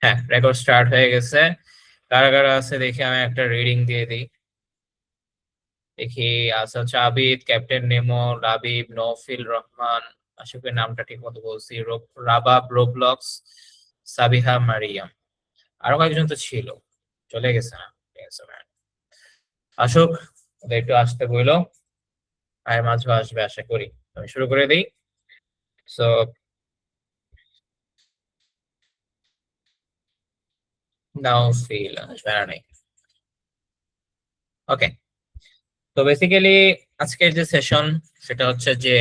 হ্যাঁ, record start হয়ে গেছে। কারা কারা আছে দেখি, আমি একটা রিডিং দিয়ে দিই। দেখি আছে হচ্ছে আবিদ, ক্যাপ্টেন নেমো, রাবিব, নওফিল রহমান, আশিকের নামটা ঠিক মতো বলছি, রাবাব, রোবলক্স, সাবিহা, মারিয়াম। আরো কয়েকজন তো ছিল, চলে গেছে না? ঠিক আছে ভাই, আসুক, ওদের একটু আসতে বইলো, আর মাঝে আসবে আশা করি। আমি শুরু করে দিই। সো নওফিল আসবে না, নেই। ওকে, তো বেসিক্যালি আজকের যে সেশন সেটা হচ্ছে যে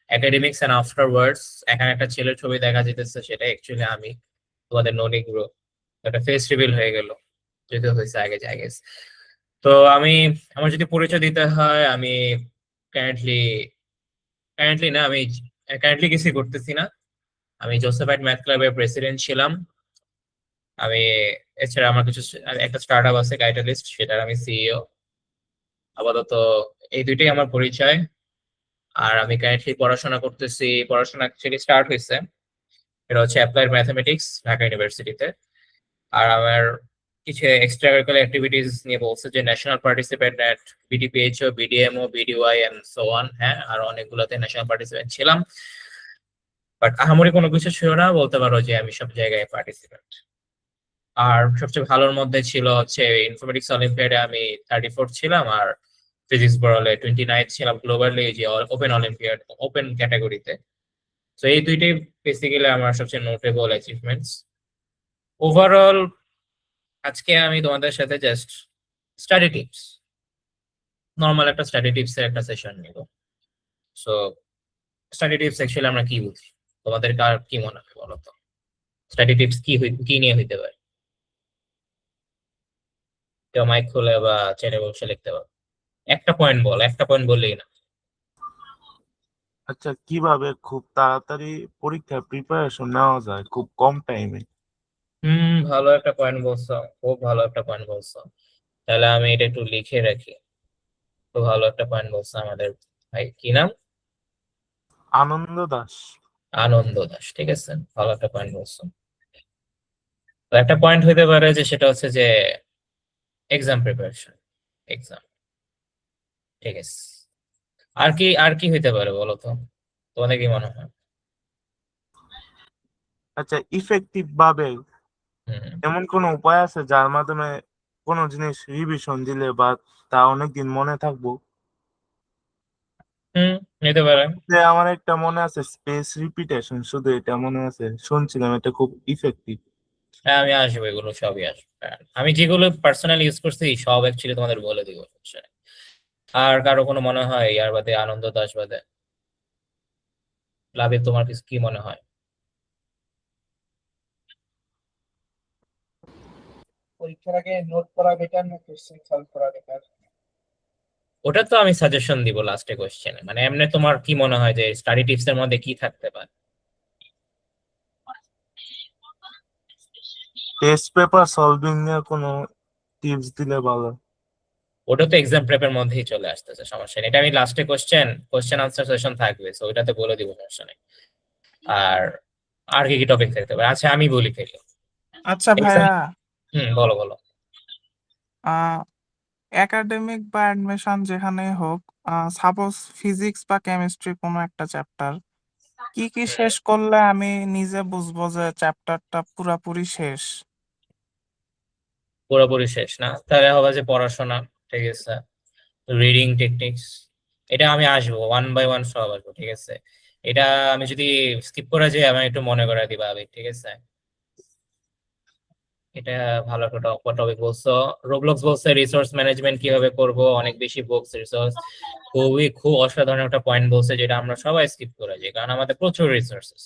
একাডেমিক্স এন্ড আফটারওয়ার্ডস। এখানে একটা ছেলের ছবি দেখা যেতেছে, সেটা অ্যাকচুয়ালি আমি, তোমাদের ননি গ্রো। একটা ফেস রিভিল হয়ে গেল, যেটা হয়েছে আগে জায়গায়। তো আমি, আমার যদি পরিচয় দিতে হয়, আমি কারেন্টলি কারেন্টলি না আমি কারেন্টলি কিছুই করতেছি না। আমি জোসেফাইট ম্যাথ ক্লাবের প্রেসিডেন্ট ছিলাম। আমি, এছাড়া আমার কিছু একটা স্টার্ট আপ আছে গাইটালিস্ট, সেটার আমি সিইও আপাতত। এই দুইটাই আমার পরিচয়। আর আমি কারেন্টলি পড়াশোনা করতেছি, পড়াশোনা অ্যাকচুয়ালি স্টার্ট হয়েছে, এটা হচ্ছে অ্যাপ্লাইড ম্যাথামেটিক্স ঢাকা ইউনিভার্সিটিতে। আর আমার কিছু এক্সট্রা কারিকুলার অ্যাক্টিভিটিস নিয়ে বলছে যে national participant at B D P H O, B D M O, B D Y and so on. হ্যাঁ, আর অনেকগুলোতে ন্যাশনাল পার্টিসিপেন্ট ছিলাম, বাট আহামরি কোনো কিছু ছিল না, বলতে পারো যে আমি সব জায়গায় পার্টিসিপেন্ট। আর সবচেয়ে ভালোর মধ্যে ছিল হচ্ছে ইনফরমেটিক্স অলিম্পিয়াডে আমি 34 ছিলাম, আর ফিজিক্স বরালে 29 ছিলাম গ্লোবালি, যে ওপেন অলিম্পিয়াড, ওপেন ক্যাটাগরিতে। তো এই দুইটাই বেসিক্যালি আমার সবচেয়ে নোটেবল অ্যাচিভমেন্টস ওভারঅল। আজকে আমি তোমাদের সাথে জাস্ট স্টাডি টিপস, নর্মাল একটা স্টাডি টিপস এর একটা সেশন নিব। সো স্টাডি টিপস অ্যাকচুয়ালি আমরা কি বুঝি, তোমাদের কার কি মনে হয় বলো তো? স্টাডি টিপস কি কি নিয়ে হইতে পারে? কেউ মাইক খুলে বা চ্যাটে বসে লিখতে পারো। একটা পয়েন্ট বল, একটা পয়েন্ট বললেই না। আচ্ছা, কিভাবে খুব তাড়াতাড়ি পরীক্ষার প্রিপারেশন নেওয়া যায় খুব কম টাইমে? ভালো একটা পয়েন্ট বলছো, খুব ভালো একটা পয়েন্ট বলছো। তাহলে আমি এটা একটু লিখে রাখি। খুব ভালো একটা পয়েন্ট বলছো আমাদের ভাই, কি নাম? আনন্দ দাস। আনন্দ দাস, ঠিক আছে, ভালো একটা পয়েন্ট বলছো। তো একটা পয়েন্ট হইতে পারে যে সেটা হচ্ছে যে এক্সাম প্রিপারেশন, এক্সাম, ঠিক আছে। আর কি হইতে পারে বলো তো, তোমাদের কি মনে হয়? আচ্ছা, ইফেক্টিভ ভাবে হুম এমন কোনো উপায় আছে যার মাধ্যমে কোনো জিনিস রিভিশন দিলে বা তা অনেকদিন মনে থাকবো? হুম নিতে পারে। যে আমার একটা মনে আছে, স্পেস রিপিটেশন, শুধু এটা মনে আছে, শুনছিলাম এটা খুব ইফেক্টিভ। হ্যাঁ, আমি আসবো, এগুলো সবই আসবে। হ্যাঁ, আমি যেগুলো পার্সোনালি ইউজ করছি সব অ্যাকচুয়ালি তোমাদের বলে দিব, সমস্যা নেই। আর কারো কোনো মনে হয় ইয়ার বাদে, আনন্দ দাস বাদে? লাভে তোমার কিছু কি মনে হয়? পরীক্ষার আগে নোট করা বেটার না কোশ্চেন সলভ করা বেটার? ওটা তো আমি সাজেশন দিব লাস্টে কোশ্চেনে, মানে এমনি তোমার কি মনে হয় যে স্টাডি টিপস এর মধ্যে কি থাকতে পারে? টেস্ট পেপার সলভিং নিয়ে কোনো টিপস দিলে ভালো। ওটা তো এক্সাম প্রেপের মধ্যেই চলে আসতেছে, সমস্যা নেই। এটা আমি লাস্টে কোশ্চেন আনসার সেশন থাকবে, তো ওইটাতে বলে দিব, সমস্যা নেই। আর আর কি কি টপিক থাকতে পারে, আচ্ছা আমি বলি ফেলি। আচ্ছা এক্সাম, ভাইয়া, বলো বলো। একাডেমিক বা অ্যাডমিশন যেখানে হোক, সাপোজ ফিজিক্স বা কেমিস্ট্রি কোনো একটা চ্যাপ্টার, কি কি শেষ করলে আমি নিজে বুঝবো যে চ্যাপ্টারটা পুরাপুরি শেষ? পুরোপুরি শেষ না, তাহলে হবে যে পড়াশোনা, ঠিক আছে, রিডিং টেকনিক্স, এটা আমি আসবো ওয়ান বাই ওয়ান সব আসবো, ঠিক আছে। এটা আমি যদি স্কিপ করে যাই, আমি একটু মনে করে দিবা আবেগ, ঠিক আছে। এটা ভালো একটা টপিক বলছো। রোবলক্স বলছে রিসোর্স ম্যানেজমেন্ট কিভাবে করব, অনেক বেশি বুকস রিসোর্স, খুব অসাধারণ একটা পয়েন্ট বলছে, যেটা আমরা সবাই স্কিপ করে যাই, কারণ আমাদের প্রচুর রিসোর্সেস,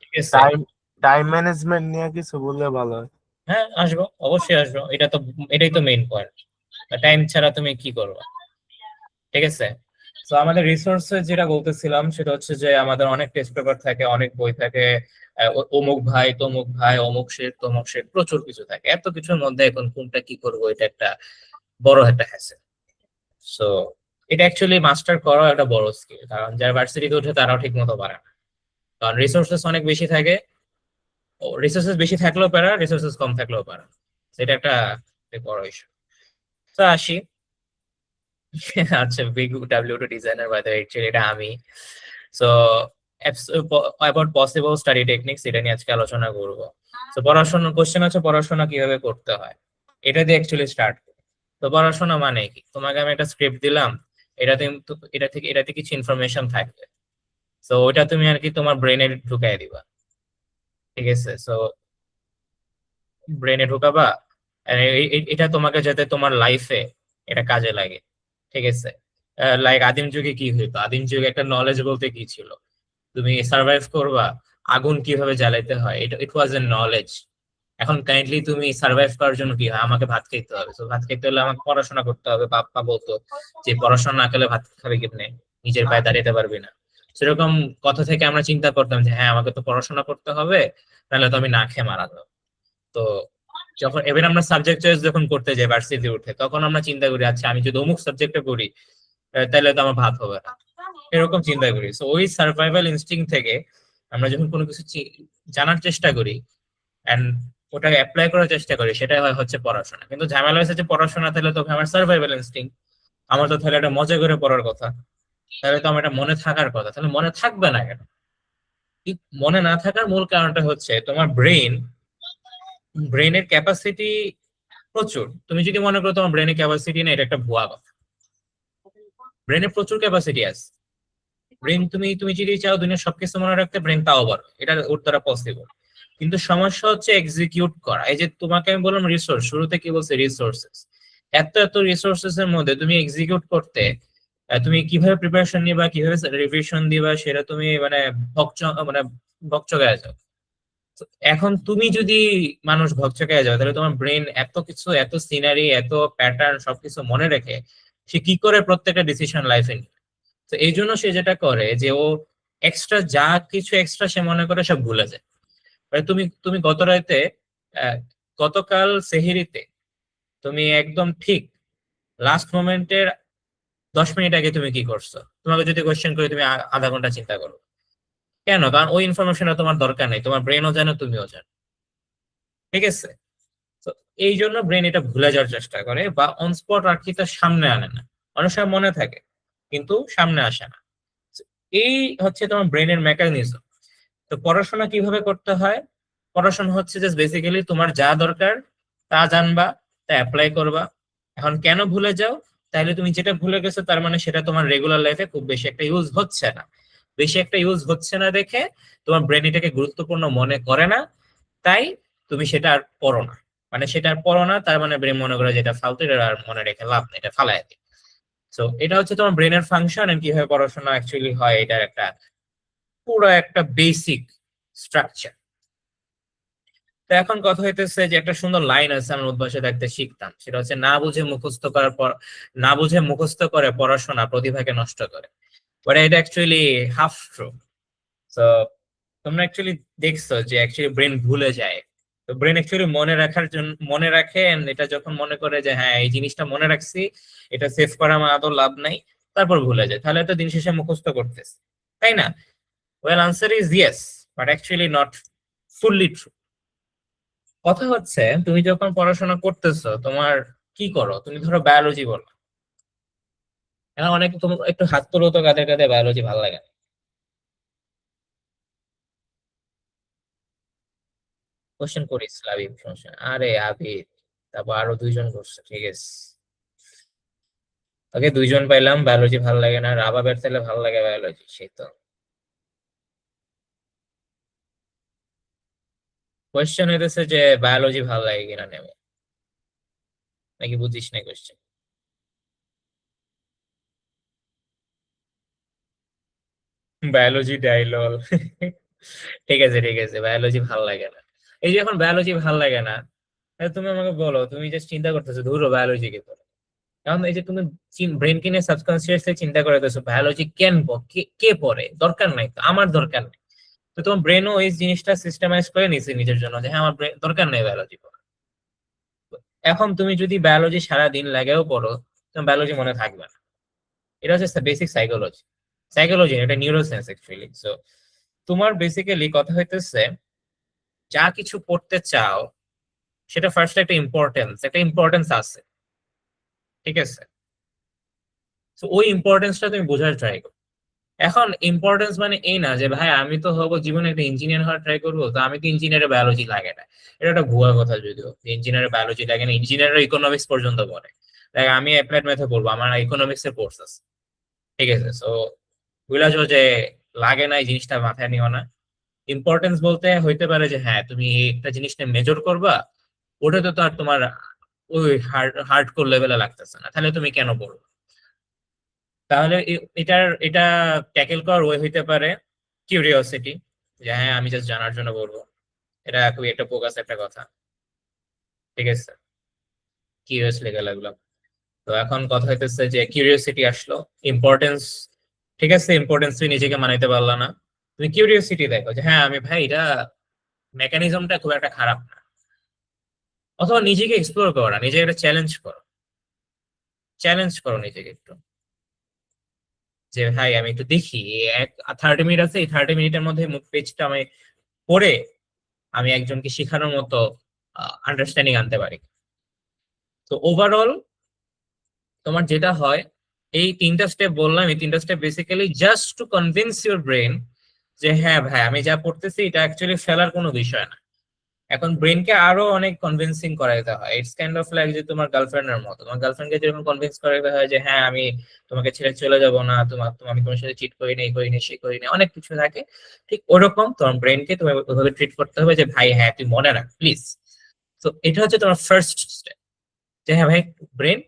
ঠিক আছে। টাইম টাইম ম্যানেজমেন্ট নিয়ে কিছু বললে ভালো হয়। হ্যাঁ, আসবো, অবশ্যই আসবো, এটাই তো মেইন পয়েন্ট। টাইম ছাড়া তুমি কি করবে, ঠিক আছে। তো আমাদের রিসোর্সেস যেটা বলতেছিলাম সেটা হচ্ছে যে আমাদের অনেক টেস্ট পেপার থাকে, অনেক বই থাকে, অমুক ভাই তমুক ভাই, অমুক শেখ তমুক শেখ, প্রচুর কিছু থাকে। এত কিছুর মধ্যে এখন কোনটা কি করবো, এটা একটা বড় একটা হ্যাসেল। সো এটা অ্যাকচুয়ালি মাস্টার করা একটা বড় স্কিল, কারণ যারা ভার্সিটিতে উঠে তারাও ঠিক মতো পারে না, কারণ রিসোর্সেস অনেক বেশি থাকে। রিসোর্সেস বেশি থাকলেও পারা, রিসোর্সেস কম থাকলেও পারা, সেটা একটা বড় ইস্যু। তো আসি আচ্ছা, big W two designer by the actually এটা আমি। So about possible study techniques এটা নিয়ে আজকে আলোচনা করব। তো পড়াশোনা কোশ্চেন আছে পড়াশোনা কিভাবে করতে হয়, এটা দিয়ে অ্যাকচুয়ালি স্টার্ট। তো পড়াশোনা মানে কি, তোমাকে আমি একটা স্ক্রিপ্ট দিলাম, এটা থেকে কিছু ইনফরমেশন থাকবে, তো ওইটা তুমি আর কি তোমার ব্রেনে ঢুকাই দিবা, ঠিক আছে? সো ব্রেনে ঢুকাবা, আর এটা তোমাকে যাতে তোমার লাইফে এটা কাজে লাগে, ঠিক আছে? লাইক আদিম যুগে কি হইতো, আদিম যুগে একটা নলেজ বলতে কি ছিল, তুমি সার্ভাইভ করবা, আগুন কিভাবে জ্বালাইতে হয়, এটা ইট ওয়াজ এ নলেজ। এখন কাইন্ডলি তুমি সার্ভাইভ করার জন্য কি হয়, আমাকে ভাত খেতে হবে, তো ভাত খেতে হলে আমাকে পড়াশোনা করতে হবে। বাপ্পা বলতো যে পড়াশোনা না করলে ভাত খাবে কেমনে, নিজের পায়ে দাঁড়াতে পারবি না। সেরকম কথা থেকে আমরা চিন্তা করতাম যে হ্যাঁ আমাকে তো পড়াশোনা করতে হবে, তাহলে তো আমি না খেয়ে মারা যাবো। তো যখন এবার আমরা সাবজেক্ট চয়েস যখন করতে যাই ভার্সিটি উঠে, তখন আমরা চিন্তা করি আচ্ছা আমি যদি অমুক সাবজেক্টে পড়ি তাহলে তো আমার ভাত হবে না, এরকম চিন্তা করি। সো ওই সার্ভাইভাল ইনস্টিং থেকে আমরা যখন কোনো কিছু জানার চেষ্টা করি এন্ড ওটাকে অ্যাপ্লাই করার চেষ্টা করি, সেটাই হচ্ছে পড়াশোনা। কিন্তু ঝামেলা হয়েছে যে পড়াশোনা তাহলে তো আমার সার্ভাইভাল ইনস্টিং, আমার তো তাহলে এটা মজা করে পড়ার কথা, তাহলে তো আমার এটা মনে থাকার কথা, তাহলে মনে থাকবে না কেন? মনে না থাকার মূল কারণটা হচ্ছে তোমার ব্রেনের ক্যাপাসিটি প্রচুর। তুমি যদি মনে করো তোমার ব্রেনের ক্যাপাসিটি না, এটা একটা ভুয়া কথা। ব্রেনে প্রচুর ক্যাপাসিটি আছে। ব্রেন তুমি তুমি যদি চাও দুনিয়ার সবকিছু মনে রাখতে, ব্রেন তাও পারো, এটা ওর দ্বারা পসিবল। কিন্তু সমস্যা হচ্ছে এক্সিকিউট করা। এই যে তোমাকে আমি বললাম রিসোর্স, শুরুতে কি বলছে, রিসোর্সেস। এত এত রিসোর্সেস এর মধ্যে তুমি এক্সিকিউট করতে তুমি কিভাবে প্রিপারেশন নিবা, কিভাবে রিভিশন দিবা, সেটা তুমি মানে মানে ভকচকায় যাও। তো এখন তুমি যদি মানুষ ভকচকায় যাও, তাহলে তোমার ব্রেন এত কিছু, এত সিনারি, এত প্যাটার্ন সবকিছু মনে রেখে সে কি করে প্রত্যেকটা ডিসিশন লাইফে নিবে? তো এই জন্য সে যেটা করে যে ও এক্সট্রা যা কিছু এক্সট্রা সে মনে করে সব ভুলে যায়। মানে তুমি তুমি গত রাতে আহ, গতকাল সেহেরিতে তুমি একদম ঠিক লাস্ট মোমেন্টের 10 মিনিট আগে তুমি কি করছো, তোমাকে যদি কোয়েশ্চেন করে তুমি আধা ঘন্টা চিন্তা করো কেন? কারণ ওই ইনফরমেশনটা তোমার দরকার নেই, তোমার ব্রেনও জানো তুমিও জানো, ঠিক আছে? তো এই জন্য ব্রেন এটা ভুলে যাওয়ার চেষ্টা করে বা অন স্পট আর কি তার সামনে আনে না। অনেক সময় মনে থাকে কিন্তু সামনে আসে না। তো এই হচ্ছে তোমার ব্রেনের মেকানিজম। তো পড়াশোনা কিভাবে করতে হয়, পড়াশোনা হচ্ছে যে বেসিক্যালি তোমার যা দরকার তা জানবা, তা অ্যাপ্লাই করবা। এখন কেন ভুলে যাও, তাহলে তুমি যেটা ভুলে গেছো তার মানে সেটা তোমার রেগুলার লাইফে খুব বেশি একটা ইউজ হচ্ছে না। বেশি একটা ইউজ হচ্ছে না দেখে তোমার ব্রেন এটাকে গুরুত্বপূর্ণ মনে করে না, তাই তুমি সেটা আর পড়ো না। মানে সেটা আর পড়ো না তার মানে ব্রেন মনে করে যেটা ফালতু, এটা আর মনে রেখে লাভ নেই, এটা ফালাই দিই। তো এটা হচ্ছে তোমার ব্রেনের ফাংশন এন্ড কিভাবে পড়াশোনা অ্যাকচুয়ালি হয়, এটার একটা পুরো একটা বেসিক স্ট্রাকচার। তো এখন কথা হইতেছে যে একটা সুন্দর লাইন আছে আমার উদ্ভাসে থাকতে শিখতাম, সেটা হচ্ছে না বুঝে মুখস্থ করার পর, না বুঝে মুখস্থ করে পড়াশোনা প্রতিভাকে নষ্ট করে। বাট এটা অ্যাকচুয়ালি হাফ ট্রু। তো তোমরা অ্যাকচুয়ালি দেখছো যে অ্যাকচুয়ালি ব্রেন ভুলে যায়। তো ব্রেন অ্যাকচুয়ালি মনে রাখার জন্য মনে রাখে, and এটা যখন মনে করে যে হ্যাঁ এই জিনিসটা মনে রাখছি, এটা সেভ করা আমার আদৌ লাভ নাই, তারপর ভুলে যায়, তাহলে তো দিন শেষে মুখস্থ করতেছে, তাই না? Well answer is yes, but actually not fully true. কথা হচ্ছে তুমি যখন পড়াশোনা করতেছো তোমার কি করো, তুমি ধরো বায়োলজি বলো, এখন অনেক তোমার একটু হাত তোলো তো কাদের কাদের বায়োলজি ভালো লাগে না। কোশ্চেন করিস আবিদ, সমস্যা নেই। আরে আবিদ, তারপর আরো দুইজন করছে, ঠিক আছে। ওকে, দুইজন পাইলাম বায়োলজি ভালো লাগে না, রাবাবের তাহলে ভালো লাগে বায়োলজি, সেই তো। কোয়েশ্চেন হইতেছে যে বায়োলজি ভালো লাগে কিনা নেবে, নাকি বুঝিস না কোয়েশ্চেন? বায়োলজি ডাইলল ঠিক আছে ঠিক আছে, বায়োলজি ভালো লাগে না। এই যে এখন বায়োলজি ভালো লাগে না, তুমি আমাকে বলো, তুমি জাস্ট চিন্তা করতেছো ধরো বায়োলজি কে পড়ে। কারণ এই যে তুমি ব্রেন কিনে সাবকনসিয়াসলি চিন্তা করতেছো বায়োলজি কেন কে কে পড়ে, দরকার নাই তো, আমার দরকার নেই। তো তোমার ব্রেনও এই জিনিসটা সিস্টেমাইজ করে নিছে নিজের জন্য যে হ্যাঁ আমার দরকার নেই বায়োলজি পড়া। এখন তুমি যদি বায়োলজি সারা দিন লাগেও পড়ো, তোমার বায়োলজি মনে থাকবে না। এটা হচ্ছে বেসিক সাইকোলজি। সাইকোলজি এটা নিউরোসায়েন্স অ্যাকচুয়ালি। সো তোমার বেসিক্যালি কথা হইতেছে যা কিছু করতে চাও সেটা ফার্স্ট একটা ইম্পর্টেন্স আছে, ঠিক আছে? তো ওই ইম্পর্টেন্সটা তুমি বোঝার ট্রাই করো। এখন ইম্পর্টেন্স মানে এই না যে ভাই আমি তো হবো জীবনে একটা ইঞ্জিনিয়ার হওয়ার ট্রাই করবো, তো আমি তো ইঞ্জিনিয়ারের বায়োলজি লাগে না। এটা একটা ভুয়া কথা, যদিও ইঞ্জিনিয়ারের বায়োলজি লাগে না, ইঞ্জিনিয়ারের ইকোনমিক্স পর্যন্ত পড়ে। দেখ আমি অ্যাপ্লাইড ম্যাথে পড়বো, আমার ইকোনমিক্স এর কোর্স আছে, ঠিক আছে? সো বুঝলা যে লাগে না, এই জিনিসটা মাথায় নিও না। ইম্পর্টেন্স বলতে হইতে পারে যে হ্যাঁ তুমি একটা জিনিস নিয়ে মেজর করবা, ওটা তো আর তোমার ওই হার্ড কোর লেভেলে লাগতেছে না, তাহলে তুমি কেন পড়বে? তাহলে এটা ট্যাকেল করার ওয়ে হইতে পারে কিউরিওসিটি, যে হ্যাঁ আমি জাস্ট জানার জন্য বলবো। এটা খুবই একটা ফোকাস একটা কথা, ঠিক আছে? কিউরিয়াস লেগে লাগলো। তো এখন কথা হইতেছে যে কিউরিওসিটি আসলো, ইম্পর্টেন্স, ঠিক আছে? ইম্পর্টেন্স তুই নিজেকে মানাইতে পারলা না, তুমি কিউরিওসিটি দেখো যে হ্যাঁ আমি ভাই এটা মেকানিজমটা খুব একটা খারাপ না, অথবা নিজেকে এক্সপ্লোর করো না, নিজেকে একটা চ্যালেঞ্জ করো নিজেকে একটু, যে ভাই আমি একটু দেখি 30 মিনিট আছে, এই 30 মিনিটের মধ্যে মুখ পেজটা আমি পড়ে আমি একজনকে শেখানোর মতো আন্ডারস্ট্যান্ডিং আনতে পারি। তো ওভারঅল তোমার যেটা হয়, এই 3টা স্টেপ বললাম, এই 3টা step basically just to convince your brain যে হ্যাঁ ভাই আমি যা পড়তেছি এটা অ্যাকচুয়ালি ফেলার কোনো বিষয় না। এখন ব্রেনকে আরো অনেক কনভিন্সিং করাইতে হয়। ইটস কাইন্ড অফ লাইক যে তোমার গার্লফ্রেন্ডের মতো, তোমার গার্লফ্রেন্ডকে যেরকম কনভিন্স করাইতে হয় যে হ্যাঁ আমি তোমাকে ছেড়ে চলে যাব না, আমি তোমার সাথে চিট করি নাই, সে করি নাই, অনেক কিছু থাকে। ঠিক ওরকম তোমার ব্রেনকে তুমি ওইভাবে ট্রিট করতে হবে যে ভাই হ্যাঁ তুই মনে রাখ প্লিজ। তো এটা হচ্ছে তোমার ফার্স্ট স্টেপ, যে হ্যাঁ ভাই ব্রেন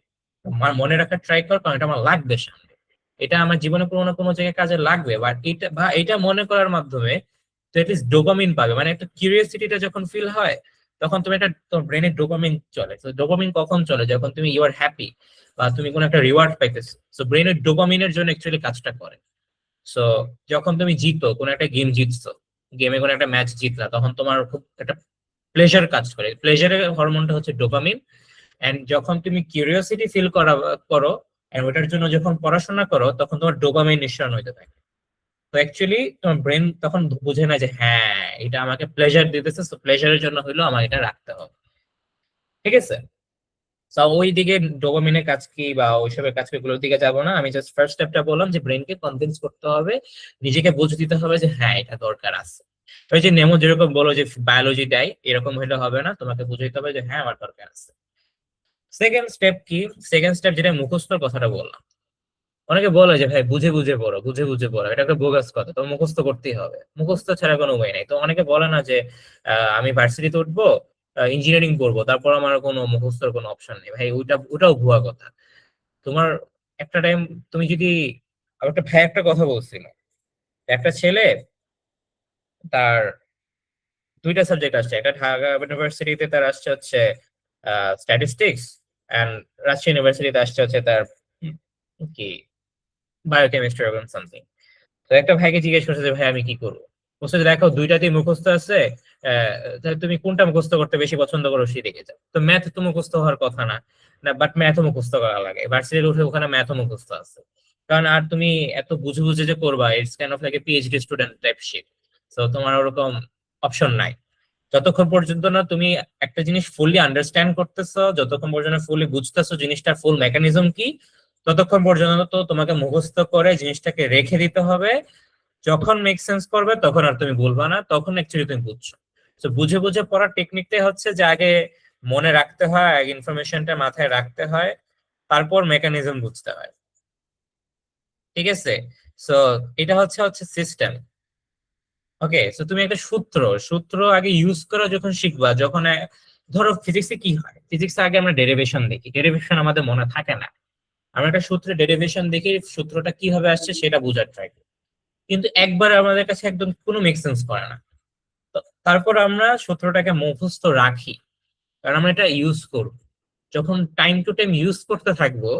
আমার মনে রাখার ট্রাই কর, কারণ এটা আমার লাগবে সামনে, এটা আমার জীবনে কোনো না কোনো জায়গায় কাজে লাগবে। বাট এটা মনে করার মাধ্যমে তো এটলিস্ট ডোপামিন পাবে, মানে একটা কিউরিওসিটিটা যখন ফিল হয় তখন তুমি একটা তোমার ব্রেনে ডোপামিন চলে। তো ডোপামিন কখন চলে? যখন তুমি ইউ আর হ্যাপি বা তুমি কোনো একটা রিওয়ার্ড পাইতেছো। সো ব্রেনের ডোপামিনের জন্য অ্যাকচুয়ালি কাজটা করে। সো যখন তুমি জিতো, কোনো একটা গেম জিতছো, গেমে কোনো একটা ম্যাচ জিতলা, তখন তোমার খুব একটা প্লেজার কাজ করে, প্লেজারের হরমোনটা হচ্ছে ডোপামিন। এন্ড যখন তুমি কিউরিওসিটি ফিল করো and ওটার জন্য যখন পড়াশোনা করো, তখন তোমার ডোপামিন নিঃসরণ হইতে থাকে। তো অ্যাকচুয়ালি তোমার ব্রেন তখন বুঝে না যে হ্যাঁ এটা আমাকে প্লেজার দিতেছে, তো প্লেজারের জন্য হইলো আমার এটা রাখতে হবে, ঠিক আছে? তো ওই দিকে ডোপামিনের কাজ কি বা ওইসবের কাজ কি, এগুলোর দিকে যাবো না। আমি জাস্ট ফার্স্ট স্টেপটা বললাম যে ব্রেনকে কনভিন্স করতে হবে, নিজেকে বুঝ দিতে হবে যে হ্যাঁ এটা দরকার আছে। ওই যে নেমো যেরকম বলো যে বায়োলজি দেয়, এরকম হইলে হবে না, তোমাকে বুঝাইতে হবে যে হ্যাঁ আমার দরকার আছে। সেকেন্ড স্টেপ কি? সেকেন্ড স্টেপ যেটা মুখস্থর কথাটা বললাম, অনেকে বলে যে ভাই বুঝে বুঝে পড়ো, এটা একটা বোগাস কথা, তো মুখস্থ করতেই হবে, মুখস্থ ছাড়া কোনো ওয়ে নাই। তো অনেকে বলে না যে আমি ভার্সিটিতে উঠবো, ইঞ্জিনিয়ারিং করবো, তারপর আমার কোনো মুখস্থর কোনো অপশন নেই। ভাই ওটাও ভুয়া কথা। তোমার একটা টাইম তুমি যদি, আমার একটা ভাই একটা কথা বলছিল, একটা ছেলে তার 2টা সাবজেক্ট আসছে, একটা ঢাকা ইউনিভার্সিটিতে তার আসছে হচ্ছে স্ট্যাটিস্টিক্স, এন্ড রাজশাহী ইউনিভার্সিটিতে আসছে হচ্ছে তার কি বায়োকেমিস্ট্রি এবং সামথিং। তো একটা ভাইকে জিজ্ঞেস করছে যে ভাই আমি কি করবো? বলছে যে দেখো 2টাতেই মুখস্থ আছে, তাহলে তুমি কোনটা মুখস্থ করতে বেশি পছন্দ করো সেদিকে যাও। তো ম্যাথ তো মুখস্থ হওয়ার কথা না, না বাট ম্যাথও মুখস্থ করা লাগে, ভার্সিটিতে উঠে ওখানে ম্যাথও মুখস্থ আছে। কারণ আর তুমি এত বুঝে বুঝে যে করবা, it's kind of like a PhD student type shit. তো তোমার ওরকম অপশন নাই। যতক্ষণ পর্যন্ত না তুমি একটা জিনিস ফুললি আন্ডারস্ট্যান্ড করতেছো, যতক্ষণ পর্যন্ত ফুললি বুঝতেছো জিনিসটার ফুল মেকানিজম কি, ততক্ষণ পর্যন্ত তো তোমাকে মুখস্থ করে জিনিসটাকে রেখে দিতে হবে। যখন মেক সেন্স করবে তখন আর তুমি বলবা না, তখন অ্যাকচুয়ালি তুমি বুঝছো। তো বুঝে বুঝে পড়ার টেকনিকটাই হচ্ছে যে আগে মনে রাখতে হয়, আগে ইনফরমেশনটা মাথায় রাখতে হয়, তারপর মেকানিজম বুঝতে হয়, ঠিক আছে? সো এটা হচ্ছে হচ্ছে সিস্টেম। ওকে, সো তুমি একটা সূত্র আগে ইউজ করা যখন শিখবা, যখন ধরো ফিজিক্সে কি হয়, ফিজিক্সে আগে আমরা ডেরিভেশন দেখি, ডেরিভেশন আমাদের মনে থাকে না, আমরা একটা সূত্রে ডেরিভেশন দেখি, সূত্রটা কিভাবে আসছে সেটা বোঝার ট্রাই করি, কিন্তু একবার আমাদের কাছে একদম কোনো মেক সেন্স করে না। তো তারপর আমরা সূত্রটাকে মুখস্থ রাখি, কারণ আমরা এটা ইউজ করব। যখন টাইম টু টাইম ইউজ করতে থাকবো,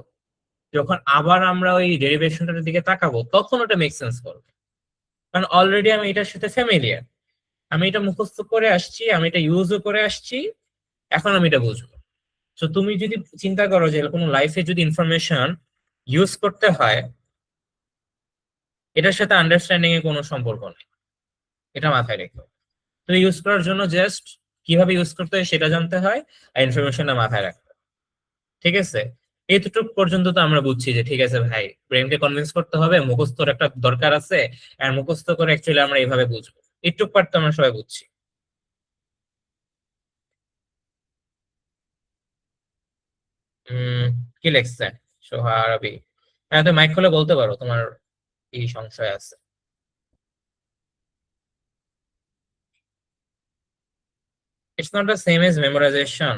যখন আবার আমরা ওই ডেরিভেশনটার দিকে তাকাবো, তখন ওটা মেক সেন্স করবে, কারণ অলরেডি আমি এটার সাথে ফ্যামিলিয়ার, আমি এটা মুখস্থ করে আসছি, আমি এটা ইউজও করে আসছি, এখন আমি এটা বুঝবো। তো তুমি যদি চিন্তা করো যে কোনো লাইফে যদি ইনফরমেশন ইউজ করতে হয়, এটার সাথে আন্ডারস্ট্যান্ডিং এর কোনো সম্পর্ক নেই, এটা মাথায় রেখো। তো ইউজ করার জন্য জাস্ট কিভাবে ইউজ করতে হয় সেটা জানতে হয়, আর ইনফরমেশনটা মাথায় রাখতে হয়। ঠিক আছে, এইটুকু পর্যন্ত তো আমরা বুঝছি যে ঠিক আছে ভাই, ব্রেনকে কনভিন্স করতে হবে, মুখস্থর একটা দরকার আছে, আর মুখস্থ করে অ্যাকচুয়ালি আমরা এইভাবে বুঝবো। এইটুক পার্ট তো আমরা সবাই বুঝছি। কি লেখছে সোহা আরবি? হ্যাঁ, তুমি মাইক খুলে বলতে পারো, তোমার এই সংশয় আছে। It's not the same as memorisation.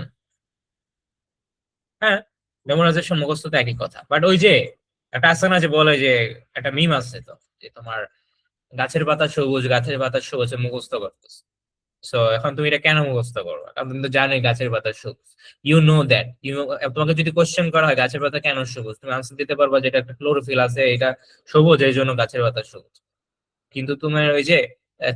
হ্যাঁ, মেমোরাইজেশন মুখস্থ তো একই কথা, বাট ওই যে একটা আছে না যে বলে যে, একটা মিম আছে তো, যে তোমার গাছের পাতা সবুজ, গাছের পাতা সবুজ মুখস্থ করতেছ। সো এখন তুমি এটা কেন মুখস্থ করবে? কারণ তুমি তো জানোই গাছের পাতা সবুজ। ইউ নো দ্যাট, তোমাকে যদি কোশ্চেন করা হয় গাছের পাতা কেন সবুজ, তুমি আনসার দিতে পারবা যেটা একটা ক্লোরোফিল আছে, এটা সবুজ এই জন্য গাছের পাতা সবুজ। কিন্তু তোমার ওই যে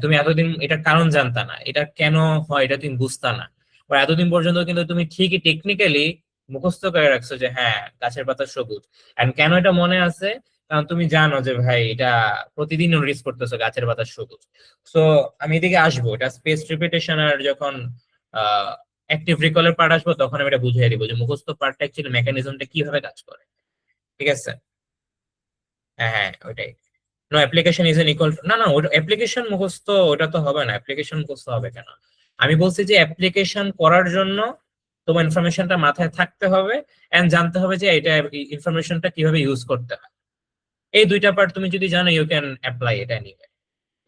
তুমি এতদিন এটার কারণ জানতা না, এটা কেন হয় এটা তুমি বুঝতা না, বা এতদিন পর্যন্ত কিন্তু তুমি ঠিকই টেকনিক্যালি মুখস্থ করে রাখছো যে হ্যাঁ গাছের পাতা সবুজ। এন্ড কেন এটা মনে আছে? কারণ তুমি জানো যে ভাই এটা প্রতিদিন নোটিস করতেছো গাছের পাতা সবুজ। সো আমি এদিকে আসবো, এটা স্পেস রিপিটেশন আর যখন অ্যাক্টিভ রিকলের পার্ট আসবো তখন আমি এটা বুঝিয়ে দিব যে মুখস্থ পার্টটা অ্যাকচুয়ালি মেকানিজমটা কিভাবে কাজ করে। ঠিক আছে, হ্যাঁ হ্যাঁ ওইটাই। No application is an equal, না না ওটা অ্যাপ্লিকেশন মুখস্থ, ওটা তো হবে না, অ্যাপ্লিকেশন মুখস্থ হবে কেন? আমি বলছি যে অ্যাপ্লিকেশন করার জন্য তোমার ইনফরমেশনটা মাথায় থাকতে হবে, এন্ড জানতে হবে যে এটা ইনফরমেশনটা কিভাবে ইউজ করতে হয়। এই দুইটা পার্ট তুমি যদি জানো ইউ ক্যান অ্যাপ্লাই এটা নিয়ে।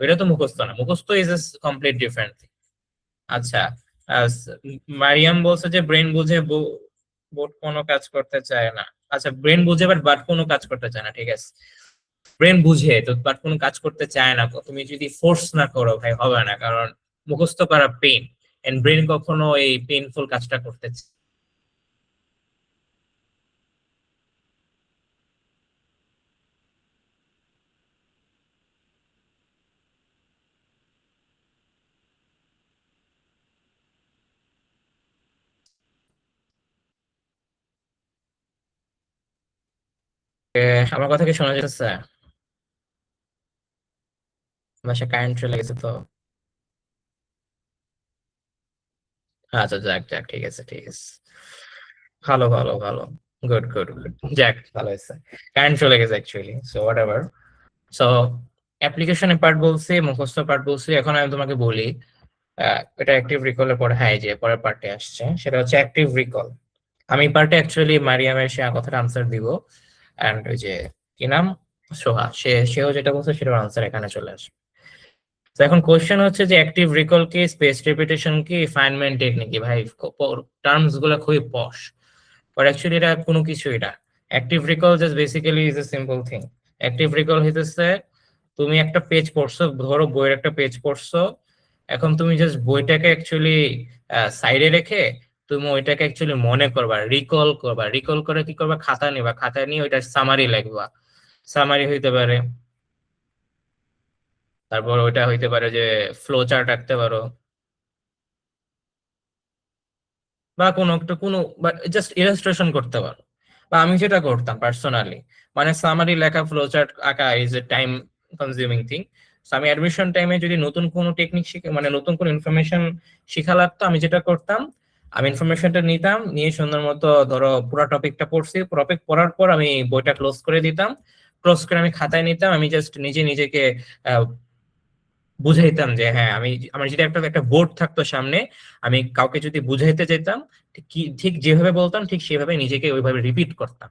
ওইটা তো মুখস্থ না, মুখস্থ is a complete different thing. আচ্ছা, মারিয়াম বলছে যে ব্রেন বুঝে বোট কোনো কাজ করতে চায় না। আচ্ছা, ব্রেন বুঝে বাট কোনো কাজ করতে চায় না, ঠিক আছে। ব্রেন বুঝে তো বাট কোনো কাজ করতে চায় না, তুমি যদি ফোর্স না করো ভাই হবে না, কারণ মুখস্থ করা পেইন, এন্ড ব্রেন কখনো এই পেইনফুল কাজটা করতে আমার কথা কি শোনা যাচ্ছে? বাসা কারেন্ট চলে গেছে তো। আচ্ছা যাক যাক, ঠিক আছে ঠিক আছে, ভালো ভালো ভালো, গুড গুড গুড, যাক ভালো হয়েছে। কারেন্ট চলে গেছে actually, so what ever. So অ্যাপ্লিকেশনের পার্ট বলছি, মুখস্থ পার্ট বলছি, এখন আমি তোমাকে বলি এটা অ্যাক্টিভ রিকলের পরে, হ্যাঁ এই যে পরের পার্টে আসছে সেটা হচ্ছে অ্যাক্টিভ রিকল। আমি পার্টে অ্যাকচুয়ালি মারিয়ামের সে কথাটা আনসার দিব, এন্ড ওই যে কি নাম, সোহা, সেও যেটা বলছে সেটার আনসার এখানে চলে আসে। তো এখন কোশ্চেন হচ্ছে যে অ্যাক্টিভ রিকল কি, স্পেস রিপিটেশন কি, ফাইনম্যান টেকনিক কি? ভাই টার্মস গুলো খুবই পশ, বাট অ্যাকচুয়ালি এটা কোনো কিছুই না। Active recall just basically is a simple thing. Active recall হইতেছে তুমি একটা পেজ পড়ছো, ধরো বইয়ের একটা পেজ পড়ছো, এখন তুমি জাস্ট বইটাকে অ্যাকচুয়ালি সাইডে রেখে তুমি ওইটাকে অ্যাকচুয়ালি মনে করবা, রিকল করবা, রিকল করে কি করবা, খাতা নিবা, খাতা নিয়ে ওইটা সামারি লিখবা। সামারি হইতে পারে, তারপর ওইটা হইতে পারে যে ফ্লো চার্ট রাখতে পারো, বা কোনো একটা কোনো জাস্ট ইলাস্ট্রেশন করতে পারো। বা আমি যেটা করতাম পার্সোনালি, মানে সামারি লেখা, ফ্লো চার্ট আঁকা is a time consuming thing. আমি অ্যাডমিশন টাইমে যদি নতুন কোনো টেকনিক শিখে, মানে নতুন কোনো ইনফরমেশন শিখা লাগতো, আমি যেটা করতাম, আমি ইনফরমেশনটা নিতাম, নিয়ে সুন্দর মতো ধরো পুরো টপিকটা পড়ছি, টপিক পড়ার পর আমি বইটা ক্লোজ করে দিতাম, ক্লোজ করে আমি খাতায় নিতাম, আমি জাস্ট নিজে নিজেকে বুঝাইতাম যে হ্যাঁ আমি, আমার যদি একটা একটা বোর্ড থাকতো সামনে, আমি কাউকে যদি বুঝাইতে যেতাম, ঠিক যেভাবে বলতাম ঠিক সেভাবে নিজেকে ওইভাবে রিপিট করতাম,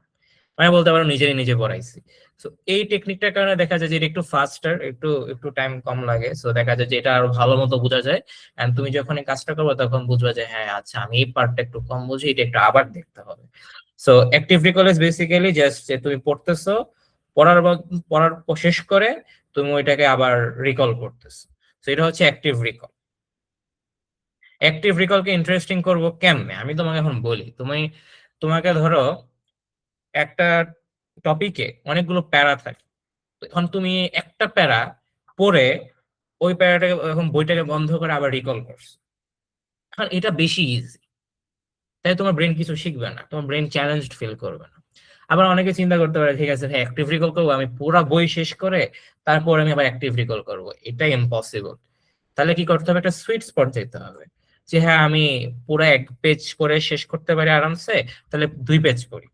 মানে বলতে পারো নিজেরই নিজে পড়াইছি। তো এই টেকনিকটার কারণে দেখা যায় যে এটা একটু ফাস্টার, একটু একটু টাইম কম লাগে, সো দেখা যায় যে এটা আরো ভালো মতো বোঝা যায়। এন্ড তুমি যখন এই কাজটা করবে তখন বুঝবে যে হ্যাঁ আচ্ছা আমি এই পার্টটা একটু কম বুঝি, এটা একটু আবার দেখতে হবে। So active recall is basically just যে তুমি পড়তেছো, পড়ার শেষ করে তুমি ওইটাকে আবার রিকল করতেছো। তো এটা হচ্ছে অ্যাক্টিভ রিকল। অ্যাক্টিভ রিকলকে ইন্টারেস্টিং করবো কেমনে আমি তোমাকে এখন বলি। তোমাকে ধরো একটা টপিকে অনেকগুলো প্যারা থাকে, তো এখন তুমি একটা প্যারা পড়ে ওই প্যারাটাকে, এখন বইটাকে বন্ধ করে আবার রিকল করছো, এখন এটা বেশি ইজি, তাই তোমার ব্রেন কিছু শিখবে না, তোমার ব্রেন চ্যালেঞ্জড ফিল করবে না। আবার অনেকে চিন্তা করতে পারে ঠিক আছে ভাই অ্যাক্টিভ রিকল করবো, আমি পুরো বই শেষ করে তারপর আমি আবার অ্যাক্টিভ রিকল করবো, এটা ইম্পসিবল। তাহলে কি করতে হবে, একটা সুইট স্পট যেতে হবে, যে হ্যাঁ আমি পুরো 1 পেজ করে শেষ করতে পারি আরামসে, তাহলে 2 পেজ করি।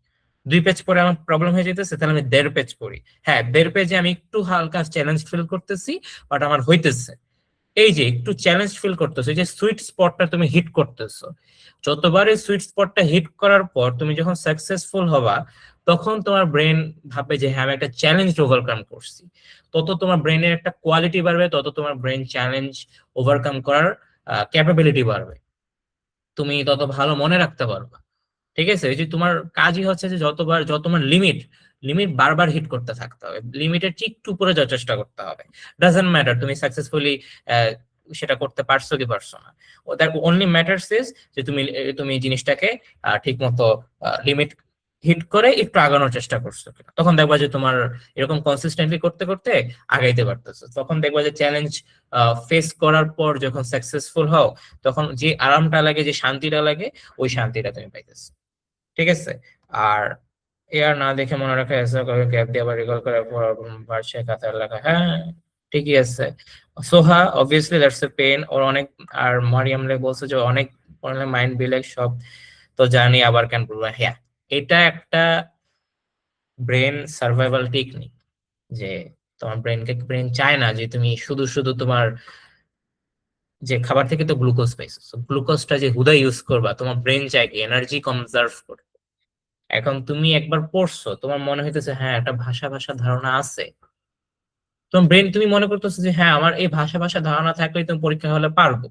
2 পেজ পরে আমার প্রবলেম হয়ে যেতেছে, তাহলে আমি 1.5 পেজ করি। হ্যাঁ, 1.5 পেজে আমি একটু হালকা চ্যালেঞ্জ ফিল করতেছি, বাট আমার হইতেছে। এই যে একটু চ্যালেঞ্জ ফিল করতেছো, এই যে সুইট স্পটটা তুমি হিট করতেছো, যতবার এই সুইট স্পটটা হিট করার পর তুমি যখন সাকসেসফুল হবা, তখন তোমার ব্রেন ভাববে যে হ্যাঁ আমি একটা চ্যালেঞ্জ ওভারকাম করছি। তত তোমার ব্রেনের একটা কোয়ালিটি বাড়বে, তত তোমার ব্রেন চ্যালেঞ্জ ওভারকাম করার ক্যাপাবিলিটি বাড়বে, তুমি তত ভালো মনে রাখতে পারবা। ঠিক আছে, এই যে তোমার কাজই হচ্ছে যে যত তোমার লিমিট লিমিট বারবার হিট করতে থাকতে হবে, লিমিটের ঠিক একটু উপরে যাওয়ার চেষ্টা করতে হবে। ডাজন্ট ম্যাটার তুমি সাকসেসফুলি সেটা করতে পারছো কি পারছো না, ও দ্যাট অনলি ম্যাটারস ইজ যে তুমি জিনিসটাকে ঠিক মতো লিমিট হিট করে একটু আগানোর চেষ্টা করছো কিনা। তখন দেখবা যে তোমার এরকম কনসিস্টেন্টলি করতে করতে আগাইতে পারতেছো। তখন দেখবা যে চ্যালেঞ্জ ফেস করার পর যখন সাকসেসফুল হও, তখন যে আরামটা লাগে, যে শান্তিটা লাগে, ওই শান্তিটা তুমি পাইতেছো। ঠিক আছে। আর এ আর না দেখে মনে রাখা, এসে গ্যাপ দিয়ে আবার রিকল করে বার্ষিক খাতার লেখা, হ্যাঁ ঠিকই আছে। সোহা অবভিয়াসলি দ্যাটস এ পেন ওর অনেক। আর মারিয়াম লে বলছে যে অনেক পড়লে মাইন্ড বিলেক সব তো জানি, আবার কেন বলবো। হ্যাঁ, এটা একটা ব্রেন সার্ভাইভাল টেকনিক, যে তোমার ব্রেন চায় না যে তুমি শুধু শুধু তোমার যে খাবার থেকে তো গ্লুকোজ পাইছো, গ্লুকোজটা যে হুদা ইউজ করবা, তোমার ব্রেন চায় কি এনার্জি কনজার্ভ করতে। এখন তুমি একবার পড়ছো, তোমার মনে হইতেছে হ্যাঁ একটা ভাষা ভাষা ধারণা আছে, তোমার ব্রেন তুমি মনে করতেছো যে হ্যাঁ আমার এই ভাষা ভাষা ধারণা থাকলে তুমি পরীক্ষা হলে পারবো।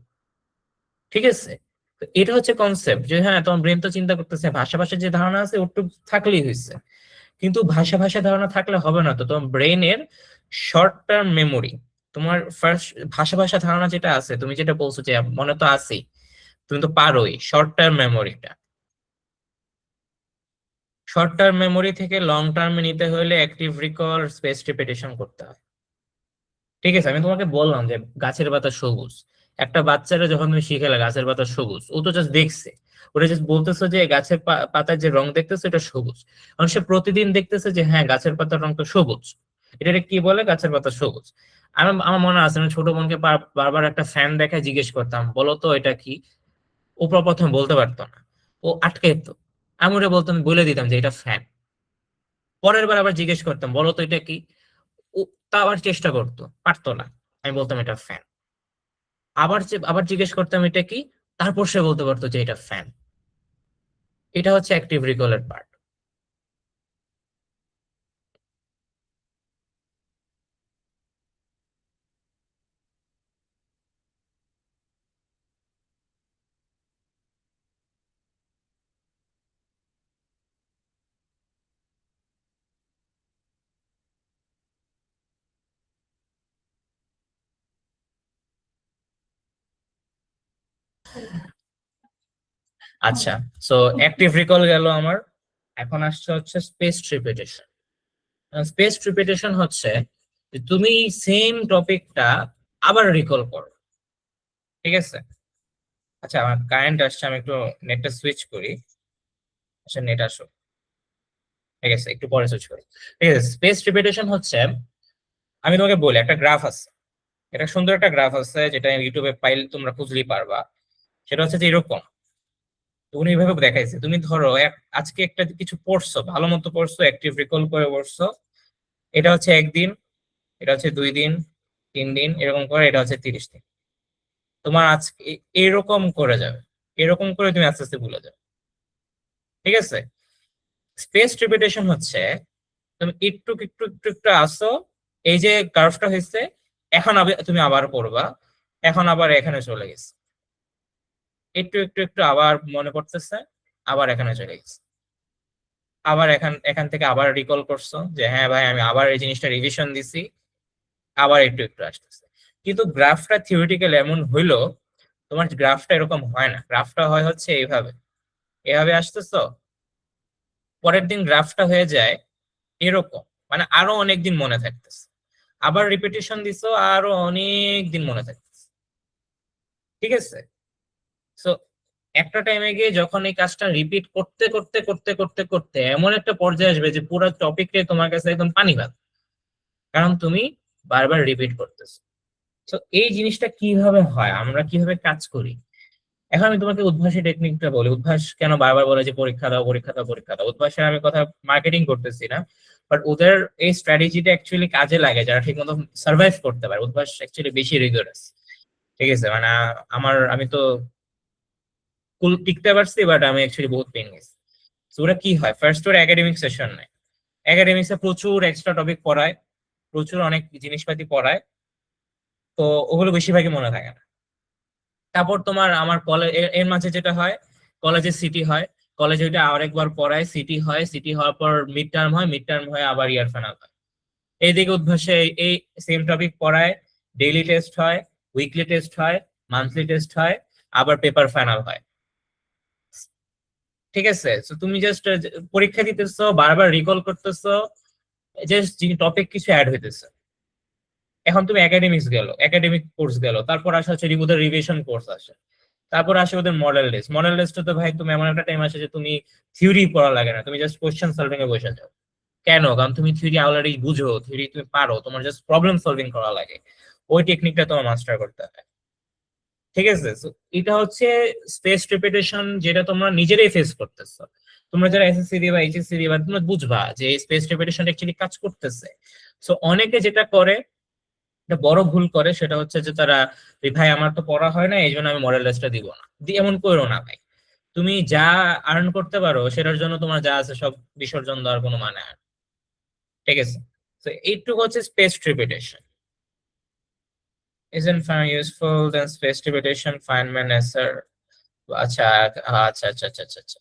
ঠিক আছে, তো এটা হচ্ছে কনসেপ্ট, যে হ্যাঁ তোমার ব্রেন তো চিন্তা করতেছে ভাষা ভাষার যে ধারণা আছে ওটুকু থাকলেই হয়েছে। কিন্তু ভাষা ভাষা ধারণা থাকলে হবে না, তো তোমার ব্রেনের শর্ট টার্ম মেমোরি, তোমার ফার্স্ট ভাষা ভাষা ধারণা যেটা আছে, তুমি যেটা বলছো যে মনে তো আছেই, তুমি তো পারোই, শর্ট টার্ম মেমোরিটা। শর্ট টার্ম মেমোরি থেকে লং টার্মে নিতে হলে অ্যাক্টিভ রিকল, স্পেস রিপিটেশন করতে হয়। ঠিক আছে, আমি তোমাকে বললাম যে গাছের পাতা সবুজ, একটা বাচ্চারা যখন তুমি শিখালে গাছের পাতা সবুজ, ও তো জাস্ট দেখছে, ওটা জাস্ট বলতেছে যে গাছের পাতার যে রং দেখতেছে এটা সবুজ। কারণ সে প্রতিদিন দেখতেছে যে হ্যাঁ গাছের পাতার রং তো সবুজ, এটা কি বলে গাছের পাতা সবুজ। আমার মনে আছে আমি ছোট বোনকে বারবার একটা ফ্যান দেখায় জিজ্ঞেস করতাম বলো তো এটা কি, ও প্রথমে বলতে পারতো না, ও আটকে যেত। আমি ওটা বলতাম, বলে দিতাম যে এটা ফ্যান। পরের বার আবার জিজ্ঞেস করতাম বলো তো এটা কি, ও তা আবার চেষ্টা করতো, পারতো না। আমি বলতাম এটা ফ্যান। আবার জিজ্ঞেস করতাম এটা কি, তারপর সে বলতে পারতো যে এটা ফ্যান। এটা হচ্ছে অ্যাক্টিভ রিকলের পার্ট। আচ্ছা, সো অ্যাক্টিভ রিকল গেল আমার। এখন আসছে হচ্ছে স্পেস রিপিটেশন। স্পেস রিপিটেশন হচ্ছে যে তুমি সেম টপিকটা আবার রিকল করো। ঠিক আছে। আচ্ছা, আমার কারেন্ট আসছে, আমি একটু নেটটা সুইচ করি। আচ্ছা, নেট আসো। ঠিক আছে, একটু পরে সুইচ করি। ঠিক আছে, স্পেস রিপিটেশন হচ্ছে, আমি তোমাকে বলি একটা গ্রাফ আছে, এটা সুন্দর একটা গ্রাফ আছে যেটা ইউটিউবে পাইলে তোমরা খুঁজলেই পারবা। সেটা হচ্ছে যে এরকম, উনি এইভাবে দেখাইছে, তুমি ধরো আজকে একটা কিছু পড়ছো, ভালো মতো পড়ছো, অ্যাক্টিভ রিকল করে পড়ছো, এটা হচ্ছে 1 দিন, এটা হচ্ছে 2 দিন, 3 দিন, এরকম করে এটা হচ্ছে 30 দিন। তোমার আজকে এরকম করে যাবে, এরকম করে তুমি আস্তে আস্তে ভুলে যাবে। ঠিক আছে। স্পেস রিপিটেশন হচ্ছে তুমি একটু একটু একটু একটু আসো, এই যে কার্ভটা হয়েছে, এখন তুমি আবার পড়বা, এখন আবার এখানে চলে গেছে, একটু একটু একটু আবার মনে পড়তেছে, আবার এখানে চলে গেছে, আবার এখান এখান থেকে আবার রিকল করছো যে হ্যাঁ ভাই আমি আবার এই জিনিসটা রিভিশন দিছি, আবার একটু একটু আসতেছে। কিন্তু গ্রাফটা থিওরিটিক্যাল এমন হইলো, তোমার গ্রাফটা এরকম হয় না, গ্রাফটা হয় হচ্ছে এইভাবে, এভাবে আসতেছো, পরের দিন গ্রাফটা হয়ে যায় এরকম, মানে আরো অনেকদিন মনে থাকতেছে, আবার রিপিটেশন দিছো, আরো অনেক দিন মনে থাকতেছে। ঠিক আছে। সো একটা টাইমে গিয়ে যখন এই কাজটা রিপিট করতে করতে করতে করতে করতে এমন একটা পর্যায়ে আসবে যে পুরো টপিকটাই তোমার কাছে একদম পানি ভাত, কারণ তুমি বারবার রিপিট করতেছো। তো এই জিনিসটা কিভাবে হয়, আমরা কিভাবে কাজ করি? এখন আমি তোমাকে উদ্ভাসী টেকনিকটা বলি। উদ্ভাস কেন বারবার বলে যে পরীক্ষা দাও, পরীক্ষা দাও, পরীক্ষা দাও? উদ্ভাসের আমি কথা মার্কেটিং করতেছি না, বাট ওদের এই স্ট্র্যাটেজিটা অ্যাকচুয়ালি কাজে লাগে যারা ঠিক মতো সার্ভাইভ করতে পারে। উদ্ভাস অ্যাকচুয়ালি বেশি রিগোরাস, ঠিক আছে? মানে আমি তো কুল টিকতে পারছি, বাট আমি অ্যাকচুয়ালি বহুত পেন গেছি। তো ওরা কি হয়, ফার্স্ট ওর একাডেমিক সেশন নেয়, একাডেমিক্সে প্রচুর এক্সট্রা টপিক পড়ায়, প্রচুর অনেক জিনিসপাতি পড়ায়, তো ওগুলো বেশিরভাগই মনে থাকে না। তারপর তোমার আমার কলেজ এর মাঝে যেটা হয়, কলেজে সিটি হয়, কলেজে ওইটা আরেকবার পড়ায়, সিটি হয়, সিটি হওয়ার পর মিড টার্ম হয়, মিড টার্ম হয়ে আবার ইয়ার ফাইনাল হয়। এইদিকে উদ্ভাসে এই সেম টপিক পড়ায়, ডেইলি টেস্ট হয়, উইকলি টেস্ট হয়, মান্থলি টেস্ট হয়, আবার পেপার ফাইনাল হয়, ঠিক আছে? তো তুমি জাস্ট পরীক্ষা দিতেছো, বারবার রিকল করতেছো, জাস্ট টপিক কিছু অ্যাড হইতেছে। এখন তুমি একাডেমিক্স গেল, একাডেমিক কোর্স গেল, তারপর আসে হচ্ছে ওদের রিভিশন কোর্স আসে, তারপর আসে ওদের মডেল টেস্ট। মডেল টেস্ট তো ভাই তুমি এমন একটা টাইম আসে যে তুমি থিওরি পড়া লাগে না, তুমি জাস্ট কোশ্চেন সলভিং এ বসে যাও। কেন? কারণ তুমি থিওরি অলরেডি বুঝো, থিওরি তুমি পারো, তোমার জাস্ট প্রবলেম সলভিং করা লাগে। ওই টেকনিকটা তোমার মাস্টার করতে হবে, ঠিক আছে? So, এটা হচ্ছে স্পেস রিপিটেশন, যেটা তোমরা নিজেরাই ফেস করতেছো। তোমরা যারা এসএসসি দিবা, এইচএসসি দিবা, তোমরা বুঝবা যে এই স্পেস রিপিটেশন অ্যাকচুয়ালি কাজ করতেছে। সো অনেকে যেটা করে, একটা বড় ভুল করে, সেটা হচ্ছে যে তারা ভাই আমার তো পড়া হয় না, এই জন্য আমি মডেল টেস্টটা দিব না। এমন করো না ভাই। তুমি যা আর্ন করতে পারো সেটার জন্য তোমার যা আছে সব বিসর্জন দেওয়ার কোনো মানে হয় না, ঠিক আছে? তো এইটুকু হচ্ছে space repetition. Isn't fun useful then space repetition Feynman answer? আচ্ছা আচ্ছা আচ্ছা আচ্ছা আচ্ছা আচ্ছা।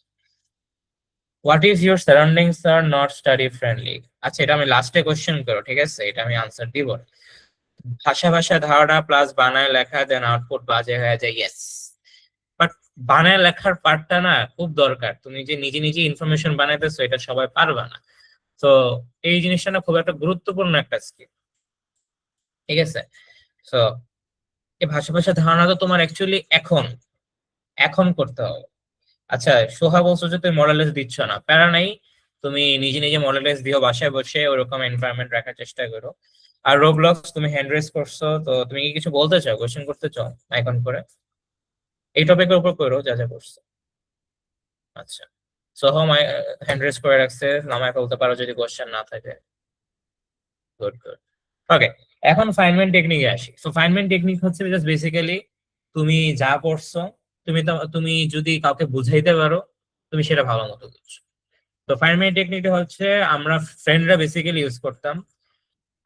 What if your surroundings are not study friendly? আচ্ছা, এটা আমি লাস্টে কোশ্চেন করো, ঠিক আছে? এটা আমি আনসার দিব না। ভাষা ভাষা ধারণা প্লাস বানায় লেখা দেন আউটপুট বাজে হয়ে যায়, ইয়েস। বাট বানায় লেখার পার্টটা না খুব দরকার। তুমি যে নিজে নিজে ইনফরমেশন বানাইতেছো এটা সবাই পারবে না। তো এই জিনিসটা না খুব একটা গুরুত্বপূর্ণ একটা স্কিল, ঠিক আছে? তো এই ভাষা ভাষা ধারণা তো তোমার অ্যাকচুয়ালি এখন এখন করতে হবে। আচ্ছা, সোহা বলছো যে তুমি মডেল টেস্ট দিচ্ছ না, প্যারা নাই, তুমি নিজে নিজে মডেল টেস্ট দিও, বাসায় বসে ওরকম এনভায়রনমেন্ট রাখার চেষ্টা করো। আর রোবলক্স তুমি হ্যান্ড রেজ করছো, তো তুমি কি কিছু বলতে চাও, কোশ্চেন করতে চাও এখন করে? এই টপিকের উপর করো যা যা করছো। আচ্ছা, সোহম হ্যান্ড রেজ করে রাখছে, নামায় ফেলতে পারো যদি কোশ্চেন না থাকে। Good good. ওকে, এখন ফাইনম্যান টেকনিকে আসি। তো ফাইনম্যান টেকনিক হচ্ছে জাস্ট বেসিক্যালি তুমি যা পড়ছো, তুমি যদি কাউকে বুঝাইতে পারো, তুমি সেটা ভালো মতো বুঝছো। তো ফাইনম্যান টেকনিকটা হচ্ছে আমরা ফ্রেন্ডরা বেসিক্যালি ইউজ করতাম।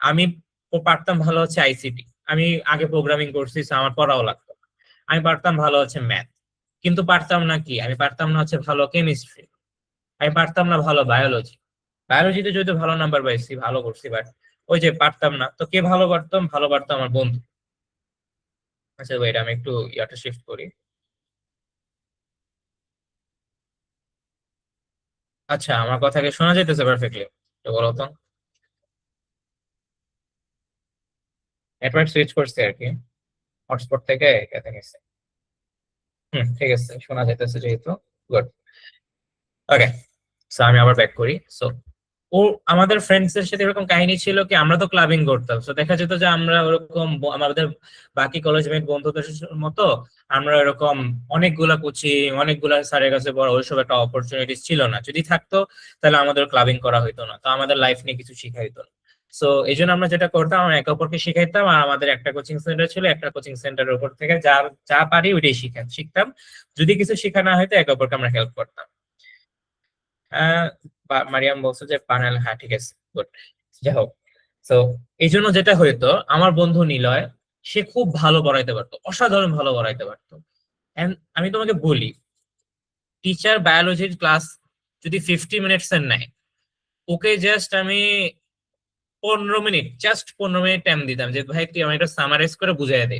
আমি পারতাম ভালো হচ্ছে আইসিটি, আমি আগে প্রোগ্রামিং করছি, so আমার পড়াও লাগতো। আমি পারতাম ভালো হচ্ছে ম্যাথ, কিন্তু পারতাম না কি, আমি পারতাম না হচ্ছে ভালো কেমিস্ট্রি, আমি পারতাম না ভালো বায়োলজি। বায়োলজিতে যদি ভালো নাম্বার পাইছি, ভালো করছি, বাট ওই যে পারতাম না। তো কে ভালো পারতাম? ভালো পারতাম আমার বন্ধু। আচ্ছা ওয়েট, আমি একটু ইয়াটা শিফট করি। আচ্ছা, আমার কথা কি শোনা যাইতেছে পারফেক্টলি? তো বলো তো। নেটওয়ার্ক সুইচ করছি আর কি, হটস্পট থেকে কেটে গেছে। ঠিক আছে, শোনা যাইতেছে যেহেতু, গুড। ওকে, সো আমি আবার ব্যাক করি। সো ও আমাদের ফ্রেন্ডস এর সাথে এরকম কাহিনী ছিল কি, আমরা তো ক্লাবিং করতাম, তো দেখা যেত যে আমরা ওরকম আমাদের বাকি কলেজ মেট বন্ধুদের মতো আমরা এরকম অনেকগুলা কোচিং, অনেকগুলা স্যারের কাছে পড়া, ওইসব একটা অপরচুনিটিস ছিল না। যদি থাকতো তাহলে আমাদের ক্লাবিং করা হইতো না, তো আমাদের লাইফ নিয়ে কিছু শিখাইতো না। সো এই জন্য আমরা যেটা করতাম, আমরা একে অপরকে শিখাইতাম, আর আমাদের একটা কোচিং সেন্টার ছিল, একটা কোচিং সেন্টারের উপর থেকে যা যা পারি ওইটাই শিখতাম। যদি কিছু শিখা না হয়তো একে অপরকে আমরা হেল্প করতাম। মারিয়াম বলছো যে প্যানেল, হ্যাঁ ঠিক আছে, গুড। যাই হোক, তো এই জন্য যেটা হইতো, আমার বন্ধু নিলয়, সে খুব ভালো পড়াইতে পারতো, অসাধারণ ভালো পড়াইতে পারতো। And আমি তোমাকে বলি, টিচার বায়োলজির ক্লাস যদি 50 মিনিটস এর নেয়, ওকে জাস্ট আমি 15 মিনিট, জাস্ট 15 মিনিট টাইম দিতাম যে ভাই তুই আমার এটা সামারাইজ করে বুঝাই দে।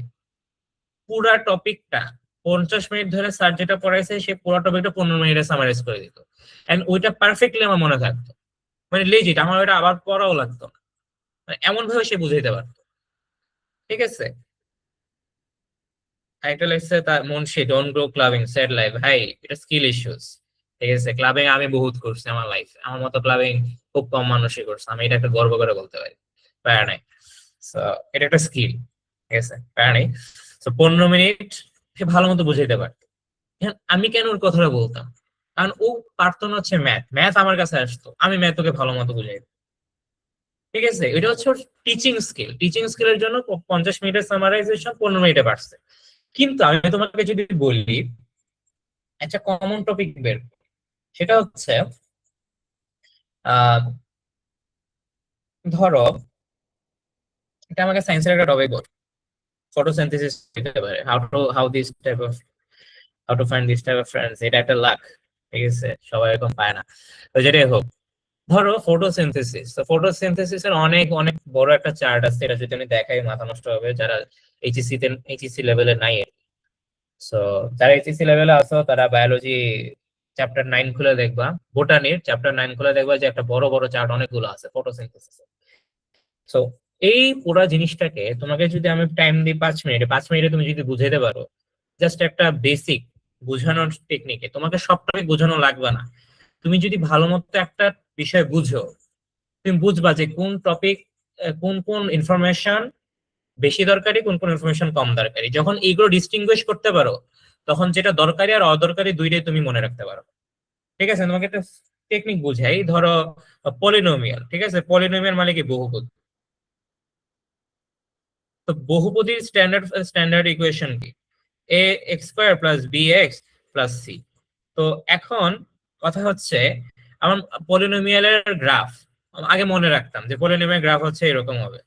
পুরা টপিকটা 50 মিনিট ধরে স্যার যেটা পড়াইছে সে পুরো টপিকটা 15 মিনিটে সামারাইজ করে দিত, এন্ড ওইটা পারফেক্টলি আমার মনে থাকতো। মানে লেজিট আমার ওইটা আবার পড়াও লাগতো না, মানে এমন ভাবে সে বুঝাইতে পারতো, ঠিক আছে? একটা লেগছে তার Munshi, don't grow clubbing sad life. ভাই এটা স্কিল ইস্যুস, ঠিক আছে? ক্লাবিং আমি বহুত করছি আমার লাইফে, আমার মতো ক্লাবিং খুব কম মানুষই করছে, আমি এটা একটা গর্ব করে বলতে পারি, প্রায় নাই। So, এটা একটা স্কিল, ঠিক আছে, প্যারা নেই। তো 15 মিনিট সে ভালো মতো বুঝাইতে পারে। এখন আমি কেন ওর কথাটা বলতাম, কারণ ও পারতো না হচ্ছে ম্যাথ, ম্যাথ আমার কাছে আসতো, আমি ম্যাথ ওকে ভালো মতো বুঝাই। ঠিক আছে, এটা হচ্ছে ওর টিচিং স্কিল। টিচিং স্কিলের জন্য 50 মিনিটের সামারাইজেশন 15 মিনিটে পারছে। কিন্তু আমি তোমাকে যদি বলি একটা কমন টপিক বের করো, সেটা হচ্ছে আহ ধরো এটা আমাকে সায়েন্সের একটা টপিক বল, ফটোসিনথেসিস দিতে পারে, how to find this type of friends, এটা একটা লাক। ঠিক আছে, সবাই এরকম পায় না। তো যেটাই হোক, ধরো ফটোসিনথেসিস, তো ফটোসিনথেসিস এর অনেক অনেক বড় একটা চার্ট আছে, এটা যদি আমি দেখাই মাথা নষ্ট হবে যারা এইচএসসি লেভেলে নাই। সো যারা এইচএসসি লেভেলে আছো তারা বায়োলজি চ্যাপ্টার 9 খুলে দেখবা, বোটানির চ্যাপ্টার 9 খুলে দেখবা যে একটা বড় বড় চার্ট অনেকগুলো আছে ফটোসিনথেসিস। সো এই পুরো জিনিসটাকে তোমাকে যদি আমি টাইম দিই 5 মিনিটে, 5 মিনিটে তুমি যদি বুঝাইতে পারো, জাস্ট একটা বেসিক বোঝানোর টেকনিকে, তোমাকে সবটাই বোঝানো লাগবে না। তুমি যদি ভালো মতো একটা বিষয় বুঝো, তুমি বুঝবা যে কোন টপিক, কোন কোন ইনফরমেশন বেশি দরকারি, কোন কোন ইনফরমেশন কম দরকারি। যখন এইগুলো ডিস্টিংগুইশ করতে পারো, তখন যেটা দরকারি আর অদরকারি দুইটাই তুমি মনে রাখতে পারো। ঠিক আছে, তোমাকে একটা টেকনিক বুঝাই। ধরো পলিনোমিয়াল, ঠিক আছে, পলিনোমিয়াল মানে কি? বহুপদ। তো বহুপদীর স্ট্যান্ডার্ড স্ট্যান্ডার্ড ইকুয়েশন কি? A x square plus B x plus C. তো এখন কথা হচ্ছে, আমার পলিনোমিয়ালের গ্রাফ আগে মনে রাখতাম যে পলিনোমিয়াল গ্রাফ হচ্ছে এরকম হবে,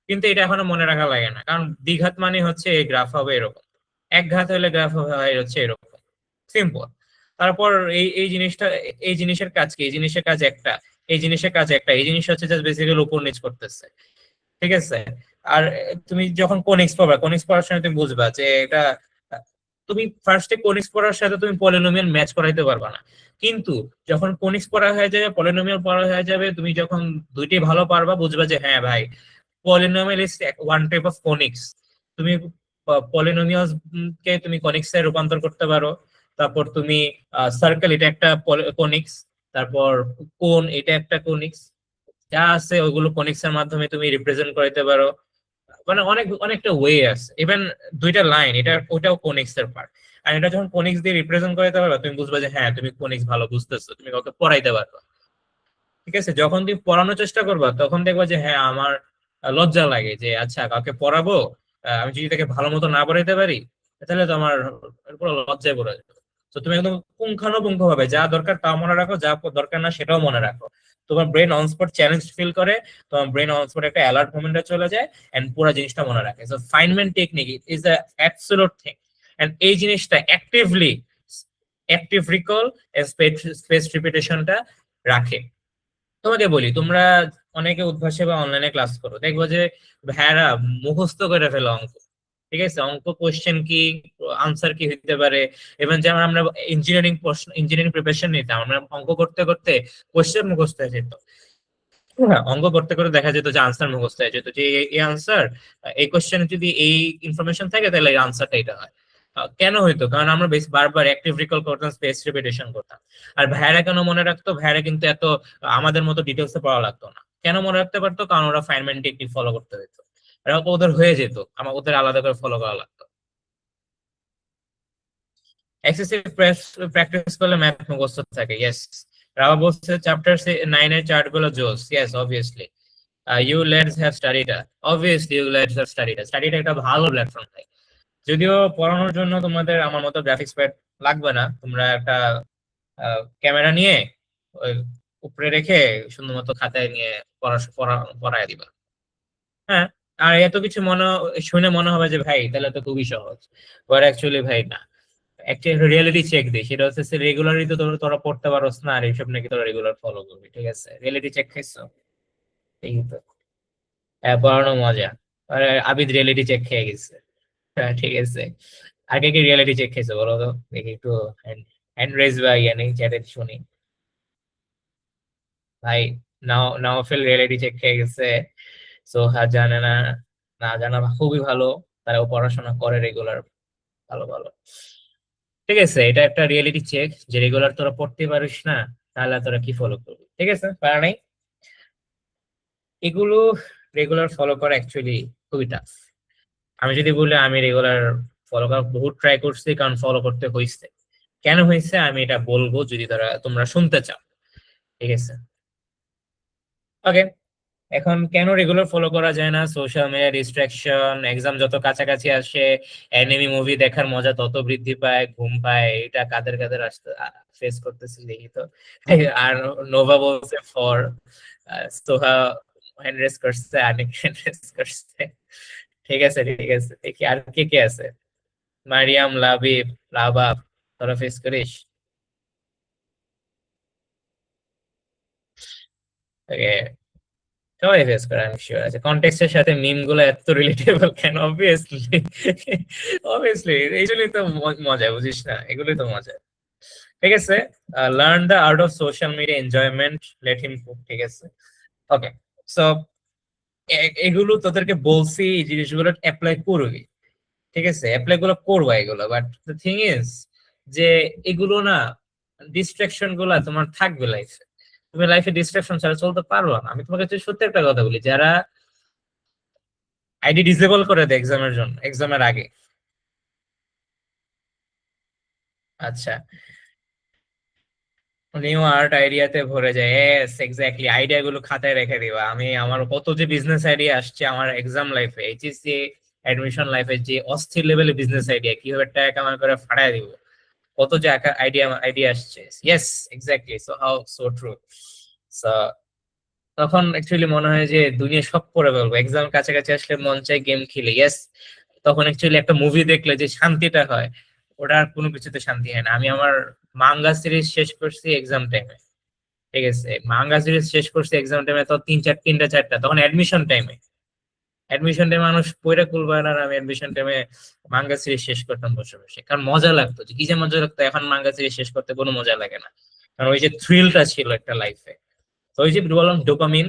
কিন্তু এটা এখনো মনে রাখা লাগে না, কারণ দ্বিঘাত মানে হচ্ছে এই গ্রাফ হবে এরকম, এক ঘাত হলে গ্রাফ হয় হচ্ছে এরকম, সিম্পল। তারপর এই জিনিসটা, এই জিনিসের কাজ কি? এই জিনিসের কাজ একটা, এই জিনিসের কাজ একটা, এই জিনিস হচ্ছে জাস্ট বেসিক্যালি উপর নিচ করতেছে। ঠিক আছে। আর তুমি যখন কোনিক্স পড়বা, কোনিক্স পড়ার সময় তুমি বুঝবা যে এটা, তুমি ফার্স্টে কোনিক্স পড়ার সাথে তুমি পলিনোমিয়াল ম্যাচ করাইতে পারবা না, কিন্তু যখন কোনিক্স পড়া হয়ে যাবে, পলিনোমিয়াল পড়া হয়ে যাবে, তুমি যখন দুইটি ভালো পারবা, বুঝবা যে হ্যাঁ ভাই, polynomial is one type of conics. তুমি পলিনোমিয়ালস কে তুমি কনিক্স এ রূপান্তর করতে পারো। তারপর তুমি সার্কেল, এটা একটা কোনিক্স। তারপর কোন, এটা একটা কোনিক্স। যা আছে ওইগুলো কনিক্স এর মাধ্যমে তুমি রিপ্রেজেন্ট করতে পারো। মানে অনেকটা ওয়ে আছে, ইভেন দুইটা লাইন, এটা ওটাও কোনিক্স এর পার্ট। আর এটা যখন কোনিক্স দিয়ে রিপ্রেজেন্ট করতে পারবে, তুমি বুঝবে যে হ্যাঁ তুমি কোনিক্স ভালো বুঝতেছো, তুমি কাউকে পড়াইতে পারবে। ঠিক আছে, যখন তুমি পড়ানোর চেষ্টা করবা, তখন দেখবা যে হ্যাঁ আমার লজ্জা লাগে যে আচ্ছা কাউকে পড়াবো, আমি যদি তাকে ভালো মতো না পড়াইতে পারি, তাহলে তো আমার পুরো লজ্জায় পড়ে যাবে। তো তুমি একদম পুঙ্খানুপুঙ্খ ভাবে যা দরকার তা মনে রাখো, যা দরকার না সেটাও মনে রাখো। তোমার brain on spot challenge feel করে, তোমার ব্রেন অন স্পট একটা অ্যালার্ট মোমেন্টে চলে যায়, এন্ড পুরো জিনিসটা মনে রাখে। So Feynman technique is the absolute thing. And এই জিনিসটা অ্যাক্টিভ রিকল স্পেস রিপিটেশনটা রাখে। তোমাকে বলি, তোমরা অনেকে উদ্ভাসে বা অনলাইনে ক্লাস করো, দেখবো যে ভাইয়ারা মুখস্থ করে ফেলো অঙ্ক। ঠিক আছে, অঙ্ক কোশ্চেন কি, আনসার কি হইতে পারে। এবং যেমন আমরা ইঞ্জিনিয়ারিং প্রিপারেশন নিতাম, আমরা অঙ্ক করতে করতে কোশ্চেন মুখস্থ হয়ে যেত। হ্যাঁ, অঙ্ক করতে করে দেখা যেত যে আনসার মুখস্থ হয়ে যেত, যে এই আনসার, এই কোশ্চেনে যদি এই ইনফরমেশন থাকে তাহলে এই আনসারটা এটা হয়। কেন হইতো? কারণ আমরা বেশ বারবার অ্যাক্টিভ রিকল করতাম, স্পেস রিপিটেশন করতাম। আর ভাইয়ারা কেন মনে রাখতো? ভাইয়ারা কিন্তু এত আমাদের মতো ডিটেলসে পড়া লাগতো না। কেন মনে রাখতে পারতো? কারণ ওরা ফাইনম্যান টেকনিক ফলো করতে হতো, আর ওদের হয়ে যেত, ওদের আলাদা করে ফলো করা লাগতো। এক্সেসিভ প্র্যাকটিস করলে ম্যাথ মুখস্থ থাকে, ইয়েস। রাবা বলছে চ্যাপ্টার 9 এর চার্ট গুলো জোস, yes obviously. You let's have স্টাডিটা, অবভিয়াসলি ইউ লেটস হ্যাভ স্টাডিটা। স্টাডিটা একটা ভালো প্ল্যাটফর্ম ভাই। যদিও পড়ানোর জন্য তোমাদের আমার মতো গ্রাফিক্স প্যাড লাগবে না, তোমরা একটা ক্যামেরা নিয়ে ওই উপরে রেখে সুন্দর মতো খাতায় নিয়ে পড়ায় দিবা। হ্যাঁ, আর এত কিছু শুনে মনে হবে যে ভাই তাহলে তো খুবই সহজ, বাট অ্যাকচুয়ালি ভাই না। একটা রিয়েলিটি চেক দিই, সেটা হচ্ছে রেগুলারই তো তোরা পড়তে পারোস না, আর এইসব নাকি তোরা রেগুলার ফলো করবি। ঠিক আছে, রিয়েলিটি চেক খাইছো? এই তো, পড়ানো মজা। আর আবিদ রিয়েলিটি চেক খেয়ে গেছে। হ্যাঁ, ঠিক আছে। আগে কি রিয়েলিটি চেক খেয়েছো বলো তো দেখি একটু, হ্যান্ড রেজ বা ইয়ে নেই চ্যাটে শুনি। ভাই, নাওফেল রিয়েলিটি চেক খেয়ে গেছে। সোহা জানে না, না জানা খুবই ভালো, তারাও পড়াশোনা করে রেগুলার, ভালো ভালো। ঠিক আছে, এটা একটা রিয়েলিটি চেক যে রেগুলার তোরা পড়তে পারিস না, তাহলে তোরা কি ফলো করবি? ঠিক আছে, পারা নাই। এগুলো রেগুলার ফলো করা অ্যাকচুয়ালি খুবই টাফ। আমি যদি বলি আমি রেগুলার ফলো করা বহুত ট্রাই করছি, কারণ ফলো করতে হয়েছে। কেন হয়েছে আমি এটা বলবো যদি তোমরা শুনতে চাও, ঠিক আছে? ওকে, এখন কেন রেগুলার ফলো করা যায় না? সোশ্যাল মিডিয়া ডিস্ট্রাকশন, এক্সাম যত কাছাকাছি আসে অ্যানিমি মুভি দেখার মজা তত বৃদ্ধি পায়, ঘুম পায়, এটা কাদের কাদের আসতে ফেস করতেছি দেখি তো। আর নোভা বলছে ফর, সোহা হ্যান্ড রেস করছে, আনিক হ্যান্ড রেস করছে। ঠিক আছে ঠিক আছে, দেখি আর কে কে আছে। মারিয়াম, লাবিব, লাবাব, তোরা ফেস করিস? ওকে, সবাই ফেস করে আমি শিওর আছে। কন্টেক্সটের সাথে মিম গুলো এত রিলেটেবল কেন? অবভিয়াসলি অবভিয়াসলি এই জন্যই তো মজা, বুঝিস না? এগুলোই তো মজা। ঠিক আছে, learn the art of social media enjoyment, let him cook. ঠিক আছে, ওকে। সো এগুলো তোদেরকে বলছি, এই জিনিসগুলো অ্যাপ্লাই করবি, ঠিক আছে? অ্যাপ্লাই গুলো করবো এগুলো, বাট দ্য থিং ইজ যে এগুলো না, ডিস্ট্রাকশন গুলা তোমার থাকবে লাইফে। তুমি লাইফে ডিস্ট্রাকশন ছাড়া চলতে পারবে না। আমি তোমাকে যদি সত্যি একটা কথা বলি, যারা আইডি ডিসেবল করে দেয় এক্সামের জন্য, এক্সামের আগে, আচ্ছা, নিউ আর্ট আইডিয়াতে ভরে যায়, এস এক্স্যাক্টলি, আইডিয়া গুলো খাতায় রেখে দিবা। আমি আমার কত যে বিজনেস আইডিয়া আসছে আমার এক্সাম লাইফে, এইচএসসি অ্যাডমিশন লাইফে, যে অস্থির লেভেলে বিজনেস আইডিয়া, কিভাবে টাকা কামাই করে ফাটাই দিব, কত যে আইডিয়া আইডিয়া আসছে। Yes exactly, so how so true. So তখন অ্যাকচুয়ালি মনে হয় যে দুনিয়া সব করে ফেলবো। এক্সাম কাছাকাছি আসলে মন চাই গেম খেলে, ইয়েস। তখন অ্যাকচুয়ালি একটা মুভি দেখলে যে শান্তিটা হয়, ওটা আর কোনো কিছুতে শান্তি হয় না। আমি আমার মাঙ্গা সিরিজ শেষ করছি এক্সাম টাইমে, ঠিক আছে? মাঙ্গা সিরিজ শেষ করছি এক্সাম টাইমে, তো তিনটা চারটা, তখন অ্যাডমিশন টাইমে। অ্যাডমিশন টাইমে মানুষ পড়ে কুলবে না, আর আমি অ্যাডমিশন টাইমে মাঙ্গা সিরিজ শেষ করতাম বসে বসে, কারণ মজা লাগতো। যে কি যে মজা লাগতো, এখন মাঙ্গা সিরিজ শেষ করতে কোনো মজা লাগে না, কারণ ওই যে থ্রিলটা ছিল একটা লাইফে। তো ওই যে বললাম ডোপামিন,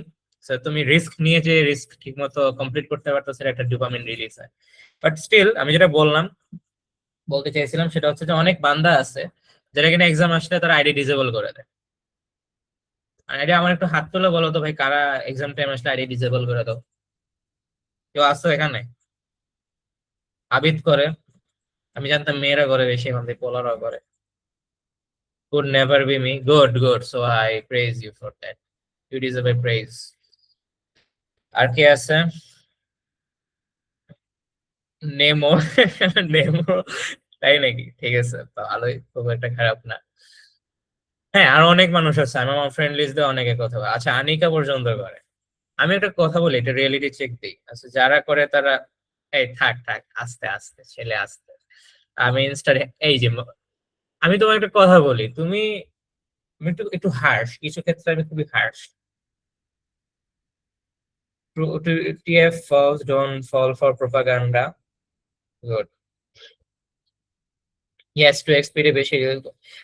তুমি রিস্ক নিয়ে যে রিস্ক ঠিক মতো কমপ্লিট করতে পারতো, সেটা একটা ডোপামিন রিলিজ হয়। বাট স্টিল আমি যেটা বলতে চাইছিলাম সেটা হচ্ছে যে অনেক বান্দা আছে যারা কিনা এক্সাম আসলে তারা আইডি ডিসেবল করে দেয়। আইডি, আমার একটু হাত তুলে বলো তো ভাই, কারা এক্সাম টাইম আসলে আইডি ডিসেবল করে দাও? কেউ আসছো এখানে? আবিদ করে, আমি জানতাম মেয়েরা করে বেশি, এখন থেকে পোলারাও করে। Could never be me. Good, good. So I praise you for that. You deserve a praise. আর কে আছে? নেমো নেমো, তাই নাকি? ঠিক আছে, তো ভালোই, খুব একটা খারাপ না। হ্যাঁ, আর অনেক মানুষ আছে, আমি আমার ফ্রেন্ড লিস্ট দিয়ে অনেকে কথা বলে। আচ্ছা, আনিকা পর্যন্ত করে। আমি একটা কথা বলি, এটা রিয়েলিটি চেক দিই। আচ্ছা, যারা করে তারা, এই থাক থাক, আস্তে আস্তে ছেলে, আস্তে। আমি ইনস্টার, এই যে আমি তোমার একটা কথা বলি, আমি একটু একটু হার্শ কিছু ক্ষেত্রে, আমি খুবই Harsh. TF falls don't fall for propaganda. Good. Yes, to experience বেশি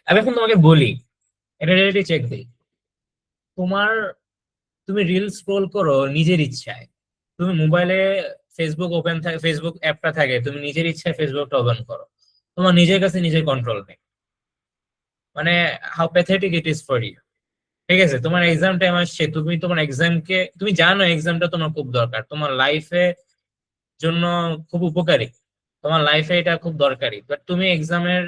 আমি এখন তোমাকে বলি, এটা রিয়েলিটি চেক দিই। তোমার, তুমি রিল স্ক্রোল করো নিজের ইচ্ছায়, তুমি মোবাইলে ফেসবুক ওপেন থাকে, ফেসবুক অ্যাপটা থাকে, তুমি নিজের ইচ্ছায় ফেসবুকটা ওপেন করো, তোমার নিজের কাছে নিজের কন্ট্রোল নেই। মানে how pathetic it is for you. ঠিক আছে, তোমার এক্সাম টাইম আসছে, তুমি তোমার এক্সামকে, তুমি জানো এক্সামটা তোমার খুব দরকার, তোমার লাইফে জন্য খুব উপকারী, তোমার লাইফে এটা খুব দরকারি, বাট তুমি এক্সামের,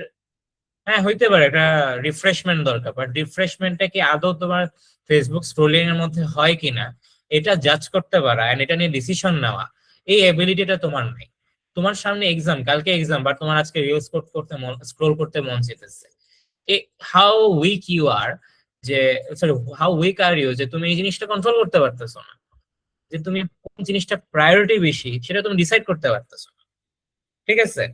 হ্যাঁ হইতে পারে এটা রিফ্রেশমেন্ট দরকার, বাট রিফ্রেশমেন্টটা কি আদৌ তোমার ফেসবুক স্ক্রোলিং এর মধ্যে হয় কিনা, এটা জাজ করতে পারা এন্ড এটা নিয়ে ডিসিশন নেওয়া, এই এবিলিটিটা তোমার নাই। তোমার সামনে এক্সাম, কালকে এক্সাম, বাট তোমার আজকে রিল স্ক্রোল করতে মন চেতেছে। হাউ উইক ইউ আর, যে sorry, how weak are you, যে তুমি এই জিনিসটা কন্ট্রোল করতে পারতেছো না, যে তুমি কোন জিনিসটা প্রায়োরিটি বেশি সেটা তুমি ডিসাইড করতে পারতেছো না। ঠিক আছে,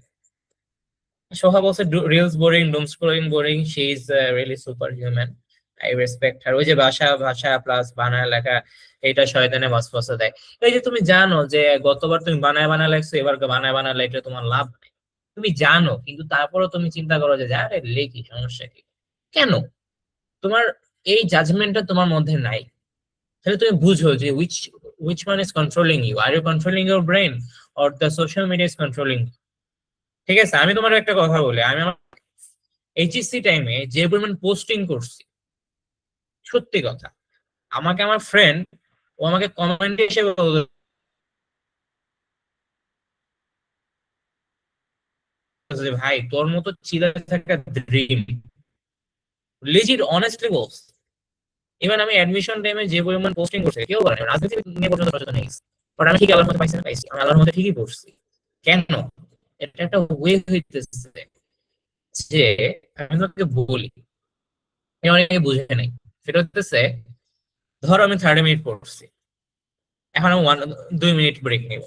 Soha also reels boring, doom scrolling boring. She is really superhuman. I respect her. ওই যে ভাষা ভাষা প্লাস বানায় লেখা, এটা শয়তানে ওয়াসওয়াসা দেয়। এই যে তুমি জানো যে গতবার তুমি বানায় লেখছো, এবার বানায় লেখলে তোমার লাভ নেই, তুমি জানো, কিন্তু তারপরেও তুমি চিন্তা করো যে আরে লেখি, সমস্যা কি? কেন? তোমার এই জাজমেন্টটা তোমার মধ্যে নাই। তাহলে তুমি বুঝো যে which one is controlling you? Are you controlling your brain or the social media is controlling you? ঠিক আছে, আমি তোমার একটা কথা বলি, আমি আমার এইচএসসি টাইমে যে পরিমাণ পোস্টিং করছি, সত্যি কথা, আমাকে আমার ফ্রেন্ড, ও আমাকে কমেন্ট এসে বলছে যে ভাই তোর মতো চিলে থাকা ড্রিম, লিজিট অনেস্টলি বলস। ইভেন আমি অ্যাডমিশন টাইমে যে পরিমাণ পোস্টিং করছে কেউ করে না, রাজনীতি নিয়ে পর্যন্ত সচেতন হয়ে গেছে। বাট আমি ঠিকই আল্লাহর মধ্যে পাইছি না পাইছি, আমি আল্লাহর মধ্যে ঠিকই পড়ছি। কেন? এটা একটা ওয়ে হইতেছে যে আমি তোমাকে বলি, অনেকে বুঝে নাই। সেটা হচ্ছে ধরো আমি 30 মিনিট পড়ছি, এখন আমি 2 মিনিট ব্রেক নিব।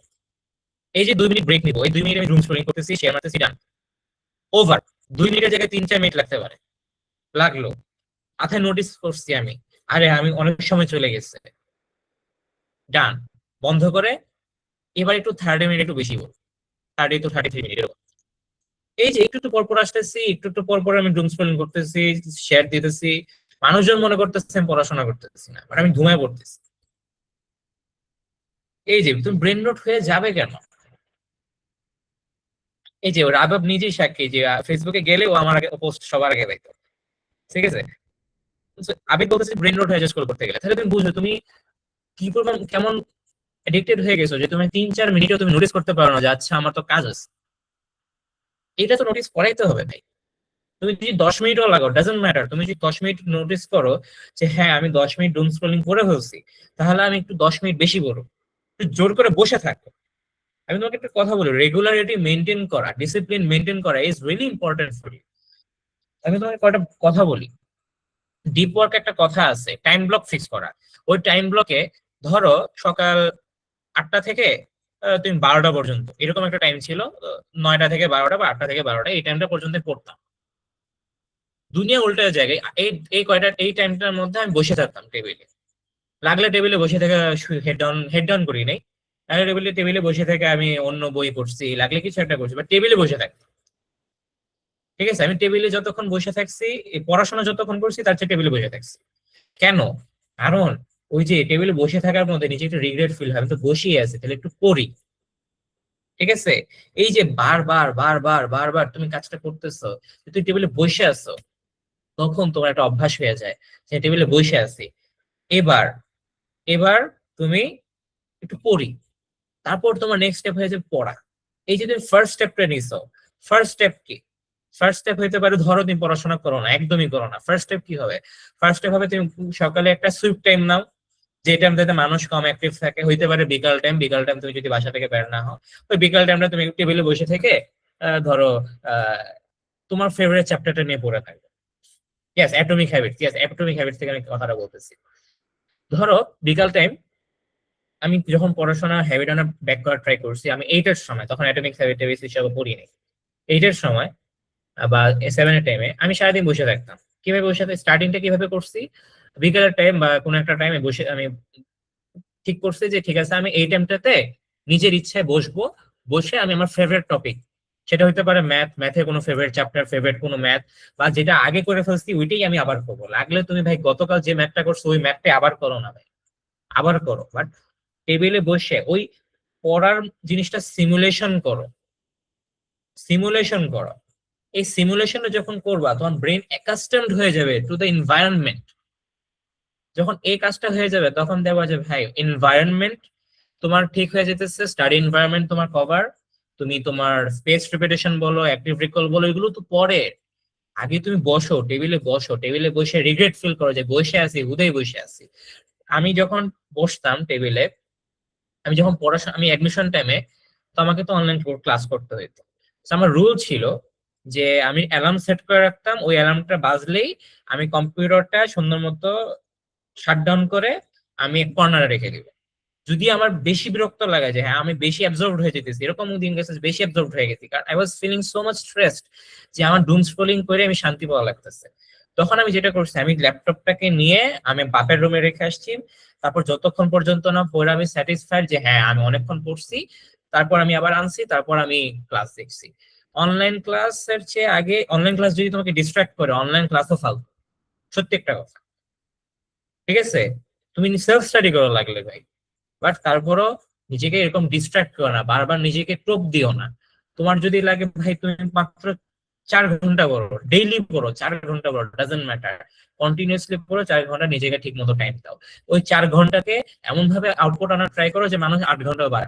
এই যে 2 মিনিট ব্রেক নিব, এই 2 মিনিট আমি রুম স্ক্রলিং করতেছি, শেয়ার মারতেছি, ডান। ওভার 2 মিনিটের জায়গায় 3-4 মিনিট লাগতে পারে, লাগলো। মাথায় নোটিস করছি আমি, আরে আমি অনেক সময় চলে গেছে, ডান। বন্ধ করে এবার একটু 30 মিনিট একটু বেশি বল, 30 to 33 মিনিট। এই যে একটু একটু পরপর আসতেছি, একটু একটু পরপর আমি ডুম স্ক্রলিং করতেছি, শেয়ার দিতেছি। মানুষজন মনে করতেছে আমি পড়াশোনা করতেছি না, বাট আমি ঘুমায় পড়তেছি। এই যে তুমি ব্রেন রট হয়ে যাবে কেন? এই যে ওর আবাব নিজেই সাক্ষী যে ফেসবুকে গেলে ও আমার আগে পোস্ট সবার আগে দেখতো, ঠিক আছে? So, আবেগ বলতেছে ব্রেন রট হয়ে যায় স্ক্রল করতে গেলে। তাহলে তুমি বুঝো তুমি কি পরিমাণ কেমন এডিক্টেড হয়ে গেছো যে তুমি 3-4 মিনিটও তুমি নোটিস করতে পারো না যে আচ্ছা আমার তো কাজ আছে। এটা তো নোটিস করাইতে হবে ভাই। তুমি যদি 10 মিনিটও লাগাও, ডাজন্ট ম্যাটার। তুমি যদি 10 মিনিট নোটিস করো যে হ্যাঁ আমি 10 মিনিট ডুম স্ক্রলিং করে ফেলছি, তাহলে আমি একটু 10 মিনিট বেশি করবো। একটু জোর করে বসে থাকো। আমি তোমাকে একটা কথা বলি, রেগুলারিটি মেনটেন করা, ডিসিপ্লিন মেনটেন করা is really important for you. আমি তোমাকে কয়টা কথা বলি। ডিপ ওয়ার্ক একটা কথা আছে, টাইম ব্লক ফিক্স করা। ওই টাইম ব্লকে ধরো সকাল 8টা থেকে তুমি 12টা পর্যন্ত, এরকম একটা টাইম ছিল। 9টা থেকে 12টা বা 8টা থেকে 12টা, এই টাইমটা পর্যন্ত পড়তাম। দুনিয়া উল্টা জায়গায় এই এই কয়টা এই টাইমটার মধ্যে আমি বসে থাকতাম টেবিলে। লাগলে টেবিলে বসে থেকে হেড ডাউন করি নাই, লাগলে টেবিলে টেবিলে বসে থেকে আমি অন্য বই পড়ছি, লাগলে কিছু একটা করছি, বাট টেবিলে বসে থাকতাম। ঠিক আছে, আমি টেবিলে যতক্ষণ বসে থাকছি, এই পড়াশোনা যতক্ষণ করছি তার চেয়ে টেবিলে বসে থাকছি। কেন? কারণ ওই যে টেবিলে বসে থাকার মধ্যে নিজে একটু রিগ্রেট ফিল হয়, আমি তো বসেই আছি, তাহলে একটু পড়ি। ঠিক আছে, এই যে বারবার বারবার বারবার তুমি কাজটা করতেছো, তুই টেবিলে বসে আছো, তখন তোমার একটা অভ্যাস হয়ে যায় যে টেবিলে বসে আছি। এবার এবার তুমি একটু পড়ি, তারপর তোমার নেক্সট স্টেপ হয়ে যাবে পড়া। এই যে তুমি ফার্স্ট স্টেপটা নিছো, ফার্স্ট স্টেপ কি? ফার্স্ট স্টেপ হইতে পারে ধরো তুমি পড়াশোনা করো না, একদমই করো না, ফার্স্ট স্টেপ কি হবে? ফার্স্ট স্টেপ হবে তুমি সকালে একটা সুইপ টাইম নাও, যে টাইমটাতে মানুষ কম অ্যাক্টিভ থাকে। হইতে পারে বিকাল টাইম, বিকাল টাইম তুমি যদি বাসা থেকে বের না হও, ওই বিকাল টাইমটা তুমি টেবিলে বসে থেকে ধরো আহ তোমার ফেভারিট চ্যাপ্টারটা নিয়ে পড়ে থাকবে। Yes, atomic habits, yes atomic habits থেকে আমি কথাটা বলতেছি। ধরো বিকাল টাইম আমি যখন পড়াশোনা হ্যাবিট আনা ব্যাক করার ট্রাই করছি, আমি 8 এর সময়, তখন অ্যাটমিক হ্যাবিট হিসাবে পড়িনি, 8 এর সময় বা 7 এর টাইমে আমি সারাদিন বসে থাকতাম। কিভাবে বসে থাকতাম? স্টার্টিংটা কিভাবে করছি, বিকালের টাইম বা কোনো একটা টাইমে বসে আমি ঠিক করছি যে ঠিক আছে আমি এই টাইমটাতে নিজের ইচ্ছায় বসবো, বসে আমি আমার ফেভারিট টপিক, সেটা হতে পারে ম্যাথ, ম্যাথের কোনো ফেভারিট চ্যাপ্টার, ফেভারিট কোনো ম্যাথ, বা যেটা আগে করে ফেলছি ওইটাই আমি আবার করবো। লাগলে তুমি ভাই গতকাল যে ম্যাথটা করছো ওই ম্যাথটা আবার করো না ভাই, আবার করো, বাট টেবিলে বসে ওই পড়ার জিনিসটা সিমুলেশন করো, সিমুলেশন করো। এই সিমুলেশনটা যখন করবা তখন ব্রেন অ্যাকাস্টমড হয়ে যাবে টু দ্য এনভায়রনমেন্ট। যখন এই কাজটা হয়ে যাবে তখন দেখবা যে ভাই এনভায়রনমেন্ট তোমার ঠিক হয়ে যেতেছে, স্টাডি এনভায়রনমেন্ট তোমার কভার। তুমি তোমার স্পেস রিপিটেশন বলো, অ্যাক্টিভ রিকল বলো, এগুলো তো পরে। আগে তুমি বসো, টেবিলে বসো, টেবিলে বসে রিগ্রেট ফিল করো যে বসে আছি, হুদাই বসে আছি। আমি যখন বসতাম টেবিলে, আমি যখন পড়াশোনা, আমি অ্যাডমিশন টাইমে, তো আমাকে তো অনলাইন ক্লাস করতে হইতো। তো আমার রুল ছিল যে আমি অ্যালার্ম সেট করে রাখতাম, ওই অ্যালার্মটা বাজলেই আমি কম্পিউটারটা সুন্দর মতো শাটডাউন করে আমি কর্নারে রেখে দিব। যদি আমার বেশি বিরক্ত লাগে যে হ্যাঁ আমি বেশি অ্যাবজর্বড হয়ে যেতেছি, এরকম দিন গেছে বেশি অ্যাবজর্বড হয়ে গেছি, কারণ I was feeling so much stressed যে আমার ডুম স্ক্রলিং করে আমি শান্তি পাওয়া লাগতেছে। তখন আমি যেটা করছি, আমি ল্যাপটপটাকে নিয়ে আমি বাপের রুমে রেখে আসছি। তারপর যতক্ষণ পর্যন্ত না পড়ে আমি স্যাটিসফাইড যে হ্যাঁ আমি অনেকক্ষণ পড়ছি, তারপর আমি আবার আনছি, তারপর আমি ক্লাস দেখছি। অনলাইন ক্লাসের চেয়ে আগে, অনলাইন ক্লাস যদি তোমাকে ডিস্ট্রাক্ট করে, অনলাইন ক্লাসও ফালতু, সত্যি একটা কথা। ঠিক আছে, তুমি সেলফ স্টাডি করো লাগলে ভাই, বাট তারপরও নিজেকে এরকম ডিস্ট্রাক্ট করো না, বারবার নিজেকে টোপ দিও না। তোমার যদি লাগে ভাই তুমি মাত্র 4 ঘন্টা পড়ো, ডেইলি পড়ো, 4 ঘন্টা পড়ো, ডাজেন্ট ম্যাটার, কন্টিনিউসলি পড়ো 4 ঘন্টা, নিজেকে ঠিক মতো টাইম দাও। ওই 4 ঘন্টাকে এমন ভাবে আউটপুট আনার ট্রাই করো যে মানুষ 8 ঘন্টাও পারে,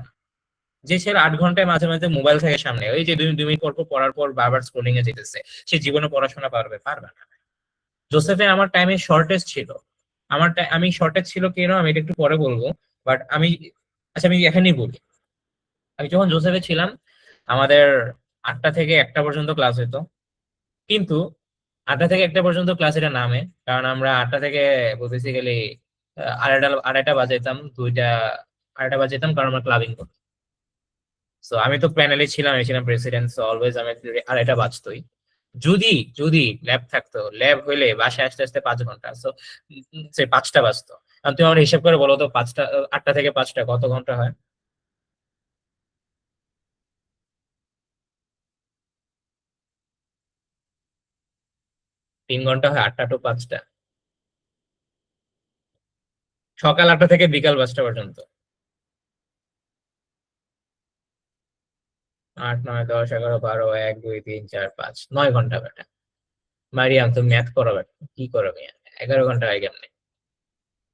যে ছেলে 8 ঘন্টায় মাঝে মাঝে মোবাইল থেকে সামনে, ওই যে 2 মিনিট পর পর পড়ার পর বারবার স্ক্রোলিং এ যেতেছে, সে জীবনে পড়াশোনা পারবে না। জোসেফে আমার টাইমে শর্টেজ ছিল। আমি শর্টেজ ছিল কেন আমি এটা একটু পরে বলবো, বাট আচ্ছা আমি এখানেই বলি। আমি যখন জোসেফে ছিলাম আমাদের 8টা থেকে 1টা পর্যন্ত ক্লাস হতো, কিন্তু 8টা থেকে 1টা পর্যন্ত ক্লাস এটা নামে, কারণ আমরা 8টা থেকে বেসিক্যালি আড়াইটা বাজাইতাম, আড়াইটা বাজাইতাম, কারণ আমরা ক্লাবিং করতাম। তো আমি তো প্যানেলে ছিলাম, আমি ছিলাম প্রেসিডেন্ট, সো অলওয়েজ আমি আড়াইটা বাজতোই। যদি যদি ল্যাব থাকতো, ল্যাব হইলে বাসায় আসতে আসতে 5 ঘন্টা, সো 5টা বাজতো। আর তুমি আমার হিসাব করে বলো তো 8টা থেকে 5টা কত ঘন্টা হয়? 3 ঘন্টা হয়, 8টা to 5টা। সকাল 8টা থেকে বিকাল 5টা পর্যন্ত। 8, 9, 10, 11, 12, 1, 2, 3, 4, 5, 9 ঘন্টা বেটা। মারিয়াম তুমি ম্যাথ করো বেটা, কি করো মিয়া? 11 ঘন্টা হয় কেমনে?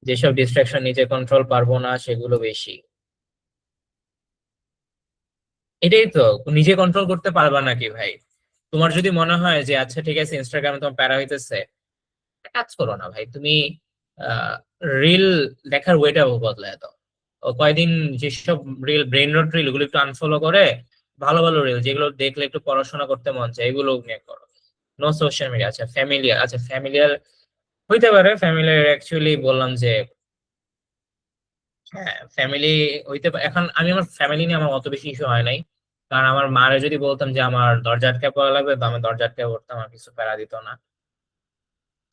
যেসব ডিস্ট্রাকশন নিজে কন্ট্রোল পারবো না সেগুলো বেশি। এটাই তো, নিজে কন্ট্রোল করতে পারবা নাকি ভাই? তোমার যদি মনে হয় যে আচ্ছা ঠিক আছে ইনস্টাগ্রামে তোমার প্যারা হইতেছে, কাজ করো না ভাই, তুমি রিল দেখার ওয়েটা বদলায় দাও। ও কয়দিন যেসব রিল, ব্রেন রট রিল, ওগুলো একটু আনফলো করে ভালো ভালো রিল যেগুলো দেখলে একটু পড়াশোনা করতে মন চায় এগুলো নিয়ে করো। No social media. আচ্ছা ফ্যামিলিয়ার হইতে পারে, ফ্যামিলিয়ার অ্যাকচুয়ালি বললাম যে হ্যাঁ ফ্যামিলি হইতে পারে। এখন আমি আমার ফ্যামিলি নিয়ে আমার অত বেশি ইস্যু হয় নাই, কারণ আমার মারে যদি বলতাম যে আমার দরজা আটকে পড়া লাগবে তো আমি দরজা আটকে পড়তাম, আর কিছু প্যারা দিত না।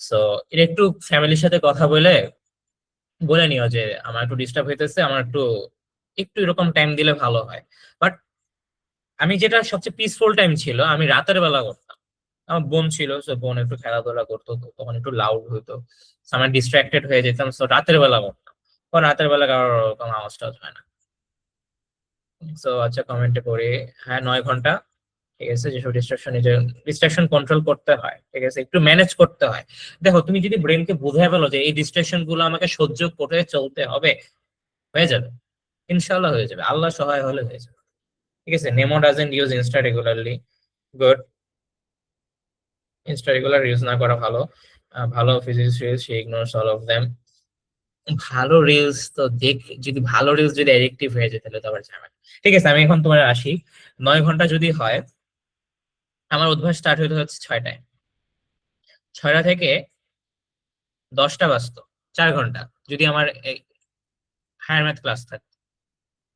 সো এটা একটু ফ্যামিলির সাথে কথা বলে বলে নিও যে আমার একটু ডিস্টার্ব হইতেছে, আমার একটু একটু এরকম টাইম দিলে ভালো হয়। বাট আমি যেটা সবচেয়ে পিসফুল টাইম ছিল আমি রাতের বেলা করতাম। আমার বোন ছিল, সো বোন একটু খেলাধুলা করতো, তো তখন একটু লাউড হইতো, so আমি ডিস্ট্রাক্টেড হয়ে যেতাম, সো রাতের বেলা করতাম। রাতের বেলা কারোর ওরকম আওয়াজ টাওয়াজ হয় না। সো আচ্ছা কমেন্টে পড়ি। হ্যাঁ 9 ঘন্টা। ঠিক আছে, যেসব ডিস্ট্রাকশন কন্ট্রোল করতে হয়, ঠিক আছে, একটু ম্যানেজ করতে হয়। দেখো তুমি যদি ব্রেনকে বুঝাই ফেলো যে এই ডিস্ট্রাকশন গুলো আমাকে সহ্য করে চলতে হবে, হয়ে যাবে, ইনশাল্লাহ হয়ে যাবে, আল্লাহ সহায় হলে হয়ে যাবে। ঠিক আছে, Nemo doesn't use Insta regularly. Good. Insta regular use না করা ভালো। ভালো physics reels she ignores all of them. ভালো রিলস তো দেখ, যদি ভালো রিলস যদি অ্যাডিকটিভ হয়ে যায় তাহলে তো আবার ঝামেলা। ঠিক আছে আমি এখন তোমার আসি। 9 ঘন্টা যদি হয়, আমার অভ্যাস স্টার্ট হতে হচ্ছে 6টায়। 6টা থেকে 10টা বাজতো, 4 ঘন্টা। যদি আমার হায়ার ম্যাথ ক্লাস থাকে,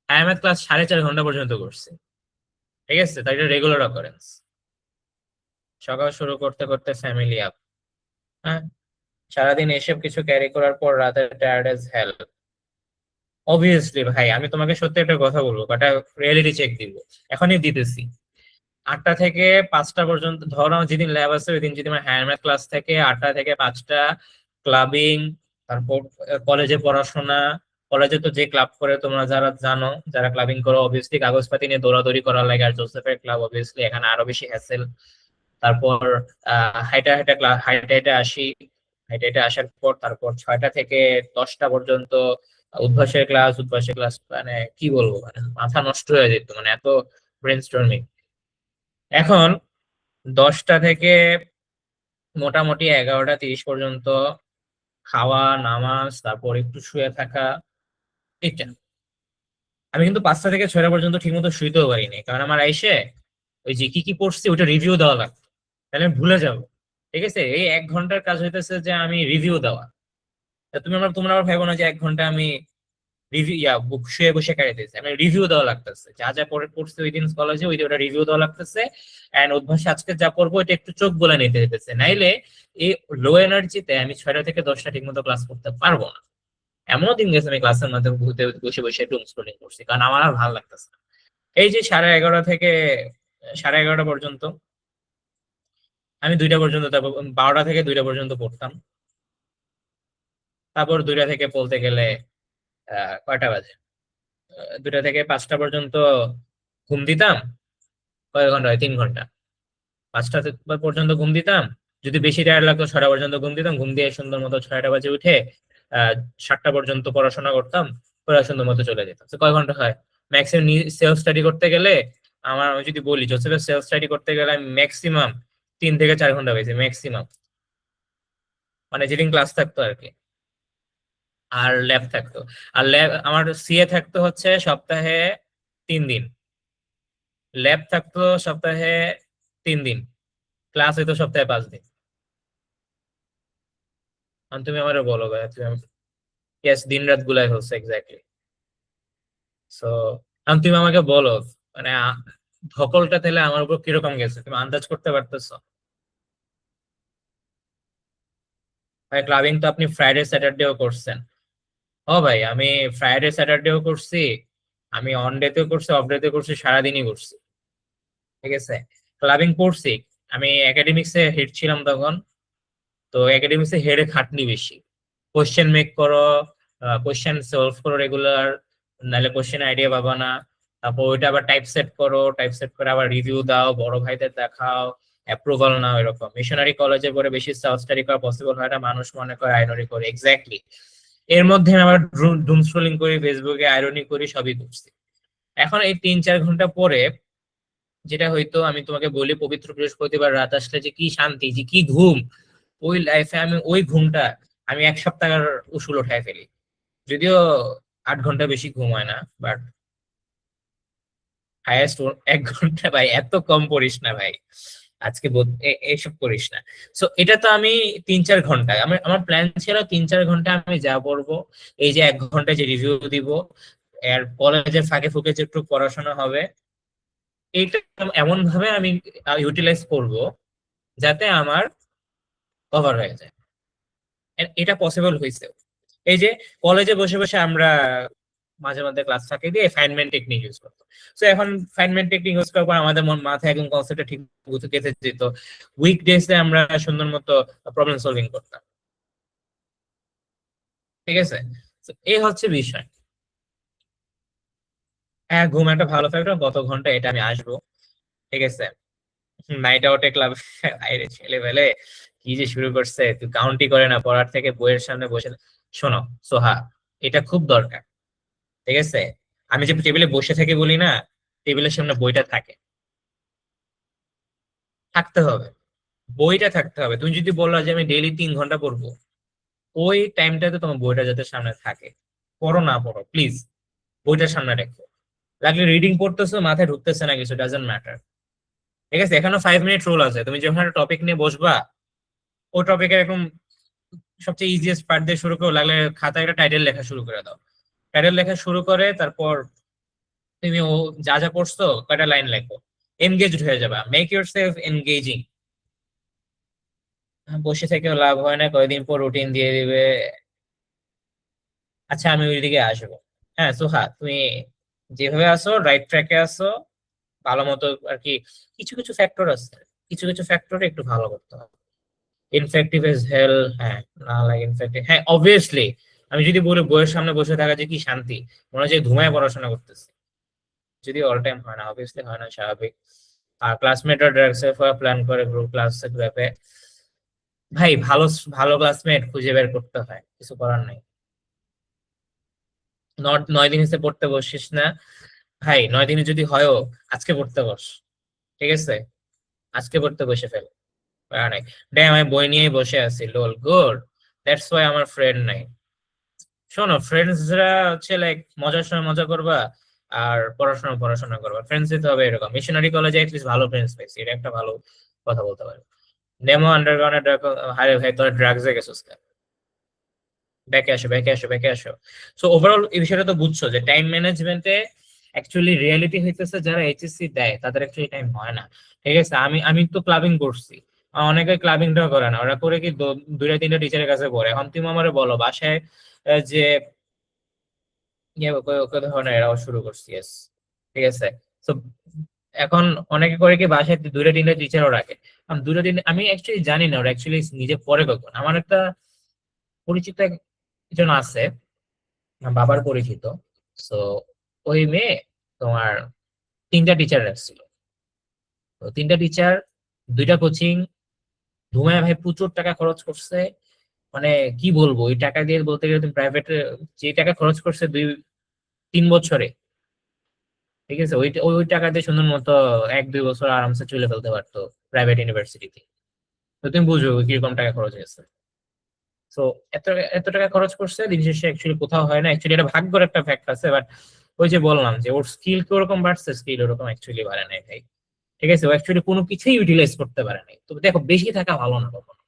হায়ার ম্যাথ ক্লাস 4.5 ঘন্টা পর্যন্ত করছি। ঠিক আছে, তাই এটা রেগুলার অকারেন্স। সকাল শুরু করতে করতে ফ্যামিলি আপ। হ্যাঁ, সারাদিন এসব কিছু ক্যারি করার পর রাতের টায়ার্ড হেল। অবভিয়াসলি ভাই আমি তোমাকে সত্যি একটা কথা বলবো, একটা রিয়েলিটি চেক দিব, এখনই দিতেছি। 8টা থেকে 5টা পর্যন্ত ধরো, যেদিন ল্যাব আছে ওই দিন যদি আমার হায়ার ম্যাথ ক্লাস থেকে 8টা থেকে 5টা ক্লাবিং, তারপর কলেজে পড়াশোনা। কলেজে তো যে ক্লাব করে তোমরা যারা জানো, যারা ক্লাবিং করো, অবভিয়াসলি কাগজপাতি নিয়ে দৌড়াদৌড়ি করা লাগে, আর জোসেফের ক্লাব অবভিয়াসলি এখানে আরো বেশি হ্যাসেল। তারপর হাইটা হাইটা হাইটা হাইটা আসি, হাইটা হাইটা আসার পর তারপর 6টা থেকে 10টা পর্যন্ত উদ্ভাসের ক্লাস মানে কি বলবো, মানে মাথা নষ্ট হয়ে যেত, মানে এত ব্রেন স্টর্মিং। এখন 10টা থেকে মোটামুটি 11টা 30 পর্যন্ত খাওয়া, নামাজ, তারপর একটু শুয়ে থাকা, এটা। আমি কিন্তু 5টা থেকে 6টা পর্যন্ত ঠিক মতো শুইতেও পারিনি, কারণ আমার আইসে ওই যে কি কি পড়ছি ওটা রিভিউ দেওয়া লাগতো, তাহলে আমি ভুলে যাবো। ঠিক আছে, এই 1 ঘন্টার কাজ হইতেছে যে আমি রিভিউ দেওয়া। তা তোমরা আবার ভাবো না যে 1 ঘন্টা আমি রিভিউ বুক শুয়ে বসে কাটাইতেছি, আমি রিভিউ দেওয়া লাগতেছে, যা যা পড়ে পড়ছে ওই দিন কলেজে ওই ওটা রিভিউ দেওয়া লাগতেছে। এন্ড অভ্যাসে আজকে যা পড়বো এটা একটু চোখ বলে নিতে হইতেছে, নাইলে এই লো এনার্জিতে আমি 6টা থেকে 10টা ঠিক মতো ক্লাস করতে পারবো না। এমনও দিন গেছে আমি ক্লাসের মধ্যে বসে বসে ডুম স্ক্রলিং করছি, কারণ আমার আর ভালো লাগতেছে না। এই যে 11:30 থেকে 11:30 পর্যন্ত আমি 2টা পর্যন্ত, তারপর 12টা থেকে 2টা পর্যন্ত পড়তাম। তারপর 2টা থেকে বলতে গেলে কয়টা বাজে, 2টা থেকে 5টা পর্যন্ত ঘুম দিতাম। কয় ঘন্টা হয়, 3 ঘন্টা। 5টা পর্যন্ত ঘুম দিতাম। যদি বেশি টায়ার লাগতো 6টা পর্যন্ত ঘুম দিতাম, ঘুম দিয়ে সুন্দর মতো 6টা বাজে উঠে আহ 7টা পর্যন্ত পড়াশোনা করতাম, পড়া সুন্দর মতো চলে যেতাম। তো কয় ঘন্টা হয়, ম্যাক্সিমাম সেলফ স্টাডি করতে গেলে আমি যদি বলি জোসেফের সেলফ স্টাডি করতে গেলে আমি ম্যাক্সিমাম 3 থেকে 4 ঘন্টা পেয়েছি ম্যাক্সিমাম, মানে যেদিন ক্লাস থাকতো আর কি, আর ল্যাব থাকতো। আর ল্যাব আমার সিএ থাকতো হচ্ছে সপ্তাহে 3 দিন, ল্যাব থাকতো সপ্তাহে 3 দিন, ক্লাস হইতো সপ্তাহে 5 দিন। এখন তুমি আমারে বলো ভাই, তুমি ইয়েস দিন রাত গুলাই হচ্ছে এক্স্যাক্টলি। সো এখন তুমি আমাকে বলো মানে ধকলটা তাহলে আমার উপর কিরকম গেছে তুমি আন্দাজ করতে পারতেছো? ভাই ক্লাবিং তো আপনি ফ্রাইডে স্যাটারডেও করছেন। ও ভাই আমি ফ্রাইডে স্যাটারডেও করছি, আমি অন ডেতেও করছি, অফ ডেতেও করছি, সারাদিনই করছি। ঠিক আছে, ক্লাবিং করছি। আমি একাডেমিক্সে হেড ছিলাম তখন, তো একাডেমিক্সে হেডে খাটনি বেশি। কোশ্চেন মেক করো, কোশ্চেন সলভ করো রেগুলার, নাহলে কোশ্চেন আইডিয়া পাবা না। তারপর ওইটা আবার টাইপ সেট করো, টাইপ সেট করে আবার রিভিউ দাও, বড় ভাইদের দেখাও, অ্যাপ্রুভাল নাও, এরকম। মিশনারি কলেজে পরে বেশি সেলফ স্টাডি করা পসিবল হয় না, মানুষ মনে করে আইরনি করে, এক্স্যাক্টলি। এর মধ্যে আমি আবার ডুম স্ক্রলিং করি, ফেসবুকে আইরনি করি, সবই করছি। এখন এই 3-4 ঘন্টা পরে যেটা হয়তো আমি তোমাকে বলি, পবিত্র বৃহস্পতিবার রাত আসলে যে কি শান্তি, যে কি ঘুম, ওই লাইফে আমি ওই ঘুমটা আমি 1 সপ্তাহের উসুল উঠায় ফেলি। যদিও 8 ঘন্টা বেশি ঘুম হয় না, বাট হাইয়েস্ট 1 ঘন্টা। ভাই এত কম করিস না ভাই, আজকে এইসব করিস না। সো এটা তো আমি 3-4 ঘন্টা, আমার প্ল্যান ছিল 3-4 ঘন্টা আমি যা পড়বো, এই যে 1 ঘন্টা যে রিভিউ দিব, এর কলেজের ফাঁকে ফুঁকে যে একটু পড়াশোনা হবে, এইটা এমন ভাবে আমি ইউটিলাইজ করব যাতে আমার কভার হয়ে যায়। এটা পসিবল হয়েছে। এই যে কলেজে বসে বসে আমরা মাঝে মাঝে ক্লাস ফাঁকি দিয়ে ফাইনম্যান টেকনিক ইউজ করতো। তো এখন ফাইনম্যান টেকনিক ইউজ করার পর আমাদের মাথায় একদম কনসেপ্টটা ঠিক মতো গেঁথে যেত, উইকডেজে আমরা সুন্দর মতো প্রবলেম সলভিং করতাম। ঠিক আছে, তো এই হচ্ছে বিষয়। হ্যাঁ ঘুম একটা ভালো ফ্যাক্টর, কত ঘন্টা এটা আমি আসবো। ঠিক আছে, নাইট আউটে ক্লাব, আরে ছেলে বেলে কি যে শুরু করছে, তুই কাউন্টই করে না পড়ার থেকে বইয়ের সামনে বসে। শোনো সোহা, এটা খুব দরকার। ঠিক আছে, আমি যে টেবিলে বসে থেকে বলি না, টেবিলের সামনে বইটা থাকতে হবে, বইটা থাকতে হবে। তুমি যদি বলো যে আমি ডেইলি 3 ঘন্টা পড়বো, ওই টাইমটাতে তোমার বইটা যাতে সামনে থাকে। পড়ো না পড়ো প্লিজ, বইটার সামনে রেখো। লাগলে রিডিং পড়তেছো, মাথায় ঢুকতেছে না কিছু, ডাজন্ট ম্যাটার। ঠিক আছে, এখানে 5 মিনিট রুল আছে। তুমি যখন একটা টপিক নিয়ে বসবা, ওই টপিকের এরকম সবচেয়ে ইজিয়েস্ট পার্ট দিয়ে শুরু করো, লাগলে খাতায় একটা টাইটেল লেখা শুরু করে দাও। টাইটেল লেখা শুরু করে তারপর তুমি ও যা যা পড়ছো কয়টা লাইন লেখো, এনগেজড হয়ে যাবা, মেক ইউর সেলফ এনগেজিং। বসে থেকেও লাভ হয় না, কয়েকদিন পর রুটিন দিয়ে দিবে। আচ্ছা আমি ওই দিকে আসবো। হ্যাঁ সোহা, তুমি যেভাবে আছো রাইট ট্র্যাকে আছো, ভালো মতো আর কি। কিছু কিছু ফ্যাক্টর আছে, কিছু কিছু ফ্যাক্টর একটু ভালো করতে হবে। ইনফেক্টিভ এজ হেল, হ্যাঁ না লাগে ইনফেক্টিভ, হ্যাঁ অবভিয়াসলি। আমি যদি বলি বইয়ের সামনে বসে থাকা যে কি শান্তি, মনে হচ্ছে ঘুমায় পড়াশোনা করতেছি। যদি অল টাইম হয় না, অবভিয়াসলি হয় না, স্বাভাবিক। আর ক্লাসমেটরা ড্রাগস প্ল্যান করে গ্রুপ ক্লাস গ্রুপে, ভাই ভালো ভালো ক্লাসমেট খুঁজে বের করতে হয়, কিছু করার নাই। 9 দিন এসে পড়তে বসিস না ভাই, 9 দিনে যদি হয়ও, আজকে পড়তে বস। ঠিক আছে, আজকে পড়তে বসে ফেল, প্যারা নাই। ড্যাম আমি বই নিয়েই বসে আছি, লোল গুড, দ্যাটস ওয়াই আমার ফ্রেন্ড নাই। শোনো, ফ্রেন্ডসরা হচ্ছে লাইক মজার সময় মজা করবা, আর পড়াশোনা পড়াশোনা করবা। ফ্রেন্ডস দিতে হবে এরকম। মিশনারি কলেজে এটলিস্ট ভালো ফ্রেন্ডস পাইছি, এটা একটা ভালো কথা বলতে পারো। ডেমো আন্ডারগ্রাউন্ডে হারে ভাই তোরা ড্রাগসে গেছিস কেন? ব্যাকে আসো, ব্যাকে আসো, ব্যাকে আসো। সো ওভারঅল এই বিষয়টা তো বুঝছো যে টাইম ম্যানেজমেন্টে অ্যাকচুয়ালি রিয়েলিটি হইতেছে যারা এইচএসসি দেয় তাদের অ্যাকচুয়ালি টাইম হয় না। ঠিক আছে, আমি আমি তো ক্লাবিং করছি, অনেকে ক্লাবিংটাও করে না, ওরা করে কি 2টা 3টা টিচারের কাছে পড়ে। এখন তুমি আমারে বলো বাসায় যে ওকে ধরনের এরাও শুরু করছি, yes, ঠিক আছে। তো এখন অনেকে করে কি বাসায় 2টা 3টা টিচারও রাখে। আমি 2টা 3 আমি অ্যাকচুয়ালি জানি না ওরা অ্যাকচুয়ালি নিজে পড়ে কখন। আমার একটা পরিচিত একজন আছে, আমার বাবার পরিচিত। তো ওই মেয়ে তোমার 3টা টিচার রাখছিল, তো 3টা টিচার, 2টা কোচিং, ধুমায় ভাই প্রচুর টাকা খরচ করছে। মানে কি বলবো, ওই টাকা দিয়ে বলতে গেলে তুমি প্রাইভেট যে টাকা খরচ করছে 2-3 বছরে, ঠিক আছে, ওই ওই টাকা দিয়ে সুন্দর মতো 1-2 বছর আরামসে চলে ফেলতে পারতো প্রাইভেট ইউনিভার্সিটিতে। তো তুমি বুঝো কিরকম টাকা খরচ হয়েছে। তো এত এত টাকা খরচ করছে, দিন শেষে অ্যাকচুয়ালি কোথাও হয় না। অ্যাকচুয়ালি এটা ভাগ্যের একটা ফ্যাক্ট আছে, বাট ওই যে বললাম যে ওর স্কিল কি ওরকম বাড়ছে, স্কিল ওরকম অ্যাকচুয়ালি বাড়ে নাই ভাই। ঠিক আছে, ও অ্যাকচুয়ালি কোনো কিছুই ইউটিলাইজ করতে পারে নাই। তো দেখো, বেশি থাকা ভালো না কখনো,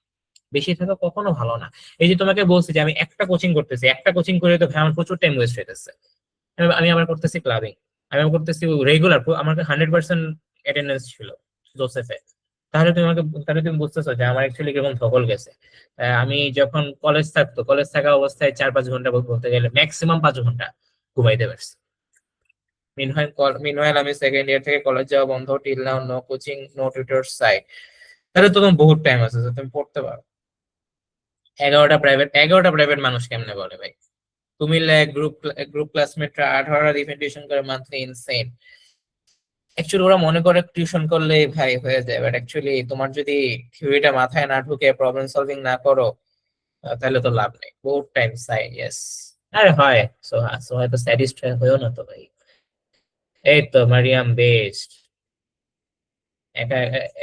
বেশি থাকা কখনো ভালো না। এই যে তোমাকে বলছি যে আমি একটা কোচিং করতেছি, একটা কোচিং করে তো ভাই আমার প্রচুর টাইম ওয়েস্ট হইতেছে। আমি আবার করতেছি ক্লাবিং, আমি আবার করতেছি রেগুলার, আমার 100% অ্যাটেন্ডেন্স ছিল জোসেফে। তাহলে তুমি বুঝতেছো যে আমার অ্যাকচুয়ালি কিরকম ধকল গেছে। আমি যখন কলেজ থাকা অবস্থায় 4-5 ঘন্টা বলতে গেলে ম্যাক্সিমাম 5 ঘন্টা ঘুমাইতে পারছি। মিনওয়াইল আমি সেকেন্ড ইয়ার থেকে কলেজ যাওয়া বন্ধ, till now no coaching no tutor side. তাহলে তো তোমার বহুত টাইম আছে যে তুমি পড়তে পারো। 11টা প্রাইভেট মানুষ কেমনে বলে ভাই? কুমিল্লায় গ্রুপ ক্লাসমেটরা 18 ইভেন্ট টিউশন করে মান্থলি, ইনসেন। অ্যাকচুয়ালি ওরা মনে করে টিউশন করলে ভাই হয়ে যায়, বাট অ্যাকচুয়ালি তোমার যদি থিওরিটা মাথায় না ঢুকে প্রবলেম সলভিং না করো, তাহলে তো লাভ নেই। বহুত টাইম চাই, ইয়েস। আরে হয়, সোহা তো স্যাটিসফাই হয়েও না তো ভাই। এই তো মারিয়াম বেস্ট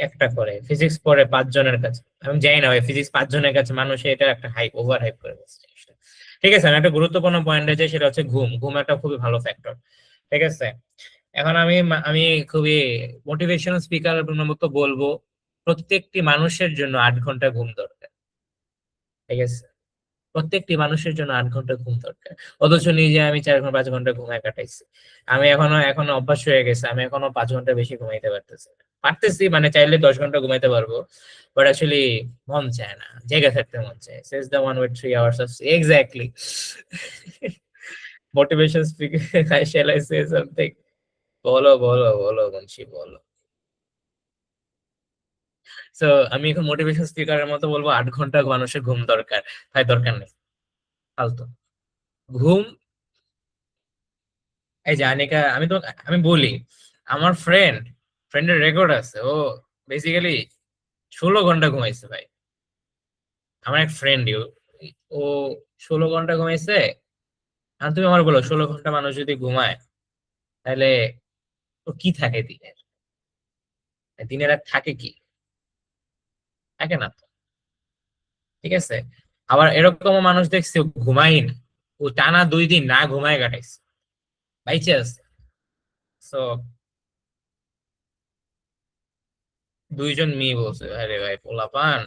একটা করে ফিজিক্স পড়ে 5 জনের কাছে। আমি জানি না ভাই, ফিজিক্স 5 জনের কাছে মানুষ এটা একটা হাইপ, ওভার হাইপ করে বলছে জিনিসটা। ঠিক আছে, আমি একটা গুরুত্বপূর্ণ পয়েন্ট আছে, সেটা হচ্ছে ঘুম। ঘুম একটা খুবই ভালো ফ্যাক্টর। ঠিক আছে, এখন আমি খুবই মোটিভেশনাল স্পিকার মতো বলবো, প্রত্যেকটি মানুষের জন্য 8 ঘন্টা ঘুম দরকার। ঠিক আছে, প্রত্যেকটি মানুষের জন্য 8 ঘন্টা ঘুম দরকার। অথচ নিজে আমি 4-5 ঘন্টা ঘুমায় কাটাইছি। আমি এখনো অভ্যাস হয়ে গেছে, আমি এখনো 5 ঘন্টা বেশি ঘুমাইতে পারতেছি না। পারতেছি মানে চাইলে 10 ঘন্টা ঘুমাইতে পারবো, বাট অ্যাকচুয়ালি মন চায় না, জেগে থাকতে মন চায়। Says the one with 3 hours of exactly. Motivation speaker, I shall I say something? বলো বলো বলো মুন্সি বলো। তো আমি এখন মোটিভেশন স্পিকারের মতো বলবো 8 ঘন্টা মানুষের ঘুম দরকার। তাই দরকার নেই ফালতু ঘুম। এই যে আনিকা, আমি বলি, আমার ফ্রেন্ডের রেকর্ড আছে, ও বেসিক্যালি 16 ঘন্টা ঘুমাইছে ভাই। আমার এক ফ্রেন্ড, ও 16 ঘন্টা ঘুমাইছে। আর তুমি আমার বলো, 16 ঘন্টা মানুষ যদি ঘুমায়, তাহলে ও কি থাকে দিনের? দিনের আর থাকে কি? থাকে না তো। ঠিক আছে, আবার এরকম মানুষ দেখছি ও ঘুমাই না, ও টানা 2 দিন না ঘুমায় কাটাইছে, বাইচে আছে। সো 2 জন মেয়ে বলছে, আরে ভাই পোলাপান,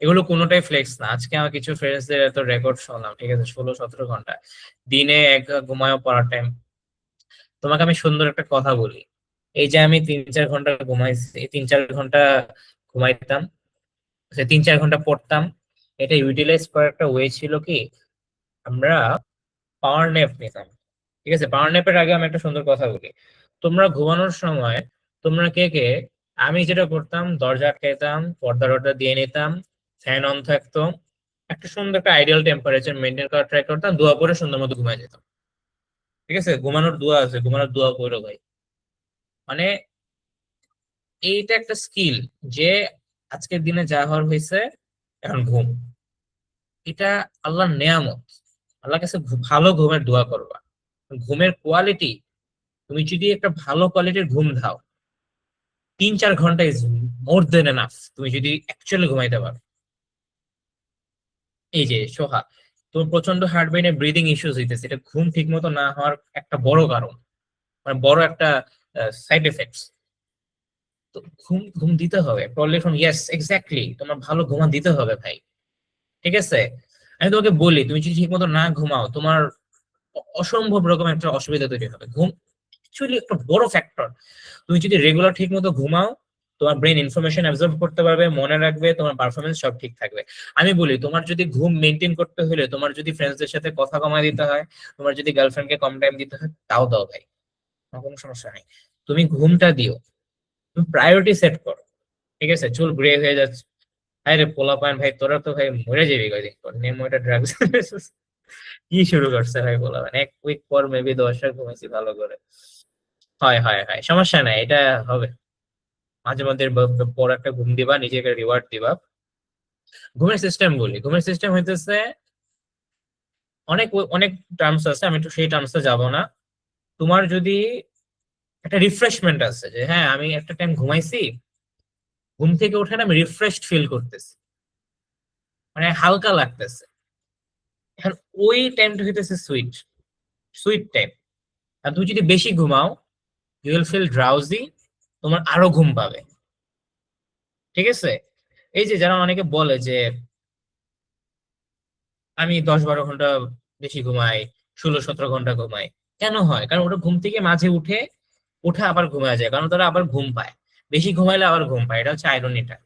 এগুলো কোনোটাই ফ্লেক্স না। আজকে আমার কিছু ফ্রেন্ডসদের এত রেকর্ড শুনলাম, ঠিক আছে, 16-17 ঘন্টা দিনে এক ঘুমায়ও পড়ার টাইম। তোমাকে আমি সুন্দর একটা কথা বলি, এই যে আমি 3-4 ঘন্টা ঘুমাইছি, এই 3-4 ঘন্টা ঘুমাইতাম, 3-4 ঘন্টা পড়তাম, এটা ইউটিলাইজ করার একটা ওয়ে ছিল কি, আমরা পাওয়ার ন্যাপ নিতাম। ঠিক আছে, পাওয়ার ন্যাপের আগে আমি একটা সুন্দর কথা বলি। তোমরা ঘুমানোর সময়, তোমরা কে কে, আমি যেটা করতাম, দরজা আটকাইতাম, পর্দা টর্দা দিয়ে নিতাম, ফ্যান অন থাকতো, একটা সুন্দর একটা আইডিয়াল টেম্পারেচার মেনটেন করার ট্রাই করতাম, দোয়া পরে সুন্দর মতো ঘুমায় যেতাম। ঠিক আছে, ঘুমানোর দোয়া আছে, ঘুমানোর দোয়া করো ভাই। মানে এইটা একটা স্কিল, যে আজকের দিনে যা হওয়ার হয়েছে, এখন ঘুম, এটা আল্লাহর নেয়ামত। আল্লাহর কাছে ভালো ঘুমের দোয়া করবা। ঘুমের কোয়ালিটি, তুমি যদি একটা ভালো কোয়ালিটির ঘুম দাও, 3-4 ঘন্টা ইজ মোর দেন এনাফ, তুমি যদি অ্যাকচুয়ালি ঘুমাইতে পারো। এই যে সোহা, তোমার প্রচন্ড হার্টবিটে ব্রিদিং ইস্যুস হইতেছে, এটা ঘুম ঠিক মতো না হওয়ার একটা বড় কারণ, মানে বড় একটা সাইড এফেক্টস। তো ঘুম ঘুম দিতে হবে প্রবলেম, ইয়েস এক্স্যাক্টলি, তোমার ভালো ঘুমা দিতে হবে ভাই। ঠিক আছে, আমি তোমাকে বলি, তুমি যদি ঠিক মতো না ঘুমাও, তোমার অসম্ভব রকম একটা অসুবিধা তৈরি হবে। ঘুম অ্যাকচুয়ালি একটা বড় ফ্যাক্টর। তুমি যদি রেগুলার ঠিক মতো ঘুমাও, তোমার ব্রেন ইনফরমেশন অ্যাবজর্ব করতে পারবে, মনে রাখবে, তোমার পারফরমেন্স সব ঠিক থাকবে। আমি বলি, তোমার যদি ঘুম মেনটেন করতে হলে, তোমার যদি ফ্রেন্ডসদের সাথে কথা কমায় দিতে হয়, তোমার যদি গার্লফ্রেন্ডকে কম টাইম দিতে হয়, তাও দাও ভাই, আমার কোনো সমস্যা নেই। তুমি ঘুমটা দিও, তুমি প্রায়োরিটি সেট করো। ঠিক আছে, চুল গ্রে হয়ে যাচ্ছে, আরে পোলা পান ভাই, তোরা তো ভাই মরে যাবি কয়দিন পর, নেমো এটা ড্রাগস। কি শুরু করছে ভাই পোলা পান, 1 উইক পর মেবি 10 বার ঘুমাইছি ভালো করে। হয় হয় হয়, সমস্যা নাই, এটা হবে। মাঝে মধ্যে পর একটা ঘুম দিবা, নিজেকে রিওয়ার্ড দিবা। ঘুমের সিস্টেম বলি, ঘুমের সিস্টেম হইতেছে অনেক অনেক টার্মস আছে, আমি একটু সেই টার্মসে যাব না। তোমার যদি একটা রিফ্রেশমেন্ট আছে যে হ্যাঁ আমি একটা টাইম ঘুমাইছি, ঘুম থেকে উঠে না আমি রিফ্রেশড ফিল করতেছি, মানে হালকা লাগতেছে। এখন ওই টাইমটা হইতেছে সুইট সুইট টাইম। আর তুমি যদি বেশি ঘুমাও ইউ উইল ফিল ড্রাউজি, তোমার আরো ঘুম পাবে। ঠিক আছে, এই যে যারা অনেকে বলে যে আমি 10-12 ঘন্টা বেশি ঘুমাই, 16-17 ঘন্টা ঘুমাই, কেন হয়? কারণ ওটা ঘুম থেকে মাঝে উঠে আবার ঘুমায় যায়, কারণ তারা আবার ঘুম পায়। বেশি ঘুমাইলে আবার ঘুম পায়, এটা হচ্ছে আইরনিটা।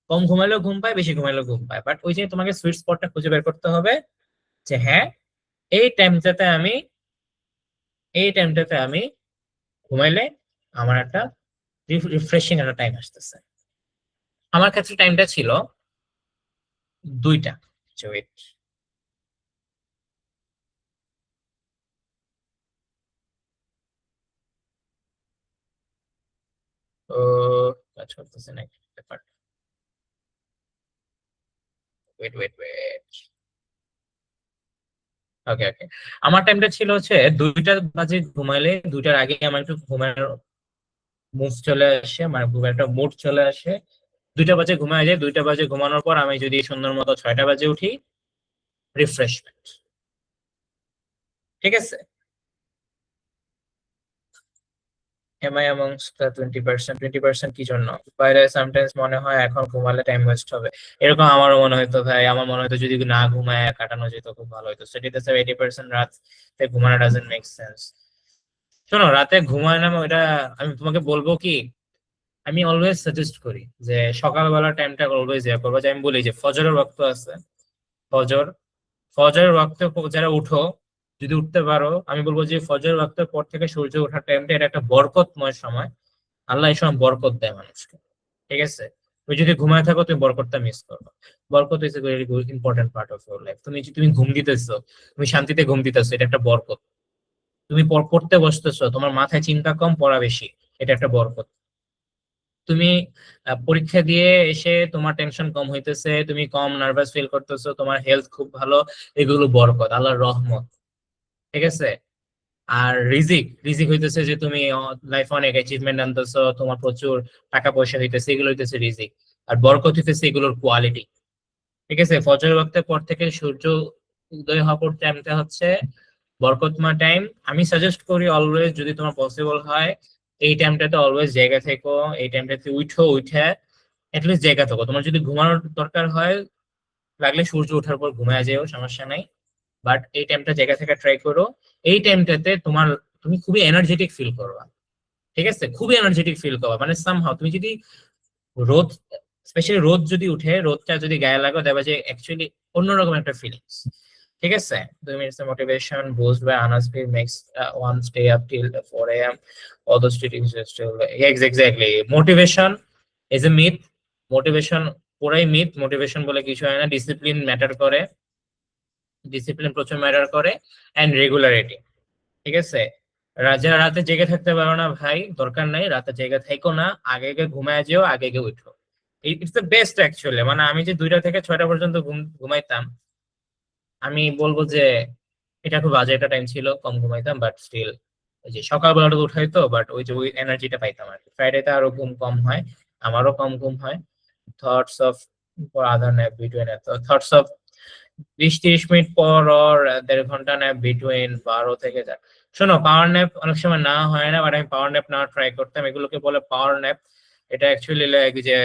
কম ঘুমাইলেও ঘুম পায়, বেশি ঘুমাইলেও ঘুম পায়। বাট ওই যে তোমাকে সুইট স্পটটা খুঁজে বের করতে হবে যে হ্যাঁ এই টাইমটাতে আমি এই টাইমটাতে আমি ঘুমাইলে আমার একটা রিফ্রেশিং একটা টাইম আসতেছে। আমার ক্ষেত্রে টাইমটা ছিল 2টা। ওয়েট, ও কাজ করতেছে না ব্যাপার। ওয়েট ওয়েট ওয়েট, ওকে ওকে। আমার টাইমটা ছিল হচ্ছে 2টা বাজে ঘুমাইলে, 2টার আগে আমার একটু ঘুমের মুভ চলে আসে, মানে ঘুমের একটা মুড চলে আসে। 2টা বাজে ঘুমায় যায়, 2টা বাজে ঘুমানোর পর আমি যদি সুন্দর মতো 6টা বাজে উঠি, রিফ্রেশমেন্ট। ঠিক আছে, এম আই অ্যামংস্ট দ্য 20%? 20% কি জন্য? বাইরে সামটাইমস মনে হয় এখন ঘুমালে টাইম ওয়েস্ট হবে, এরকম আমারও মনে হতো ভাই। আমার মনে হতো যদি না ঘুমায় কাটানো যেত খুব ভালো হতো। সেটিতে 80% রাতে ঘুমানো ডাজন্ট মেক সেন্স। শোনো, রাতে ঘুমায় না ওইটা আমি তোমাকে বলবো কি, আমি অলওয়েজ সাজেস্ট করি যে সকালবেলা টাইমটা অলওয়েজ ইয়ে করবো। যে আমি বলি যে ফজরের ওয়াক্ত আছে, ফজর ফজরের ওয়াক্তে যারা উঠো, যদি উঠতে পারো, আমি বলবো যে ফজরের ওয়াক্তের পর থেকে সূর্য ওঠার টাইমটা এটা একটা বরকতময় সময়। আল্লাহ এই সময় বরকত দেয় মানুষকে। ঠিক আছে, তুমি যদি ঘুমায় থাকো তুমি বরকতটা মিস করবে। Barkat is a very important part of your life. তুমি ঘুম দিতেছো, তুমি শান্তিতে ঘুম দিতেছো, এটা একটা বরকত। তুমি পড়তে বসতেছো, তোমার মাথায় চিন্তা কম, পড়া বেশি, এটা একটা বরকত। তুমি পরীক্ষা দিয়ে এসে তোমার টেনশন কম হইতেছে, তুমি কম নার্ভাস ফিল করতেছো, তোমার হেলথ খুব ভালো, এগুলো বরকত, আল্লাহর রহমত। ঠিক আছে, আর রিজিক রিজিক হইতেছে যে তুমি লাইফ অনেক অ্যাচিভমেন্ট আনতেছো, তোমার প্রচুর টাকা পয়সা হইতেছে, এগুলো হইতেছে রিজিক। আর বরকত হইতেছে এগুলোর কোয়ালিটি। ঠিক আছে, ফজর ওয়াক্তের পর থেকে সূর্য উদয় হওয়ার পর টাইমটা হচ্ছে বরকতময় টাইম। আমি সাজেস্ট করি অলওয়েজ, যদি তোমার পসিবল হয়, এই টাইমটাতে অলওয়েজ জায়গা থেকো। এই টাইমটাতে উঠে এটলিস্ট জায়গা থাকো। তোমার যদি ঘুমানোর দরকার হয়, লাগলে সূর্য ওঠার পর ঘুমায় যেও, সমস্যা নাই। বাট এই টাইমটা জায়গা থেকে ট্রাই করো। এই টাইমটাতে তুমি খুবই এনার্জেটিক ফিল করবা। ঠিক আছে, খুবই এনার্জেটিক ফিল করবা, মানে সামহাও তুমি যদি রোদ, স্পেশালি রোদ যদি উঠে, রোদটা যদি গায়ে লাগো, দেখবা যে অ্যাকচুয়ালি অন্যরকম একটা ফিলিংস। ঠিক আছে, 2 minutes motivation boost by Anas P makes one stay up till 4 a.m. All those teachings are still exactly. Motivation is a myth. Motivation পুরাই মিথ। মোটিভেশন বলে কিছু হয় না। ডিসিপ্লিন ম্যাটার করে, ডিসিপ্লিন প্রচুর ম্যাটার করে, এন্ড রেগুলারিটি। ঠিক আছে, যারা রাতে জেগে থাকতে পারো না ভাই, দরকার নাই, রাতে জেগে থাকো না, আগে আগে ঘুমায় যেও, আগে আগে উঠো। It's the best actually. মানে আমি যে 2টা থেকে 6টা পর্যন্ত ঘুমাইতাম, আমি বলবো যে এটা খুব বাজে একটা টাইম ছিল, কম ঘুমাইতাম, বাট স্টিল ওই যে সকালবেলাটা উঠাইতো, বাট ওই যে ওই এনার্জিটা পাইতাম আর কি। ফ্রাইডেতে আরো ঘুম কম হয়, আমারও কম ঘুম হয়। Thoughts of other nap between, thoughts of 20-30 minute পর ওর 1.5 ঘন্টা ন্যাপ বিটুইন 12 থেকে 4। শোনো, পাওয়ার ন্যাপ অনেক সময় না হয় না, বাট আমি পাওয়ার ন্যাপ না ট্রাই করতাম। এগুলোকে বলে পাওয়ার ন্যাপ। এটা অ্যাকচুয়ালি লাইক যে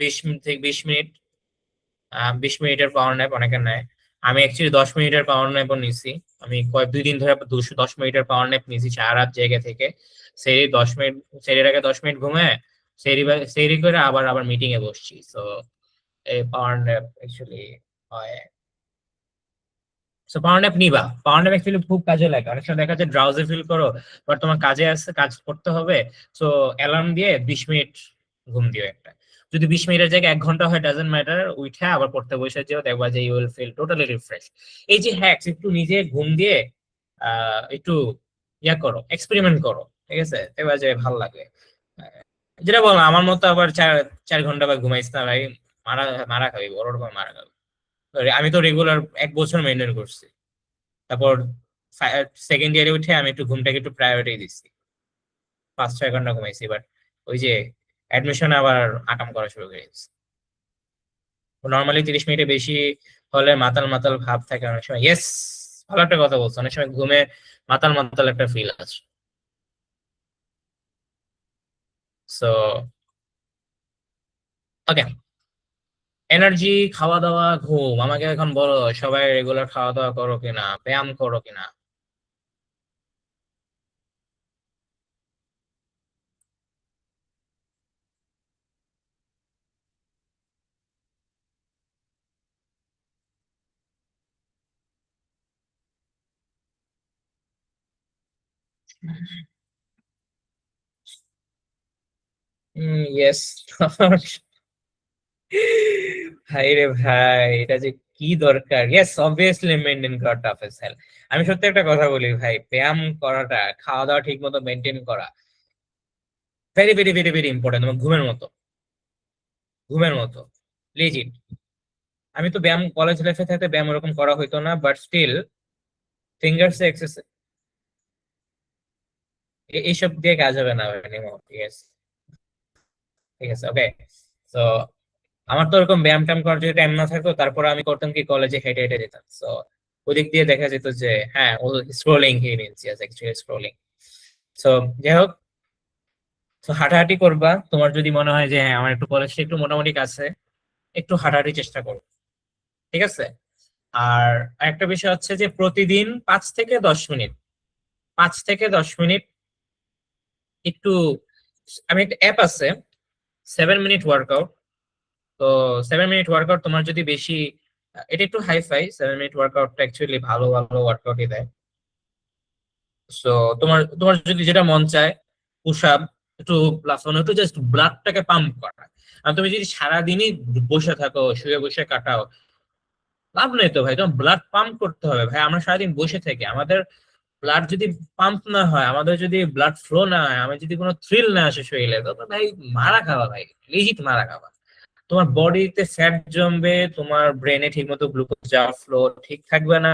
20 মিনিট থেকে 20 মিনিট, 20 মিনিটের পাওয়ার ন্যাপ অনেকে নেয়। আমি অ্যাকচুয়ালি 10 মিনিটের পাওয়ার ন্যাপও নিছি। আমি 2 দিন ধরে 10 মিনিটের পাওয়ার ন্যাপ নিছি, সারা রাত জায়গা থেকে। সেরি 10 মিনিট, সেরির আগে 10 মিনিট ঘুমায়, সেরি করে আবার আবার মিটিং এ বসছি। তো এই পাওয়ার ন্যাপ অ্যাকচুয়ালি হয়। সো পাওয়ার ন্যাপ নিবা, পাওয়ার ন্যাপ অ্যাকচুয়ালি খুব কাজে লাগে। অনেক সময় দেখা যায় ড্রাউজি ফিল করো, বাট তোমার কাজে আছে, কাজ করতে হবে। সো অ্যালার্ম দিয়ে 20 মিনিট ঘুম দিও একটা। যদি 20 মিনিটের জায়গায় 1 ঘন্টা হয়, ডাজেন্ট ম্যাটার, উঠে আবার পড়তে বসে যেও, দেখবা যে you will feel totally refresh. এই যে হ্যাক্স, একটু নিজে ঘুম দিয়ে একটু ইয়া করো, এক্সপেরিমেন্ট করো। ঠিক আছে, দেখবা যে ভালো লাগে। যেটা বললাম, আমার মতো আবার 4 4 ঘন্টা বা ঘুমাইছ না ভাই, মারা মারা খাবি, বড় রকম মারা খাবি। আমি তো রেগুলার 1 বছর মেনটেন করছি। তারপর সেকেন্ড ইয়ারে উঠে আমি একটু ঘুমটাকে একটু প্রায়োরিটি দিচ্ছি। 5-6 ঘন্টা ঘুমাইছি, বাট ওই যে অ্যাডমিশনে আবার আকাম করা শুরু করে দিয়েছি। নর্মালি 30 মিনিটে বেশি হলে মাতাল মাতাল ভাব থাকে অনেক সময়। ইয়েস, ভালো একটা কথা বলছো, অনেক সময় ঘুমে মাতাল মাতাল একটা ফিল আছে। সো ওকে, এনার্জি, খাওয়া দাওয়া, ঘুম, আমাকে এখন বলো সবাই রেগুলার খাওয়া দাওয়া করো কিনা, ব্যায়াম করো কিনা? ইয়েস। ভাই রে ভাই, এটা যে কি দরকার! ইয়েস, অবভিয়াসলি মেনটেন করা টাফ এজ হেল। আমি সত্যি একটা কথা বলি ভাই, ব্যায়াম করাটা, খাওয়া দাওয়া ঠিক মতো মেনটেন করা very very very very important. তোমার ঘুমের মতো, ঘুমের মতো লিজিট। আমি তো ব্যায়াম কলেজ লাইফে থাকতে ব্যায়াম ওরকম করা হইতো না, বাট স্টিল ফিঙ্গার্স এক্সারসাইজ এইসব দিয়ে কাজ হবে না anymore, ঠিক আছে? ঠিক আছে, ওকে। তো আমার তো ওরকম ব্যায়াম ট্যায়াম করার যদি টাইম না থাকতো, তারপর আমি করতাম কি, কলেজে হেঁটে হেঁটে যেতাম। তো ওদিক দিয়ে দেখা যেত যে হ্যাঁ, ও scrolling, he means yes actually scrolling. So যাই হোক, তো হাঁটাহাঁটি করবা। তোমার যদি মনে হয় যে হ্যাঁ আমার একটু কলেজটা একটু মোটামুটি কাছে, একটু হাঁটাহাঁটি চেষ্টা করো, ঠিক আছে? আর একটা বিষয় হচ্ছে যে প্রতিদিন 5 থেকে 10 মিনিট, 5 থেকে 10 মিনিট একটু, আমি একটা অ্যাপ আছে 7 মিনিট ওয়ার্কআউট। তো 7 মিনিট ওয়ার্কআউট তোমার যদি বেশি, এটা একটু হাইফাই, 7 মিনিট ওয়ার্কআউটটা অ্যাকচুয়ালি ভালো ভালো ওয়ার্কআউটই দেয়। সো তোমার তোমার যদি যেটা মন চায়, পুশ আপ, একটু লাফানো, একটু জাস্ট ব্লাডটাকে পাম্প করা। আর তুমি যদি সারাদিনই বসে থাকো, শুয়ে বসে কাটাও, লাভ নেই তো ভাই। তোমার ব্লাড পাম্প করতে হবে ভাই। আমরা সারাদিন বসে থাকি, আমাদের ব্লাড যদি পাম্প না হয়, আমাদের যদি ব্লাড ফ্লো না হয়, আমার যদি কোনো থ্রিল না আসে শরীরে, তো তো ভাই মারা খাওয়া ভাই, লিজিট মারা খাওয়া। তোমার বডিতে ফ্যাট জমবে, তোমার ব্রেনে ঠিক মতো গ্লুকোজ যাওয়ার ফ্লো ঠিক থাকবে না।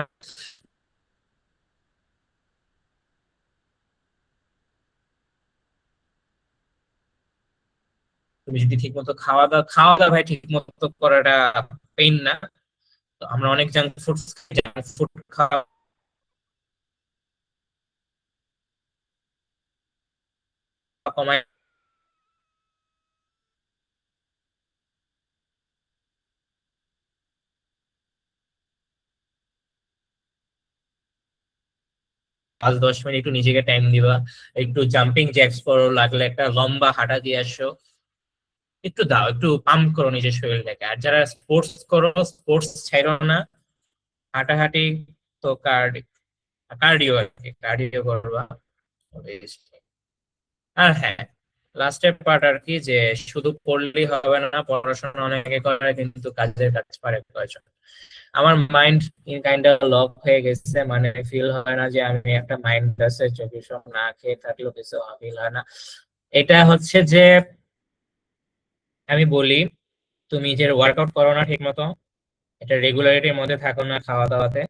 তুমি যদি ঠিক মতো খাওয়া দাওয়া ভাই ঠিক মতো করাটা পেইন না। তো আমরা অনেক জাঙ্ক ফুড খাওয়া কমায়। 5-10 মিনিট একটু নিজেকে টাইম দিবা, একটু জাম্পিং জ্যাক্স করো, লাগলে একটা লম্বা হাঁটা দিয়ে আসো, একটু দাও, একটু পাম্প করো নিজের শরীরটাকে। আর যারা স্পোর্টস করো, স্পোর্টস ছাইরো না, হাঁটাহাঁটি, তো কার্ডিও আর কি, কার্ডিও করবা। আর হ্যাঁ, লাস্টের পার্ট আর কি, যে শুধু পড়লেই হবে না, পড়াশোনা অনেকে করে কিন্তু কাজের কাজ পারে কয়জন। আমার মাইন্ড কাইন্ড অফ লক হয়ে গেছে, মানে ফিল হয় না যে আমি একটা মাইন্ড আছে, চব্বিশ না খেয়ে থাকলেও কিছু ফিল হয় না। এটা হচ্ছে যে আমি বলি, তুমি যে ওয়ার্কআউট করো না ঠিক মতো, এটা রেগুলারিটির মধ্যে থাকো না খাওয়া দাওয়াতে,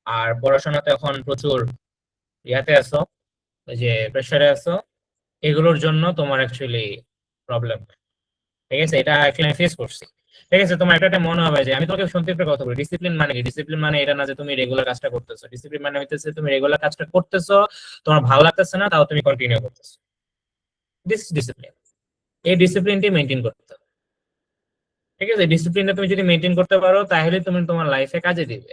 আর পড়াশোনাতে এখন প্রচুর ইয়াতে আছো, ওই যে প্রেশারে আছো, এগুলোর জন্য তোমার অ্যাকচুয়ালি প্রবলেম। ঠিক আছে, এটা অ্যাকচুয়ালি আমি ফেস করছি। ঠিক আছে, তোমার একটা মনে হবে যে, আমি তোমাকে শুনতে একটা কথা বলি, ডিসিপ্লিন মানে কি? ডিসিপ্লিন মানে এটা না যে তুমি রেগুলার কাজটা করতেছো। ডিসিপ্লিন মানে হইতেছে তুমি রেগুলার কাজটা করতেছো, তোমার ভালো লাগতেছে না, তাও তুমি কন্টিনিউ করতেছো। This discipline. এই ডিসিপ্লিনটি মেনটেন করতে হবে। ঠিক আছে, ডিসিপ্লিনটা তুমি যদি মেনটেন করতে পারো, তাহলে তুমি তোমার লাইফে কাজে দিবে।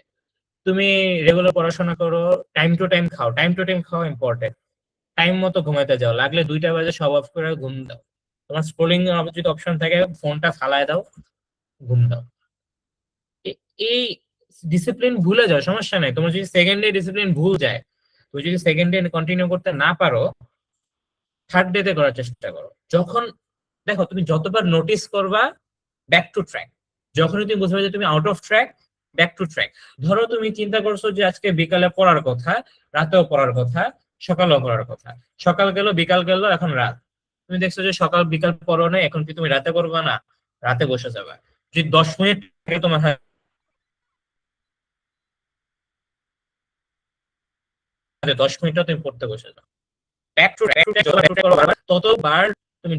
তুমি রেগুলার পড়াশোনা করো, টাইম টু টাইম খাও, টাইম টু টাইম খাওয়া ইম্পর্টেন্ট। টাইম মতো ঘুমাইতে যাও, লাগলে 2টা বাজে সব অফ করে ঘুম দাও। তোমার স্ক্রোলিং যদি অপশন থাকে, ফোনটা ফালায় দাও, ঘুম দাও। এই ডিসিপ্লিন ভুলে যাও, সমস্যা নাই। তোমার যদি সেকেন্ড ডে ডিসিপ্লিন ভুল যায়, তুমি যদি সেকেন্ড ডে কন্টিনিউ করতে না পারো, থার্ড ডে তে করার চেষ্টা করো। যখন দেখো, তুমি যতবার নোটিস করবা, ব্যাক টু ট্র্যাক। যখনই তুমি বুঝবে যে তুমি out of track, back to track. ধরো তুমি চিন্তা করছো যে আজকে বিকালে পড়ার কথা, রাতেও পড়ার কথা, সকালেও পড়ার কথা, সকাল গেল বিকাল গেল, এখন রাত। তুমি দেখছো যে সকাল বিকাল পড়ো না, এখন কি তুমি রাতে করবে না? রাতে বসে যাবে। যদি 10 মিনিট আগে তোমার 10 মিনিটও তুমি পড়তে বসে যাও, ব্যাক টু ততবার তুমি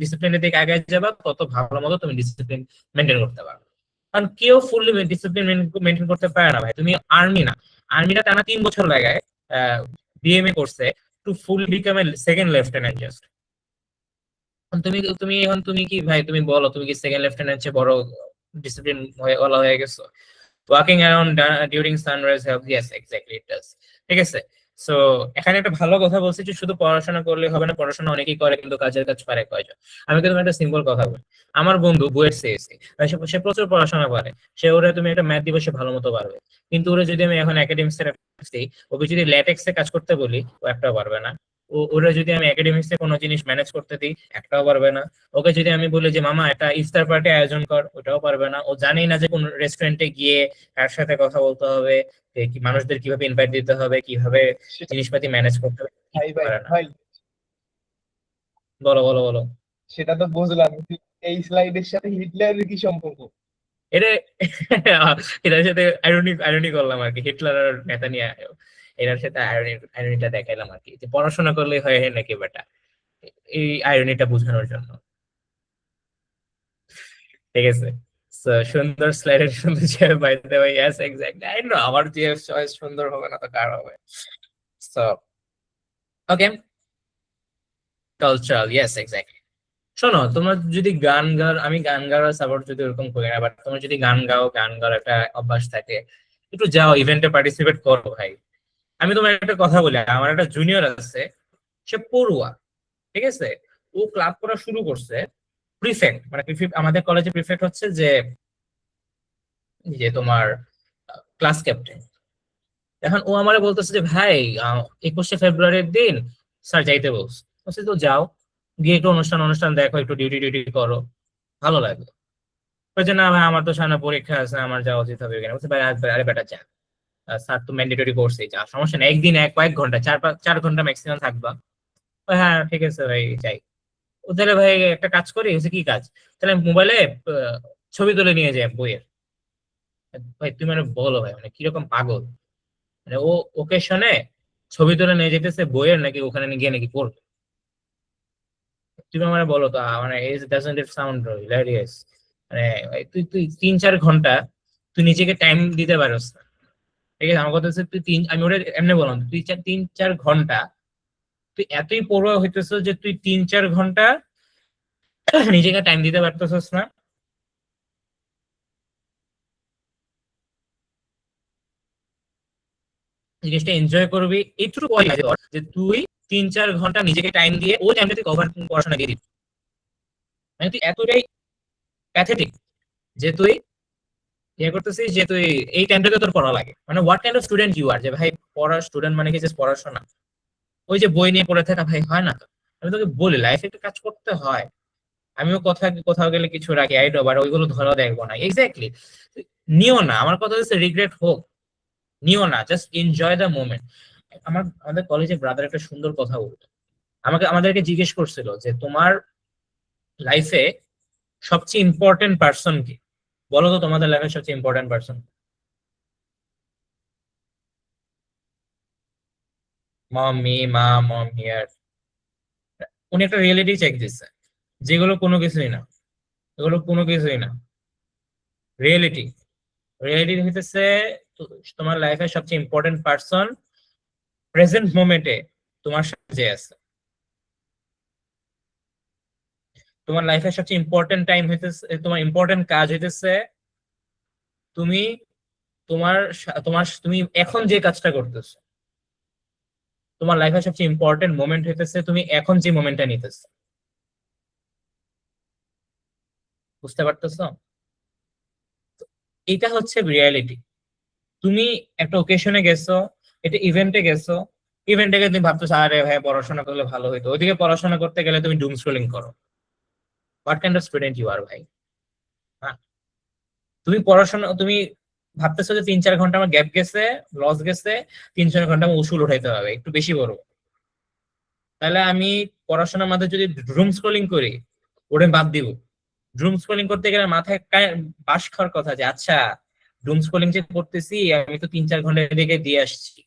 ডিসিপ্লিনের দিকে আগে যাবা, তত ভালো মতো তুমি ডিসিপ্লিন মেনটেন করতে পারবে। কারণ কেউ ফুললি ডিসিপ্লিন মেনটেন করতে পারে না ভাই। তুমি আর্মি না, আর্মিটা টানা 3 বছর লাগায় ডিএমএ করছে to full become a second lieutenant just. তুমি তুমি এখন তুমি কি ভাই, তুমি বলো তুমি কি সেকেন্ড লেফটেন্যান্ট চেয়ে বড় ডিসিপ্লিন হয়ে গেছো? Walking around during sunrise help, yes exactly it does. ঠিক আছে, সো এখানে একটা ভালো কথা বলছি যে শুধু পড়াশোনা করলে হবে না, পড়াশোনা অনেকেই করে কিন্তু কাজের কাজ পারে কয়জন। আমি কিন্তু একটা সিম্পল কথা বলি, আমার বন্ধু বুয়েট সিএসসি, সে প্রচুর পড়াশোনা করে, সে ওরা তুমি একটা ম্যাথ দিবসে ভালো মতো পারবে, কিন্তু ওরা যদি আমি এখন একাডেমিক্স এর ওকে যদি ল্যাটেক্সে কাজ করতে বলি ও একটাও পারবে না। ওরা যদি আমি একাডেমিক্সে কোনো জিনিস ম্যানেজ করতে দিই একটাও পারবে না। ওকে যদি আমি বলি যে মামা একটা ইফতার পার্টি আয়োজন কর, ওটাও পারবে না। ও জানেই না যে কোন রেস্টুরেন্টে গিয়ে কার সাথে কথা বলতে হবে, মানুষদের কিভাবে ইনভাইট দিতে হবে, কিভাবে সেটা জিনিসপাতি ম্যানেজ করতে হবে, ভাই কিছুই ভাই পারে না। ভাই বলো বলো বলো। সেটা তো বুঝলাম, কিন্তু এই স্লাইডের সাথে হিটলারের কি সম্পর্ক? এটা এটার সাথে আইরনি করলাম আর কি, হিটলার আর নেতানিয়াহু, এটার সাথে আইরনিটা দেখাইলাম আর কি, যে পড়াশোনা করলেই হয় নাকি বেটা, এই আইরনিটা বোঝানোর জন্য। ঠিক আছে, So, সুন্দর স্লাইডের সুন্দর chair by the way, yes exactly I know আমার যে চয়েস সুন্দর হবে না তো কার হবে। So okay, cultural, yes exactly. শোনো, তোমরা যদি গান গাও, আমি গান গাওয়ার সাপোর্ট যদি ওরকম করি না, বাট তোমার যদি গান গাও, গান গাওয়ার একটা অভ্যাস থাকে, একটু যাও ইভেন্টে পার্টিসিপেট করো ভাই। আমি তোমার একটা কথা বলি, আমার একটা জুনিয়র আছে, সে পড়ুয়া, ঠিক আছে, ও ক্লাব করা শুরু করছে। প্রিফেক্ট মানে আমাদের কলেজে প্রিফেক্ট হচ্ছে যে যে তোমার ক্লাস ক্যাপ্টেন। এখন ও আমারে বলতেছে যে ভাই 21শে ফেব্রুয়ারির দিন স্যার যাইতে বলছে। বলছে তো যাও, গিয়ে একটু অনুষ্ঠান অনুষ্ঠান দেখো, একটু ডিউটি করো, ভালো লাগবে। বলছে না ভাই আমার তো সামনে পরীক্ষা আছে, আমার যাওয়া উচিত হবে কিনা। বলছে ভাই আরে বেটা যা, স্যার তো ম্যান্ডেটরি করছেই, যা সমস্যা নেই, একদিন কয়েক ঘন্টা, 4 ঘন্টা ম্যাক্সিমাম থাকবা। হ্যাঁ ঠিক আছে ভাই যাই। ও তাহলে ভাই একটা কাজ করি, হচ্ছে কি কাজ, তাহলে মোবাইলে ছবি তুলে নিয়ে যাই বইয়ের। ভাই তুমি মানে বলো ভাই, মানে কিরকম পাগল, মানে ও ওকেশনে ছবি তুলে নিয়ে যেতেছে বইয়ের, নাকি ওখানে গিয়ে নাকি পড়বে? তুমি আমার বলো তো, মানে is doesn't it sound hilarious? মানে তুই তুই 3-4 ঘন্টা তুই নিজেকে টাইম দিতে পারস না। ঠিক আছে, আমার কথা হচ্ছে আমি ওটা এমনি বললাম, তুই 3-4 ঘন্টা তুই এতই পড়ুয়া হইতেছ যে তুই 3-4 ঘন্টা নিজেকে টাইম দিতে পারতেছস না। জিনিসটা এনজয় করবি এইটুকু যে তুই 3-4 ঘন্টা নিজেকে টাইম দিয়ে ওই টাইমটা তুই কভার পড়াশোনা দিয়ে দিবি। মানে তুই এতটাই প্যাথেটিক যে তুই ইয়ে করতেছিস যে তুই এই টাইমটাতে তোর পড়া লাগে। মানে what kind of student you are, যে ভাই পড়ার স্টুডেন্ট মানে কি জাস্ট পড়াশোনা? ওই যে বই নিয়ে পড়ে থাকা ভাই হয় না তো। আমি তোকে বলি লাইফে একটু কাজ করতে হয়। আমিও কোথাও গেলে কিছু রাখি আইডো, বাট ওইগুলো ধরো দেখবো না। এক্স্যাক্টলি, নিও না, আমার কথা হচ্ছে রিগ্রেট হোক, নিও না, জাস্ট এনজয় দ্য মোমেন্ট। আমাদের কলেজে ব্রাদার একটা সুন্দর কথা বলতো, আমাদেরকে জিজ্ঞেস করছিল যে তোমার লাইফে সবচেয়ে ইম্পর্টেন্ট পার্সন কি? বলো তো তোমাদের লাইফে সবচেয়ে ইম্পর্টেন্ট পার্সন। Mom here. উনি একটা রিয়েলিটি চেক দিচ্ছে, যেগুলো কোনো কিছুই না, এগুলো কোনো কিছুই না। রিয়েলিটি, রিয়েলিটি হইতেছে তোমার লাইফের সবচেয়ে ইম্পর্টেন্ট পার্সন প্রেজেন্ট মোমেন্টে তোমার সাথে যে আছে। তোমার লাইফের সবচেয়ে ইম্পর্টেন্ট টাইম হইতেছে, তোমার ইম্পর্টেন্ট কাজ হইতেছে তুমি তুমি এখন যে কাজটা করতেছো। তোমার লাইফের সবচেয়ে ইম্পর্টেন্ট মোমেন্ট হইতেছে তুমি এখন যে মোমেন্টটা নিতেছো। বুঝতে পারতেছো? এটা হচ্ছে রিয়ালিটি। তুমি একটা ওকেশনে গেছো, এটা ইভেন্টে গেছো, ইভেন্টে গিয়ে তুমি ভাবতেছো আরে ভাই পড়াশোনা করলে ভালো হইতো, ওইদিকে পড়াশোনা করতে গেলে তুমি ডুম স্ক্রলিং করো। What kind of student you are ভাই? হ্যাঁ, তুমি ভাবতেছো যে 3-4 ঘন্টা আমার গ্যাপ গেছে, লস গেছে, 3-4 ঘন্টা আমার উসুল উঠাইতে হবে, একটু বেশি বড়। তাহলে আমি পড়াশোনার মাঝে যদি ড্রুম স্ক্রলিং করি, ওটা বাদ দিব। ড্রুম স্ক্রলিং করতে গেলে মাথায় বাস খাওয়ার কথা যে আচ্ছা ড্রুম স্ক্রলিং যে করতেছি আমি তো 3-4 ঘন্টা দিকে দিয়ে আসছি।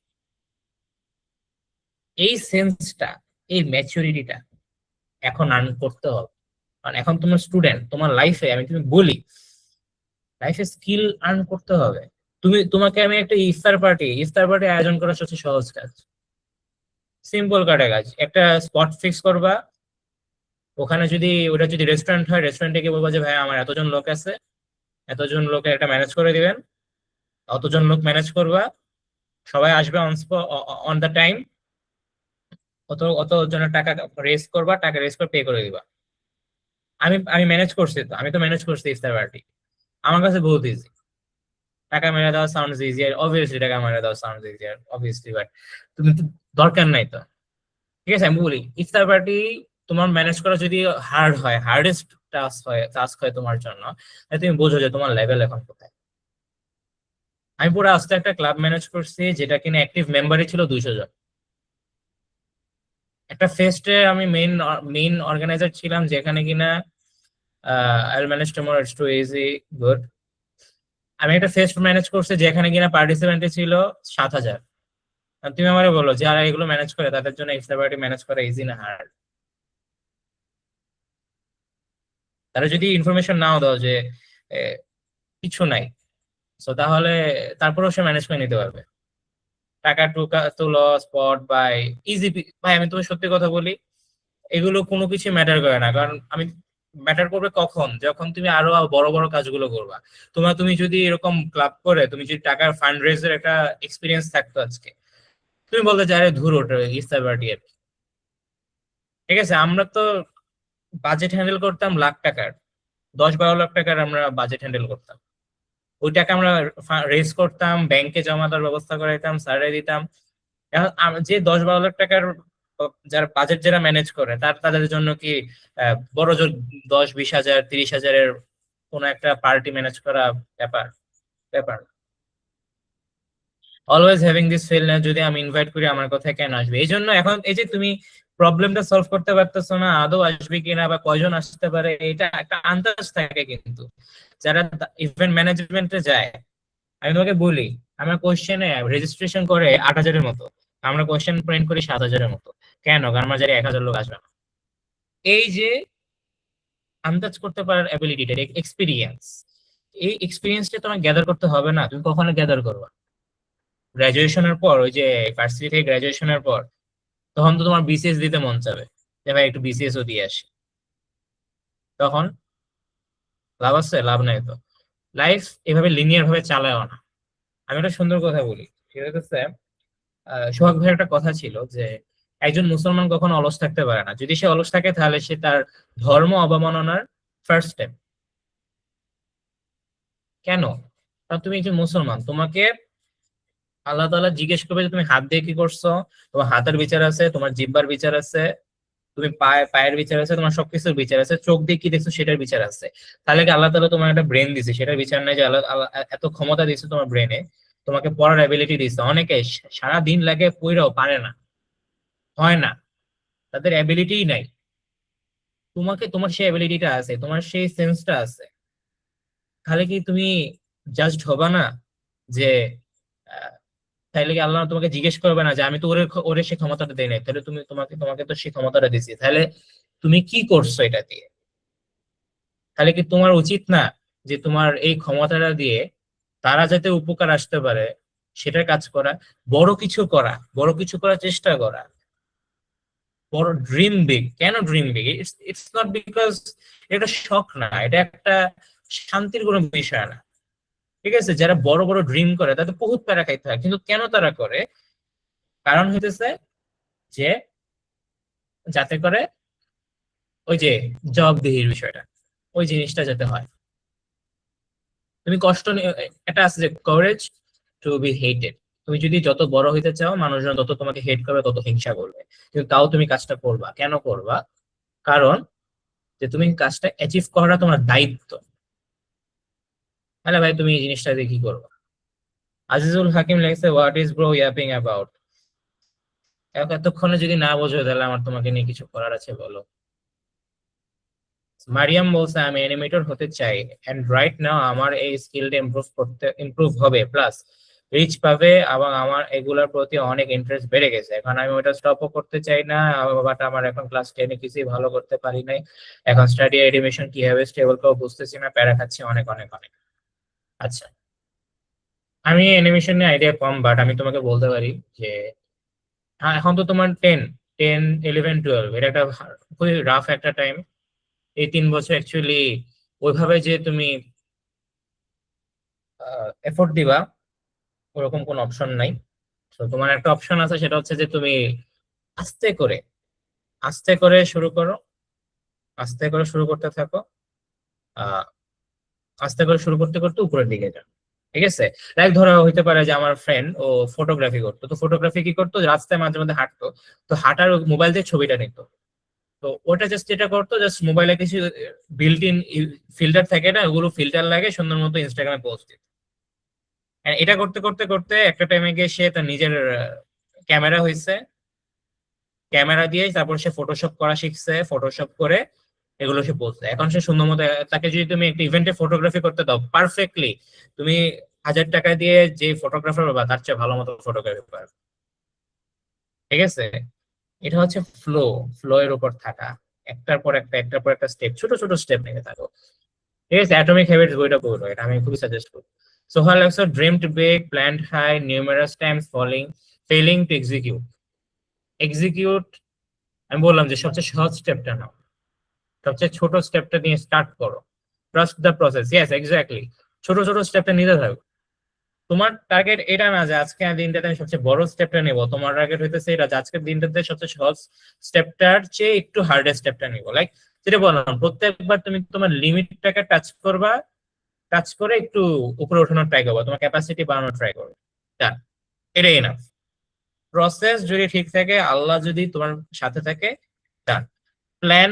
এই সেন্সটা, এই ম্যাচুরিটিটা এখন আর্ন করতে হবে। কারণ এখন তোমার স্টুডেন্ট, তোমার লাইফে আমি তুমি বলি লাইফে স্কিল আর্ন করতে হবে। তোমাকে আমি একটা ইফতার পার্টি আয়োজন করা সবচেয়ে সহজ কাজ, সিম্পল কাটা কাজ। একটা স্পট ফিক্স করবা, ওখানে যদি ওটা যদি রেস্টুরেন্ট হয়, রেস্টুরেন্টে গিয়ে বলবা যে ভাই আমার এতজন লোক আছে, এতজন লোকের একটা ম্যানেজ করে দিবেন, অতজন লোক ম্যানেজ করবা, সবাই আসবে অন দ্য টাইম, অত জনের টাকা রেস করবা, টাকা রেস করে পে করে দিবা। আমি আমি ম্যানেজ করছি, তো আমি তো ম্যানেজ করছি ইফতার পার্টি, আমার কাছে বহুত ইজি। টাকা মেরে দেওয়া সাউন্ডস ইজিয়ার, অবভিয়াসলি টাকা মেরে দেওয়া সাউন্ডস ইজিয়ার অবভিয়াসলি, বাট তুমি তো দরকার নাই তো। ঠিক আছে, আমি বলি ইফতার পার্টি তোমার ম্যানেজ করা যদি হার্ড হয়, হার্ডেস্ট টাস্ক হয় তোমার জন্য, তাহলে তুমি বোঝো যে তোমার লেভেল এখন কোথায়। আমি পুরো আস্তে একটা ক্লাব ম্যানেজ করছি যেটা কিনা অ্যাক্টিভ মেম্বারই ছিল 200 জন। একটা ফেস্টে আমি মেইন অর্গানাইজার ছিলাম, যেখানে কিনা I manage tomorrow, it's too easy, good. আমি একটা ফেস্ট ম্যানেজ করছি যেখানে কিনা পার্টিসিপেন্ট ছিল 7,000। তুমি আমারে বলো যারা এগুলো ম্যানেজ করে তাদের জন্য ইফতার পার্টি ম্যানেজ করা ইজি না হার্ড? তারা যদি ইনফরমেশন নাও দাও যে এ, কিছু নাই, তো তাহলে তারপরেও সে ম্যানেজ করে নিতে পারবে। টাকা টুকা তুলো, স্পট বাই, ইজি। ভাই আমি তোমার সত্যি কথা বলি, এগুলো কোনো কিছু ম্যাটার করে না। কারণ আমি ম্যাটার করবে কখন, যখন তুমি আরো বড় বড় কাজগুলো করবা। তুমি যদি এরকম ক্লাব করে তুমি যদি টাকার ফান্ড রেজের একটা এক্সপিরিয়েন্স থাকতো আজকে, তুমি বলতে যে আরে ধুর ওটা ইফতার পার্টি আর কি। ঠিক আছে, আমরা তো বাজেট হ্যান্ডেল করতাম লাখ টাকার, 10-12 লাখ টাকার আমরা বাজেট হ্যান্ডেল করতাম। ওই টাকা আমরা রেজ করতাম, ব্যাংকে জমা দেওয়ার ব্যবস্থা করাইতাম, স্যারে দিতাম। এখন যে 10-12 লাখ টাকার যারা বাজেট যারা ম্যানেজ করে তাদের জন্য কি বড় জোর 10-20 হাজার 30 হাজারের কোন একটা পার্টি ম্যানেজ করা ব্যাপার ব্যাপার অলওয়েজ হ্যাভিং দিস ফিল না, যদি আমি ইনভাইট করি আমার কথায় কেন আসবে? এই জন্য এখন এই যে তুমি প্রবলেমটা সলভ করতে পারতেছো না, আদৌ আসবে কিনা বা কয়জন আসতে পারে, এটা একটা আন্দাজ থাকে। কিন্তু যারা ইভেন্ট ম্যানেজমেন্টে যায়, আমি তোমাকে বলি, আমরা কোশ্চেনে রেজিস্ট্রেশন করে 8,000-এর মতো, আমরা কোশ্চেন প্রিন্ট করি 7,000-এর মতো। কেন? কারণ আমরা জানি 1,000 লোক আসবে না। এই যে আন্দাজ করতে পারার অ্যাবিলিটিটা, এক্সপিরিয়েন্স, এই এক্সপিরিয়েন্সটা তোমার গ্যাদার করতে হবে না? তুমি কখনো গ্যাদার করবা? গ্রাজুয়েশনের পর, ওই যে ভার্সিটি থেকে গ্রাজুয়েশনের পর, তখন তো তোমার বিসিএস দিতে মন চাবে যে ভাই একটু বিসিএস ও দিয়ে আসি। তখন লাভ আছে? লাভ নাই তো। লাইফ এভাবে লিনিয়ার ভাবে চালায়ও না। আমি একটা সুন্দর কথা বলি, সেটা হচ্ছে সোহাগ ভাইয়ের একটা কথা ছিল যে একজন মুসলমান কখনো অলস থাকতে পারে না। যদি সে অলস থাকে তাহলে সে তার ধর্ম অবমাননার ফার্স্ট স্টেপ। কেন? কারণ তুমি একজন মুসলমান, তোমাকে আল্লাহ তাআলা জিজ্ঞেস করবে যে তুমি হাত দিয়ে কি করছো, তোমার হাতের বিচার আছে, তোমার জিহ্বার বিচার আছে, তুমি পায়ের বিচার আছে, তোমার সবকিছুর বিচার আছে, চোখ দিয়ে কি দেখছো সেটার বিচার আছে। তাহলে কি আল্লাহ তাআলা তোমার একটা ব্রেন দিছে সেটার বিচার নাই? যে আল্লাহ আল্লাহ এত ক্ষমতা দিছে তোমার ব্রেনে, তোমাকে পড়ার অ্যাবিলিটি দিছে। অনেকে সারা দিন লাগে পড়াও পারে না, হয় না, তাদের অ্যাবিলিটিই নাই। তোমার সেই অ্যাবিলিটিটা আছে, তোমার সেই সেন্সটা আছে। তাহলে কি তুমি জাস্ট হবা না যে আহ, তাহলে কি আল্লাহ তোমাকে জিজ্ঞেস করবে না যে আমি তো ওরে ওরে সে ক্ষমতাটা দেই নাই, তাহলে তোমাকে তো সেই ক্ষমতাটা দিছি, তাহলে তুমি কি করছো এটা দিয়ে? তাহলে কি তোমার উচিত না যে তোমার এই ক্ষমতাটা দিয়ে তারা যাতে উপকার আসতে পারে সেটার কাজ করা, বড় কিছু করার চেষ্টা করা, বড় ড্রিম বিগ? কেন dream big? It's not because এটা শখ না, এটা একটা শান্তির কোনো বিষয় না। ঠিক আছে, যারা বড় বড় ড্রিম করে তাদের বহুত প্যারা খাইতে হয়, কিন্তু কেন তারা করে? কারণ হইতেছে যে যাতে করে ওই যে জবাবদিহির বিষয়টা, ওই জিনিসটা যাতে হয়। তুমি কষ্ট এটা আছে যে করেজ টু বি হেটেড। তুমি যদি যত বড় হইতে চাও, মানুষজন তত তোমাকে হেট করবে, তত হিংসা করবে, কিন্তু তাও তুমি কাজটা করবা। কেন করবা? কারণ যে তুমি কাজটা অ্যাচিভ করাটা তোমার দায়িত্ব। তাহলে ভাই তুমি এই জিনিসটা দিয়ে কি করবা? আজিজুল হাকিম লেগেছে, what is bro yapping about? এতক্ষণে যদি না বোঝো তাহলে আমার তোমাকে নিয়ে কিছু করার আছে, বলো। মারিয়াম বলছে আমি অ্যানিমেটর হতে চাই, এন্ড রাইট নাও আমার এই স্কিলটা ইমপ্রুভ হবে, প্লাস রিচ পাবে এবং আমার এগুলোর প্রতি অনেক ইন্টারেস্ট বেড়ে গেছে। এখন আমি ওটা স্টপও করতে চাই না, বাট আমার এখন ক্লাস 10-এ কিছুই ভালো করতে পারি নাই। এখন স্টাডি অ্যানিমেশন কিভাবে স্টেবল করবো বুঝতেছি না, প্যারা খাচ্ছি অনেক অনেক অনেক। আচ্ছা, আমি অ্যানিমেশন নিয়ে আইডিয়া কম, বাট আমি তোমাকে বলতে পারি যে হ্যাঁ, এখন তো তোমার 10, 11, 12 এটা একটা খুবই রাফ একটা টাইম। এই 3 বছর অ্যাকচুয়ালি ওইভাবে যে তুমি এফোর্ট দিবা ওরকম কোনো অপশন নাই। তো তোমার একটা অপশন আছে, সেটা হচ্ছে যে তুমি আস্তে করে আস্তে করে শুরু করো, আস্তে করে শুরু করতে থাকো। আহ আস্তে করে শুরু করতে করতে উপরের দিকে যাও, ঠিক আছে? লাইক ধরো হইতে পারে যে আমার ফ্রেন্ড ও ফটোগ্রাফি করতো, তো ফটোগ্রাফি কি করতো, রাস্তায় মাঝে মধ্যে হাঁটতো, তো হাঁটার মোবাইল দিয়ে ছবিটা নিত। তো ওটা জাস্ট যেটা করতো, জাস্ট মোবাইলে কিছু বিল্ট ইন ফিল্টার থাকে না, ওগুলো ফিল্টার লাগে সুন্দর মতো ইনস্টাগ্রামে পোস্ট দিত। And এটা করতে করতে করতে একটা টাইমে গিয়ে সে তার নিজের ক্যামেরা হয়েছে, ক্যামেরা দিয়ে তারপর সে ফটোশপ করা শিখছে, ফটোশপ করে এগুলো সে বলছে। এখন সে সুন্দর মতো তাকে যদি তুমি একটা ইভেন্টে ফটোগ্রাফি করতে দাও পারফেক্টলি, তুমি 1000 টাকা দিয়ে যে ফটোগ্রাফার পাবা তার চেয়ে ভালো মতো ফটোগ্রাফি পারবে, ঠিক আছে? এটা হচ্ছে ফ্লো, ফ্লো এর উপর থাকা, একটার পর একটা একটার পর একটা স্টেপ, ছোট ছোট স্টেপ নিতে থাকো, ঠিক আছে? অ্যাটমিক হ্যাবিটস বইটা পড়ো, এটা আমি খুবই সাজেস্ট করি। Sohal also dreamed big, planned high, numerous times failing to execute. আমি বললাম যে সবচেয়ে সহজ স্টেপটা নাও, সবচেয়ে ছোট স্টেপটা নিয়ে স্টার্ট করো। Trust the process, yes exactly, ছোট ছোট স্টেপটা নিতে থাকো। তোমার টার্গেট এটা না যে আজকে দিনটাতে আমি সবচেয়ে বড় স্টেপটা নেব, তোমার টার্গেট হইতেছে এটা যে আজকের দিনটাতে সবচেয়ে সহজ স্টেপটার চেয়ে একটু হার্ডেস্ট স্টেপটা নিব। লাইক যেটা বললাম, প্রত্যেকবার তুমি তোমার লিমিটটাকে টাচ করবা, টাচ করে একটু উপরে ওঠানোর ট্রাই করবা, তোমার ক্যাপাসিটি বাড়ানোর ট্রাই করবে। এটাই না, প্রসেস যদি ঠিক থাকে, আল্লাহ যদি তোমার সাথে থাকে, ডান। প্ল্যান,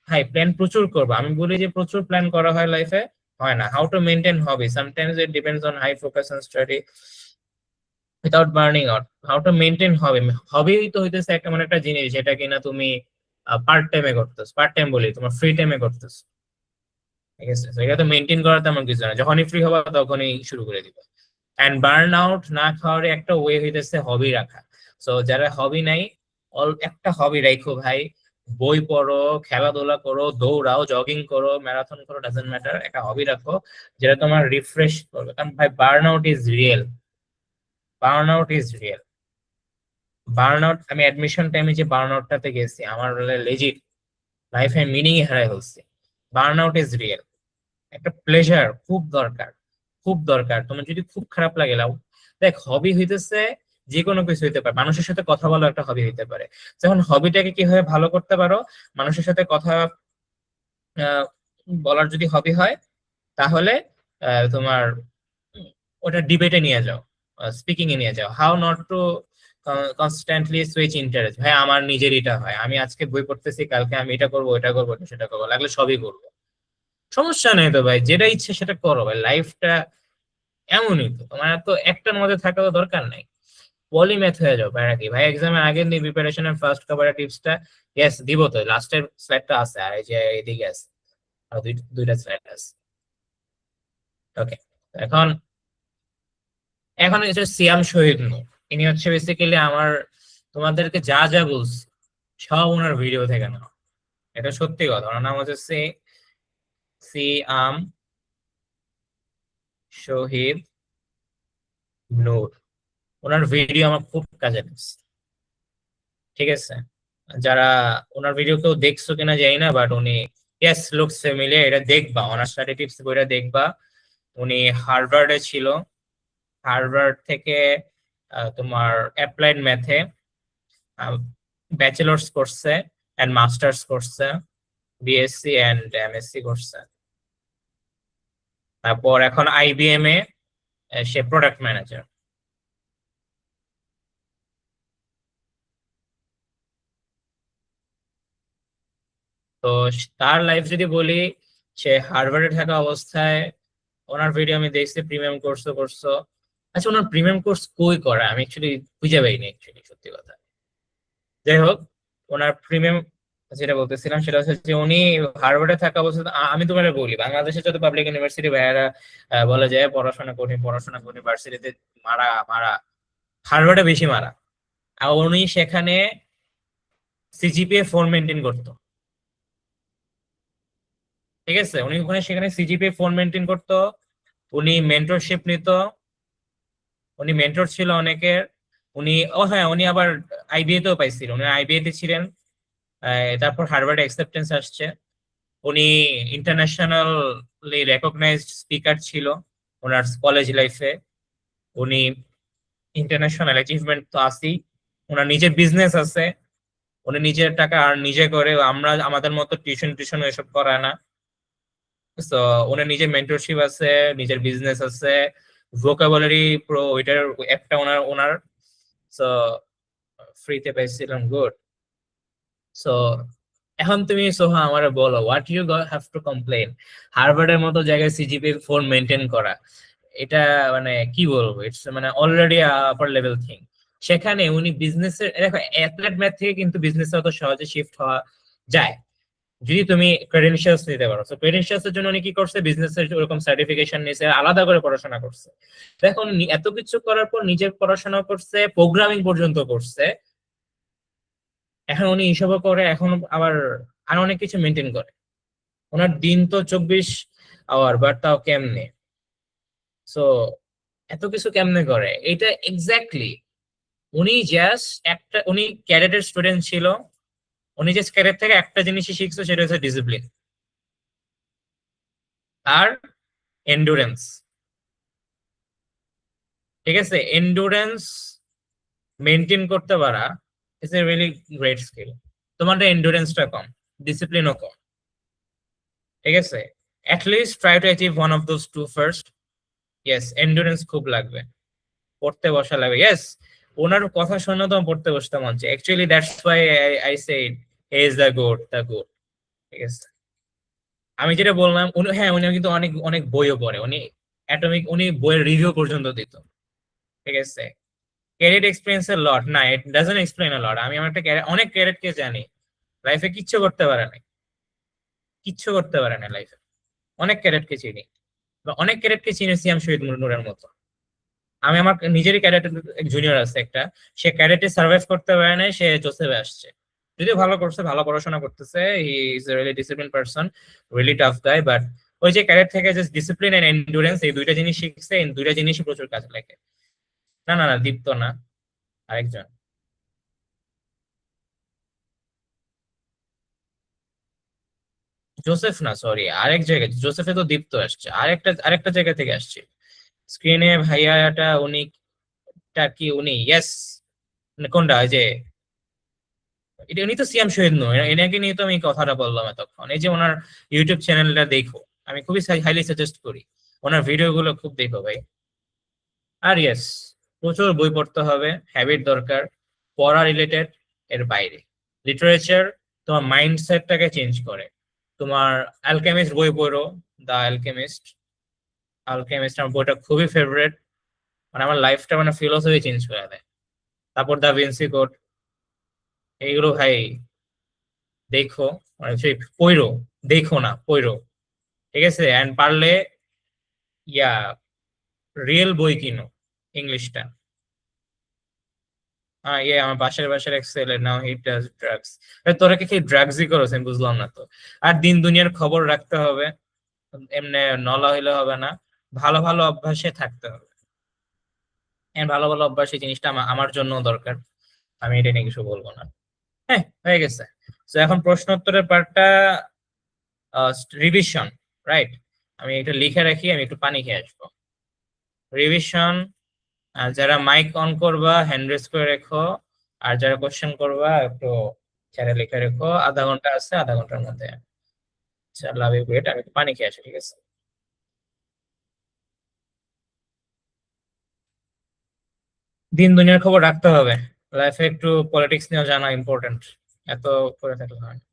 হাই প্ল্যান প্রচুর করবো, আমি বলি যে প্রচুর প্ল্যান করা হয় লাইফে, হয় না। How to maintain hobby, sometimes it depends on high focus on study without burning out. How to maintain hobby, hobby তো হইতেছে একটা মানে একটা জিনিস যেটা কিনা তুমি পার্ট টাইমে করতেছো, পার্ট টাইম বলি তোমার ফ্রি টাইমে করতেছো, ঠিক আছে? তো এটা তো মেনটেন করা তেমন কিছু না, যখনই ফ্রি হবা তখনই শুরু করে দিবা। এন্ড বার্ন আউট না খাওয়ার একটা ওয়ে হইতেছে হবি রাখা। সো যারা হবি নাই, একটা হবি রাখো ভাই, বই পড়ো, খেলাধুলা করো, দৌড়াও, জগিং করো, ম্যারাথন করো, ডাজন্ট ম্যাটার, একটা হবি রাখো যেটা তোমার রিফ্রেশ করবে। কারণ ভাই burn out is real, burn out is real. Burn out, আমি অ্যাডমিশন টাইমে যে বার্ন আউটটাতে গেছি, আমার লেজিট লাইফে মিনিং হারাই ফেলছি। বার্ন আউট ইজ রিয়েল, একটা প্লেজার খুব দরকার, খুব দরকার। তোমার যদি খুব খারাপ লাগে লাও, দেখ হবি হইতেছে যে কোনো কিছু হইতে পারে, মানুষের সাথে কথা বলা একটা হবি হইতে পারে। যখন হবিটাকে কিভাবে ভালো করতে পারো, মানুষের সাথে কথা আহ, বলার যদি হবি হয়, তাহলে তোমার ওটা ডিবেটে নিয়ে যাও, স্পিকিং এ নিয়ে যাও। How not to constantly switch interest, ভাই আমার নিজের এটা হয়, আমি আজকে বই পড়তেছি, কালকে আমি এটা করবো, এটা করবো, সেটা করবো, লাগলে সবই করবো, সমস্যা নেই তো ভাই, যেটা ইচ্ছে সেটা করো ভাই। লাইফটা এমনই তো, তোমার তো একটার মধ্যে থাকা তো দরকার নাই, পলিম্যাথ হয়ে যাও। প্যারা কি ভাই, এক্সামের আগের দিন প্রিপারেশনের ফার্স্ট কভারের টিপসটা ইয়েস দিব তো, লাস্টের স্লাইডটা আছে, আর এই যে এদিকে আছে, আর দুইটা স্লাইড আছে। ওকে, এখন এখন হচ্ছে সিয়াম শহীদ নূর, ইনি হচ্ছে বেসিক্যালি আমার তোমাদেরকে যা যা বলছি সব ওনার ভিডিও থেকে নেওয়া, এটা সত্যি কথা। ওনার নাম হচ্ছে সিয়াম শহীদ নূর, ওনার ভিডিও আমার খুব কাজে লাগছে, ঠিক আছে? যারা ওনার ভিডিও কেউ দেখছো কিনা জানি না, বাট উনি ইয়েস লুকস ফ্যামিলিয়ার, এটা দেখবা, ওনার স্টাডি টিপস বইটা দেখবা। উনি হার্ভার্ডে ছিল, হার্ভার্ড থেকে তোমার অ্যাপ্লাইড ম্যাথে ব্যাচেলার্স করছে এন্ড মাস্টার্স করছে, বিএসসি এন্ড এমএসসি করছে। তারপর এখন আইবিএম এ সে প্রোডাক্ট ম্যানেজার। তো তার লাইফ যদি বলি, সে হার্ভার্ডে থাকা অবস্থায় ওনার ভিডিও আমি দেখছি, প্রিমিয়াম কোর্সও করছো। আচ্ছা, ওনার প্রিমিয়াম কোর্স কই করা আমি অ্যাকচুয়ালি খুঁজে পাইনি, অ্যাকচুয়ালি সত্যি কথা। যাই হোক, ওনার প্রিমিয়াম যেটা বলতেছিলাম সেটা হচ্ছে যে উনি হার্ভার্ডে থাকা অবস্থায়, আমি তোমার বলি বাংলাদেশে যত পাবলিক ইউনিভার্সিটি ভাইয়ারা বলে যায় পড়াশোনা কঠিন, পড়াশোনা কঠিন, ভার্সিটিতে মারা মারা, হার্ভার্ডে বেশি মারা। আর উনি সেখানে সিজিপিএ 4 মেনটেন করতো। ঠিক আছে, উনি ওখানে সেখানে সিজিপিএ 4 মেনটেন করতো। উনি মেন্টরশিপ নিত, উনি মেন্টর ছিল অনেকের। উনি, ও হ্যাঁ, উনি আবার আইবিএ তেও পাইছিল, উনি আইবিএ তে ছিলেন। তারপর হার্ভার্ড অ্যাকসেপ্টেন্স আসছে। উনি ইন্টারন্যাশনালি রেকগনাইজড স্পিকার ছিল ওনার কলেজ লাইফে। উনি ইন্টারন্যাশনাল অ্যাচিভমেন্ট তো আছেই। ওনার নিজের বিজনেস আছে, উনি নিজের টাকা আর নিজে করে, আমরা আমাদের মতো টিউশন টিউশন এসব করায় না। তো ওনার নিজের মেন্টরশিপ আছে, নিজের বিজনেস আছে, ভোকাবুলারি প্রো, ওইটার একটা ওনার ওনার সো ফ্রিতে পাইছিলাম, গুড। সো এখন তুমি সোহা আমার বলো, what you have to complain? হার্ভার্ডের মতো জায়গায় সিজিপি 4 মেনটেন করা, এটা মানে কি বলবো, ইটস মানে অলরেডি আপার লেভেল থিং। সেখানে উনি বিজনেসের, দেখো অ্যাথলেট ম্যাথ থেকে কিন্তু বিজনেস অত সহজে শিফট হওয়া যায় যদি তুমি ক্রেডেনশিয়ালস নিতে পারো। তো ক্রেডেনশিয়ালস এর জন্য উনি কি করছে, বিজনেসের ওরকম সার্টিফিকেশন নিয়েছে, আলাদা করে পড়াশোনা করছে। দেখো এত কিছু করার পর নিজের পড়াশোনা করছে, প্রোগ্রামিং পর্যন্ত করছে। এখন উনি এসবও করে, এখন আবার আর অনেক কিছু মেনটেন করে। ওনার দিন তো 24 আওয়ার, বাট তাও কেমনে? সো এত কিছু কেমনে করে এটা এক্স্যাক্টলি? উনি জাস্ট একটা, উনি ক্যাডেটের স্টুডেন্ট ছিল, উনি জাস্ট ক্যাডেট থেকে একটা জিনিসই শিখছে, সেটা হচ্ছে ডিসিপ্লিন আর এন্ডুরেন্স। ঠিক আছে, এন্ডুরেন্স মেনটেন করতে পারা is a really great skill. তোমার এন্ডুরেন্সটা কম, ডিসিপ্লিনও কম। ঠিক আছে, at least try to achieve one of those two first. Yes, endurance খুব লাগবে, পড়তে বসা লাগবে। ইয়েস, ওনার কথা শুনে তো আমার পড়তে বসতে মন চায়। Actually that's why I said he is the goat, the goat. ঠিক আছে, আমি যেটা বললাম, উনি, হ্যাঁ, উনি কিন্তু অনেক অনেক বইও পড়ে, উনি অ্যাটমিক, উনি বইয়ের রিভিউ পর্যন্ত দিত। ঠিক আছে, ক্যারিয়ার এক্সপিরিয়েন্স এর লট না, ইট ডাজন্ট এক্সপ্লেইন আ লট। আমি আমার একটা অনেক ক্যারেটকে জানি, লাইফে কিচ্ছু করতে পারে না, কিচ্ছু করতে পারে না লাইফে। অনেক ক্যারেটকে চিনি, বা অনেক ক্যারেটকে চিনেছি আমি শহীদ নূরের মতো। আমি আমার নিজেরই ক্যাডেটের জুনিয়র আছে একটা, সে ক্যাডেটে সার্ভাইভ করতে পারে নাই, সে জোসেফে আসছে। যদিও ভালো করছে, ভালো পড়াশোনা করতেছে, he is a really discipline person, really tough guy. But ওই যে ক্যাডেট থেকে জাস্ট ডিসিপ্লিন এন্ড এন্ডুরেন্স, এই দুইটা জিনিস শিখছে, এই দুইটা জিনিসই প্রচুর কাজে লাগে। না না না, দীপ্ত না, আরেকজন। জোসেফ না, সরি, আরেক জায়গায়। জোসেফে তো দীপ্ত আসছে, আরেকটা আরেকটা জায়গা থেকে আসছে। স্ক্রিনে ভাইয়াটা উনি, টা কি উনি? ইয়েস, কোনটা? ওই যে, এটা উনি তো সিয়াম শহীদ নয়, এনাকে নিয়ে তো আমি কথাটা বললাম এতক্ষণ। এই যে ওনার ইউটিউব চ্যানেলটা দেখো, আমি খুবই হাইলি সাজেস্ট করি, ওনার ভিডিও গুলো খুব দেখো ভাই। আর ইয়েস, প্রচুর বই পড়তে হবে, হ্যাবিট দরকার, পড়া রিলেটেড, এর বাইরে লিটারেচার তোমার মাইন্ডসেটটাকে চেঞ্জ করে। তোমার অ্যালকেমিস্ট বই পড়ো, দা অ্যালকেমিস্ট। অ্যালকেমিস্ট আমার বইটা খুবই ফেভারিট, মানে আমার লাইফটা, মানে ফিলোসফি চেঞ্জ করে দেয়। তারপর দা ভিনসি কোড, এইগুলো ভাই দেখো, মানে সেই পইরো, দেখো না, পইরো। ঠিক আছে, এন্ড পারলে ইয়া রিয়েল বই কিনো, ইংলিশটা। ইয়ে, আমার পাশের বাসার এক ছেলে, নাও হি ডাজ ড্রাগস। তোরা কি ড্রাগসই করছ? আমি বুঝলাম না তো। আর দিন দুনিয়ার খবর রাখতে হবে, এমনি নলা হইলে হবে না, ভালো ভালো অভ্যাসে থাকতে হবে। ভালো ভালো অভ্যাস, এই জিনিসটা আমার জন্য দরকার, আমি এটা নিয়ে কিছু বলবো না। হ্যাঁ, হয়ে গেছে। তো এখন প্রশ্ন উত্তরের পার্টটা, রিভিশন, রাইট? আমি এটা লিখে রাখি, আমি একটু পানি খেয়ে আসবো। রিভিশন, যারা মাইক অন করবা হ্যান্ড রেজ করে রেখো, আর যারা কোশ্চেন করবা একটু চ্যাটে লিখে রেখো। আধা ঘন্টা আছে, আধা ঘন্টার মধ্যে। আচ্ছা, লাভ ইউ, গ্রেট। আমি একটু পানি খেয়ে আসি, ঠিক আছে? দিন দুনিয়ার খবর রাখতে হবে, লাইফে একটু পলিটিক্স নিয়েও জানা ইম্পর্টেন্ট, এত করে থাকলে হয় না।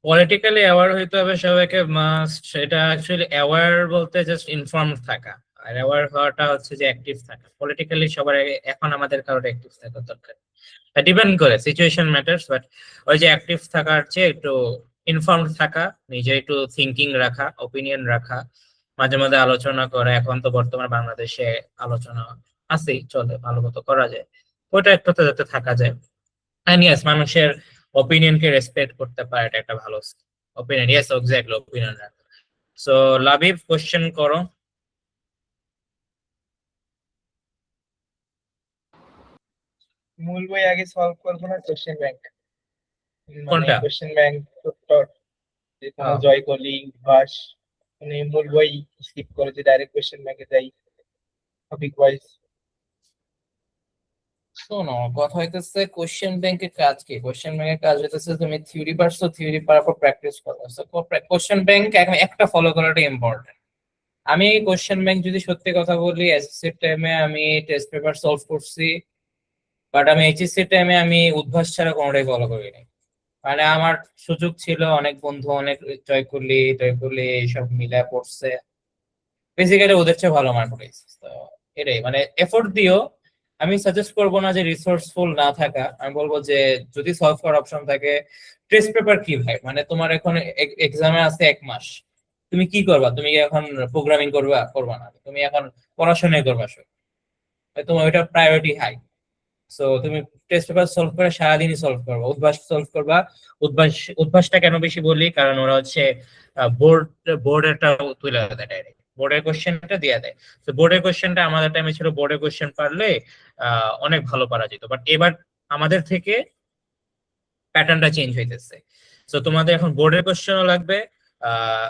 পলিটিক্যালি অ্যাওয়ার হইতে হবে সবাইকে, মাস্ট। সেটা অ্যাকচুয়ালি অ্যাওয়ার বলতে জাস্ট ইনফর্মড থাকা, আর অ্যাওয়ার হওয়াটা হচ্ছে যে অ্যাক্টিভ থাকা। পলিটিক্যালি সবার এখন আমাদের কারোর অ্যাক্টিভ থাকা দরকার, ডিপেন্ড করে, সিচুয়েশন ম্যাটার্স, বাট ওই যে অ্যাক্টিভ থাকার চেয়ে একটু ইনফর্মড থাকা, নিজে একটু থিঙ্কিং রাখা, ওপিনিয়ন রাখা, মাঝে মাঝে আলোচনা করা। এখন তো বর্তমান বাংলাদেশে আলোচনা আছেই, চলে, ভালো মতো করা যায়, ওইটা একটাতে যাতে থাকা যায়। এন্ড ইয়েস, মানুষের ওপিনিয়নকে রেসপেক্ট করতে পারে, এটা একটা ভালো ওপিনিয়ন। ইয়েস, এক্স্যাক্টলি, ওপিনিয়ন রাখা। সো লাবিব, কোশ্চেন করো। মূল বই আগে সলভ করবো না কোশ্চেন ব্যাংক? মানে কোনটা? কোশ্চেন ব্যাংক উত্তর, যে কোনো আহ, জয়কলি ভাস, মানে মূল বই স্কিপ করে যে ডাইরেক্ট কোশ্চেন ব্যাংকে যাই টপিক ওয়াইজ। শোনো, কথা হইতেছে কোশ্চেন ব্যাংকের কাজ কি? কোশ্চেন ব্যাংকের কাজ হইতেছে তুমি থিওরি পারছো, থিওরি পারার পর প্র্যাকটিস করো। কোশ্চেন ব্যাংক একটা ফলো করাটা ইম্পর্টেন্ট। আমি কোশ্চেন ব্যাংক যদি সত্যি কথা বলি, এসএসসি টাইমে আমি টেস্ট পেপার সলভ করছি, বাট আমি এইচএসসি টাইমে আমি উদ্ভাস ছাড়া কোনোটাই ফলো করিনি। মানে আমার সুযোগ ছিল, অনেক বন্ধু অনেক জয়কুলি টয়কুলি এইসব মিলে পড়ছে, বেসিক্যালি ওদের চেয়ে ভালো মার্ক পেয়েছি। তো এটাই, মানে এফোর্ট দিও। আমি সাজেস্ট করবো না যে রিসোর্সফুল না থাকা, আমি বলবো যে যদি সলভ করার অপশন থাকে, টেস্ট পেপার কি ভাই, মানে তোমার এখন এক্সামে আছে 1 মাস, তুমি কি করবা? তুমি কি এখন প্রোগ্রামিং করবা না, তুমি এখন পড়াশোনাই করবা শুধু। তোমার ওইটা প্রায়োরিটি হাই। সো তুমি টেস্ট পেপার সলভ করে সারাদিনই সলভ করবা, উদ্ভাস সলভ করবা। উদ্ভাস, উদ্ভাসটা কেন বেশি বলি, কারণ ওরা হচ্ছে বোর্ড বোর্ডেরটা তুলে দেয় ডাইরেক্ট, বোর্ডের কোশ্চেনটা দিয়ে দেয়। তো বোর্ডের কোশ্চেনটা আমাদের টাইমে ছিল, বোর্ডের কোশ্চেন পারলে অনেক ভালো পারা যেত, বাট এবার আমাদের থেকে প্যাটার্নটা চেঞ্জ হইতেছে। তো তোমাদের এখন বোর্ডের কোশ্চেনও লাগবে, আহ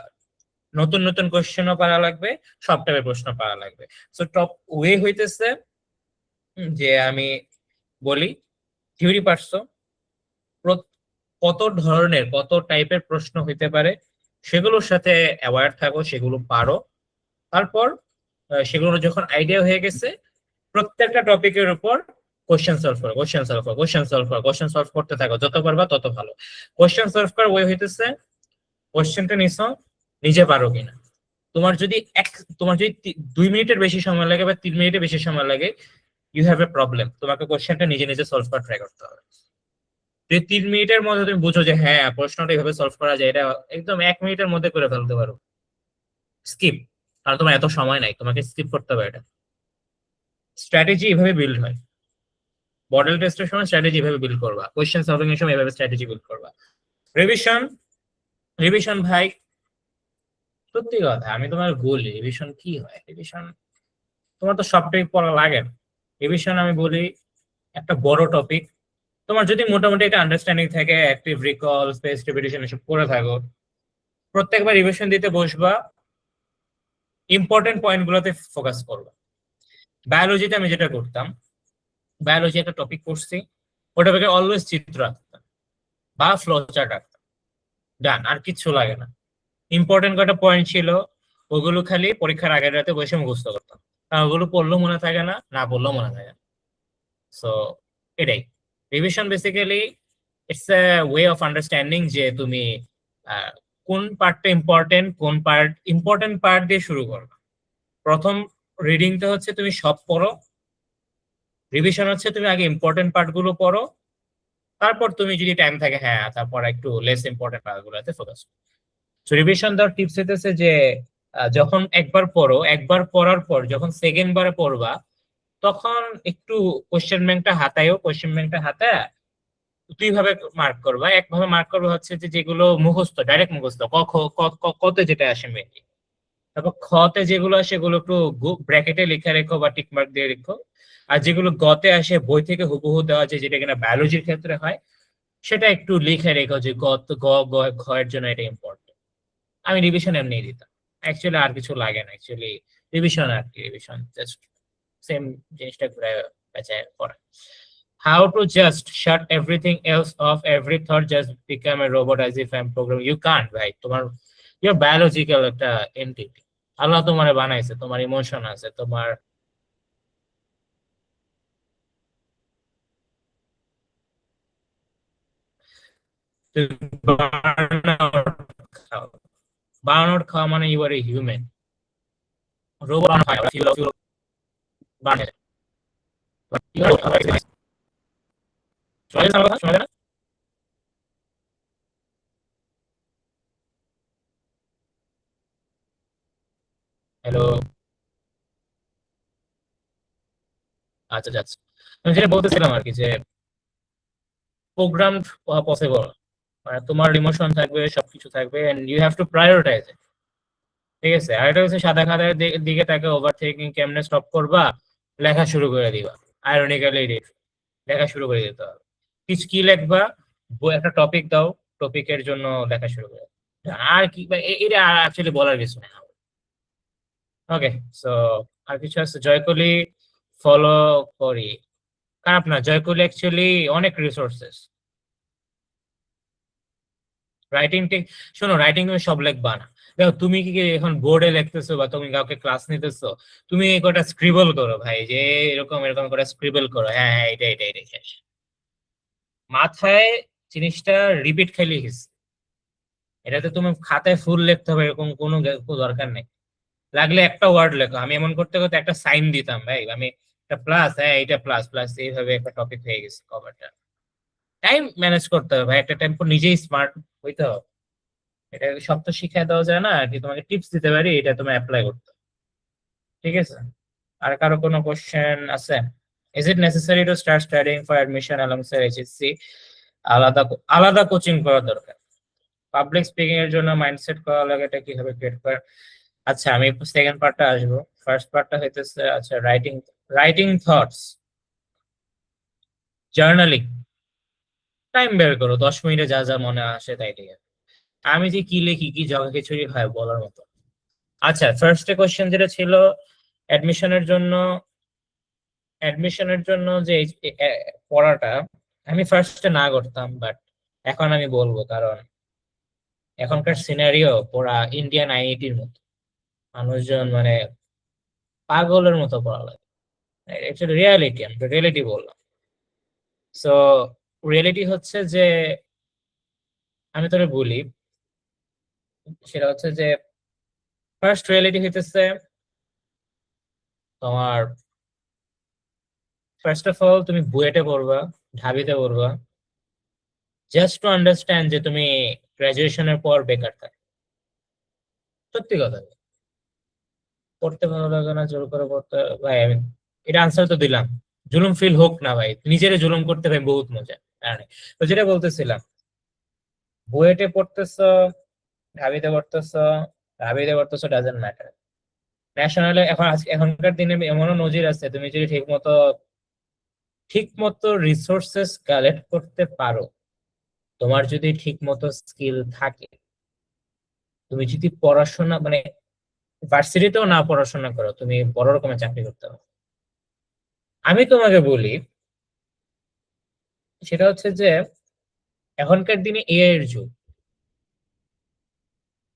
নতুন নতুন কোশ্চেনও পারা লাগবে, সব টাইপের প্রশ্ন পারা লাগবে। তো টপ ওয়ে হইতেছে যে আমি বলি, থিওরি পারছো, কত ধরনের কত টাইপের প্রশ্ন হইতে পারে সেগুলোর সাথে অ্যাওয়ার থাকো, সেগুলো পারো। তারপর সেগুলো যখন আইডিয়া হয়ে গেছে, প্রত্যেকটা টপিকের উপর কোশ্চেন সলভ করো, কোশ্চেন সলভ করো, কোশ্চেন সলভ করো, কোশ্চেন সলভ করতে থাকো, যত পারবা তত ভালো। কোশ্চেন সলভ করার ওয়ে হইতেছে, কোশ্চেনটা নিছো, নিজে পারো কিনা। তোমার যদি এক তোমার যদি 2 মিনিটের বেশি সময় লাগে বা 3 মিনিটের বেশি সময় লাগে, ইউ হ্যাভ এ প্রবলেম। তোমাকে কোশ্চেনটা নিজে নিজে সলভ করা ট্রাই করতে হবে। যদি 3 মিনিটের মধ্যে তুমি বুঝো যে হ্যাঁ, প্রশ্নটা এইভাবে সলভ করা যায়, এটা একদম 1 মিনিটের মধ্যে করে ফেলতে পারো, স্কিপ। কারণ তোমার এত সময় নাই, তোমাকে স্কিপ করতে হবে। এটা স্ট্র্যাটেজি এভাবে বিল্ড হয়। মডেল টেস্টের সময় স্ট্র্যাটেজি এভাবে বিল্ড করবা, কোয়েশ্চেন সলভিং এর সময় এভাবে স্ট্র্যাটেজি বিল্ড করবা। রিভিশন, রিভিশন ভাই, সত্যি কথা আমি তোমার বলি, রিভিশন কি হয়? রিভিশন, তোমার তো সব টপিক পড়া লাগে না। রিভিশন আমি বলি, একটা বড় টপিক, তোমার যদি মোটামুটি একটা আন্ডারস্ট্যান্ডিং থাকে, অ্যাক্টিভ রিকল, স্পেস রিপিটিশন এসব করে থাকো, প্রত্যেকবার রিভিশন দিতে বসবা, ইম্পর্টেন্ট পয়েন্ট গুলোতে ফোকাস করবা। বায়োলজিতে আমি যেটা করতাম, বায়োলজি একটা টপিক পড়ছি, ওটা থেকে অলওয়েজ চিত্র আঁকতাম বা ফ্লো চার্ট আঁকতাম, ডান, আর কিচ্ছু লাগে না। ইম্পর্টেন্ট কয়টা পয়েন্ট ছিল, ওগুলো খালি পরীক্ষার আগের রাতে বসে মুখস্থ করতাম, কারণ ওগুলো পড়লেও মনে থাকে না, না পড়লেও মনে থাকে না। সো এটাই revision, basically it's a way of understanding যে তুমি কোন পার্টটা ইম্পর্টেন্ট, কোন ইম্পর্টেন্ট পার্ট দিয়ে শুরু করবে। প্রথম রিডিংটা হচ্ছে তুমি সব পড়ো, রিভিশন হচ্ছে তুমি আগে ইম্পর্টেন্ট পার্ট গুলো পড়ো, তারপর তুমি যদি টাইম থাকে, হ্যাঁ, তারপর একটু লেস ইম্পর্টেন্ট পার্ট গুলোতে ফোকাস। তো রিভিশন দেওয়ার টিপস হইতেছে যে যখন একবার পড়ো, একবার পড়ার পর যখন সেকেন্ড বারে পড়বা, তখন একটু কোশ্চেন ব্যাংকটা হাতায়ও, কোশ্চেন ব্যাংকটা হাতায় দুইভাবে মার্ক করবা। একভাবে মার্ক করবা হচ্ছে যে যেগুলো মুখস্থ, ডাইরেক্ট মুখস্থ, ক খ কতে যেটা আসে মেনলি, তারপর খতে যেগুলো আসে সেগুলো একটু ব্র্যাকেটে লিখে রেখো বা টিক মার্ক দিয়ে রেখো। আর যেগুলো গতে আসে, বই থেকে হুবহু দেওয়া আছে, যেটা কিনা বায়োলজির ক্ষেত্রে হয়, সেটা একটু লিখে রেখো যে ঘ এর জন্য এটা ইম্পর্টেন্ট। আমি রিভিশন এমনি দিতাম, অ্যাকচুয়ালি আর কিছু লাগে না। অ্যাকচুয়ালি রিভিশন আর কি, রিভিশন জাস্ট সেম জিনিসটা ঘুরে পেঁচায় পড়া। How to just shut everything else off, every thought just become a robot as if I'm programming? You can't, ভাই। তোমার ইউর বায়োলজিক্যাল একটা এন্টিটি, আল্লাহ তোমার বানাইছে, তোমার ইমোশন আছে, তোমার তুমি বার্নআউট খাও। বার্নআউট খাওয়া মানে you are a human. Robot হয় ফিউল বার্ন হয়ে যায়। শোনা যায় না আমার কথা? শোনা যায় না? হ্যালো, আচ্ছা যাচ্ছে। আমি যেটা বলতেছিলাম আর কি, যে প্রোগ্রাম পসিবল, মানে তোমার ইমোশন থাকবে, সবকিছু থাকবে, and you have to prioritise. ঠিক আছে, আর এটা হচ্ছে সাদা খাতার দিকে তাকে ওভার থিঙ্কিং কেমনে স্টপ করবা, লেখা শুরু করে দিবা। আইরনিক্যালি লেখা শুরু করে দিতে হবে। কিছু কি লিখবা, একটা টপিক দাও, টপিকের জন্য লেখা শুরু করে দাও। আর কি এটা অ্যাকচুয়ালি বলার কিছু নেই। ওকে, সো আর কিছু আছে? জয়কলি ফলো করি, খারাপ না। জয়কলি অ্যাকচুয়ালি অনেক রিসোর্সেস। রাইটিং ঠিক, শোনো, রাইটিং তুমি সব লিখবা না। দেখো, তুমি কি এখন বোর্ডে লিখতেছো বা তুমি কাউকে ক্লাস নিতেছো, তুমি কটা স্ক্রিবল করো ভাই, যে এরকম এরকম করে স্ক্রিবল করো, হ্যাঁ হ্যাঁ এটা এটা এটা শেষ। মাথায় জিনিসটা রিপিট খাইলে গেছে। এটাতে তুমি খাতায় ফুল লিখতে হবে এরকম কোনো দরকার নেই। লাগলে একটা ওয়ার্ড লেখো। আমি এমন করতে করতে একটা সাইন দিতাম ভাই, আমি একটা প্লাস, হ্যাঁ এটা প্লাস প্লাস, এইভাবে একটা টপিক হয়ে গেছে কভারটা। টাইম ম্যানেজ করতে হবে ভাই, একটা টাইম পর নিজেই স্মার্ট হইতে হবে। এটা সব তো শিখাই দেওয়া যায় না আর কি, তোমাকে টিপস দিতে পারি, এটা তুমি অ্যাপ্লাই করতে হবে। ঠিক আছে, আর কারো কোনো কোশ্চেন আছে? Is it necessary to start studying for admission alongside HSC? আলাদা আলাদা কোচিং করা দরকার। পাবলিক স্পিকিং এর জন্য মাইন্ডসেট করা লাগে, এটা কিভাবে ক্রিয়েট করে? আচ্ছা, আমি সেকেন্ড পার্টটা আসবো। ফার্স্ট পার্টটা হইতেছে, আচ্ছা, writing, writing thoughts, journaling. Time বের করো, 10 মিনিটে যা যা মনে আসে তাই ঠিক আছে। আমি যে কি লিখি, কি জগা খিচুড়ি হয় বলার মতো। আচ্ছা, ফার্স্ট কোশ্চেন যেটা ছিল অ্যাডমিশনের জন্য, যে পড়াটা আমি ফার্স্টে না করতাম, বাট এখন আমি বলবো, কারণ এখনকার সিনারিও পুরা ইন্ডিয়ান আইআইটির মতো। মানুষজন মানে পাগলের মতো পড়া লাগে। অ্যাকচুয়ালি রিয়ালিটি, আমি রিয়ালিটি বললাম। সো রিয়েলিটি হচ্ছে যে, আমি তোরে বলি, সেটা হচ্ছে যে ফার্স্ট রিয়েলিটি হইতেছে তোমার, ফার্স্ট অফ অল তুমি বুয়েটে পড়বা, ঢাবিতে পড়বা, জাস্ট টু আন্ডারস্ট্যান্ড যে তুমি গ্রাজুয়েশনের পর বেকার থাকো। সত্যি কথা, পড়তে ভালো লাগে না, জোর করে পড়তে ভাই, আমি এটা আনসার তো দিলাম। জুলুম ফিল হোক না ভাই, নিজেরে জুলুম করতে ভাই বহুত মজা। তো যেটা বলতেছিলাম, বুয়েটে পড়তেছো, ঢাবিতে পড়তেছো, ডাজেন্ট ম্যাটার। ন্যাশনালে এখন এখনকার দিনে এমনও নজির আছে, তুমি যদি ঠিক মতো রিসোর্সেস কালেক্ট করতে পারো, তোমার যদি ঠিক মতো স্কিল থাকে, তুমি যদি পড়াশোনা মানে ভার্সিটিতেও না পড়াশোনা করো, তুমি বড় রকমের চাকরি করতে পারো। আমি তোমাকে বলি, সেটা হচ্ছে যে এখনকার দিনে এআই এর যুগ।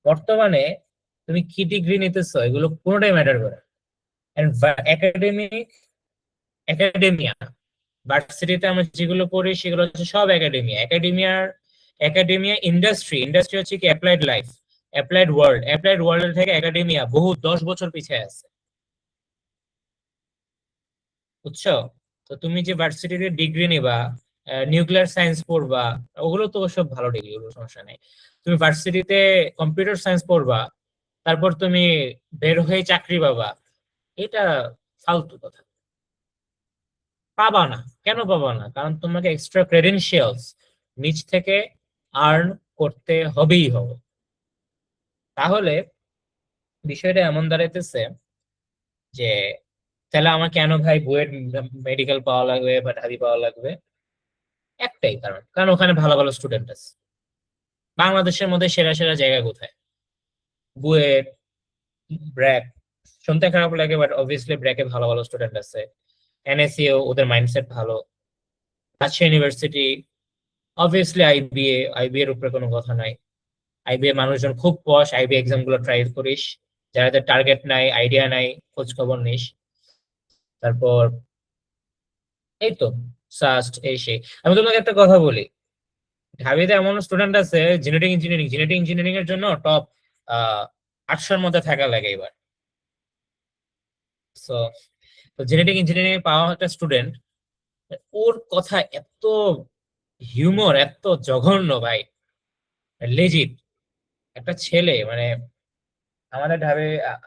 বর্তমানে তুমি কি ডিগ্রি নিতেছো এগুলো কোনোটাই ম্যাটার করে। একাডেমিয়া, ভার্সিটিতে আমরা যেগুলো পড়ি সেগুলো হচ্ছে সব একাডেমিয়া ইন্ডাস্ট্রি হচ্ছে কি অ্যাপ্লাইড লাইফ, অ্যাপ্লাইড ওয়ার্ল্ড থেকে একাডেমিয়া বহু 10 বছর পিছিয়ে আছে। বুঝছো? তো তুমি যে ভার্সিটিতে ডিগ্রি নিবা, নিউক্লিয়ার সায়েন্স পড়বা, ওগুলো তো সব ভালো ডিগ্রি, ওগুলো সমস্যা নেই। তুমি ভার্সিটিতে কম্পিউটার সায়েন্স পড়বা, তারপর তুমি বের হয়ে চাকরি পাবা, এটা ফালতু কথা। পাবা না। কেন পাবা না? কারণ তোমাকে এক্সট্রা ক্রেডেনশিয়ালস নিজ থেকে আর্ন করতে হবেই হবে। তাহলে বিষয়টা এমন দাঁড়াইতেছে যে, তাহলে আমার কেন ভাই বুয়েট মেডিকেল পাওয়া লাগবে বা ঢাবি পাওয়া লাগবে? একটাই কারণ, কারণ ওখানে ভালো ভালো স্টুডেন্ট আছে। বাংলাদেশের মধ্যে সেরা সেরা জায়গা কোথায়? বুয়েট, ব্র্যাক। শুনতে খারাপ লাগে, বাট অবভিয়াসলি ব্র্যাকে ভালো ভালো স্টুডেন্ট আছে। এনএসইও, ওদের মাইন্ডসেট ভালো। রাজশাহী ইউনিভার্সিটি, অবভিয়াসলি আইবিএ এর উপরে কোনো কথা নাই। আইবিএ মানুষজন খুব পশ, আইবিএ এক্সাম গুলো ট্রাই করিস, যাদের টার্গেট নাই, আইডিয়া নাই, খোঁজ খবর নিস। তারপর এই তো সাস্ট, এই সেই। আমি তোমাকে একটা কথা বলি, ঢাবিতে এমন স্টুডেন্ট আছে জেনেটিক ইঞ্জিনিয়ারিং এর জন্য টপ 800-র মধ্যে থাকা লাগে এবার। সো জেনেটিক ইঞ্জিনিয়ারিং পাওয়া একটা স্টুডেন্ট, ওর কথা এত হিউমর, এত জঘন্য ভাই, লেজিট একটা ছেলে মানে আমাদের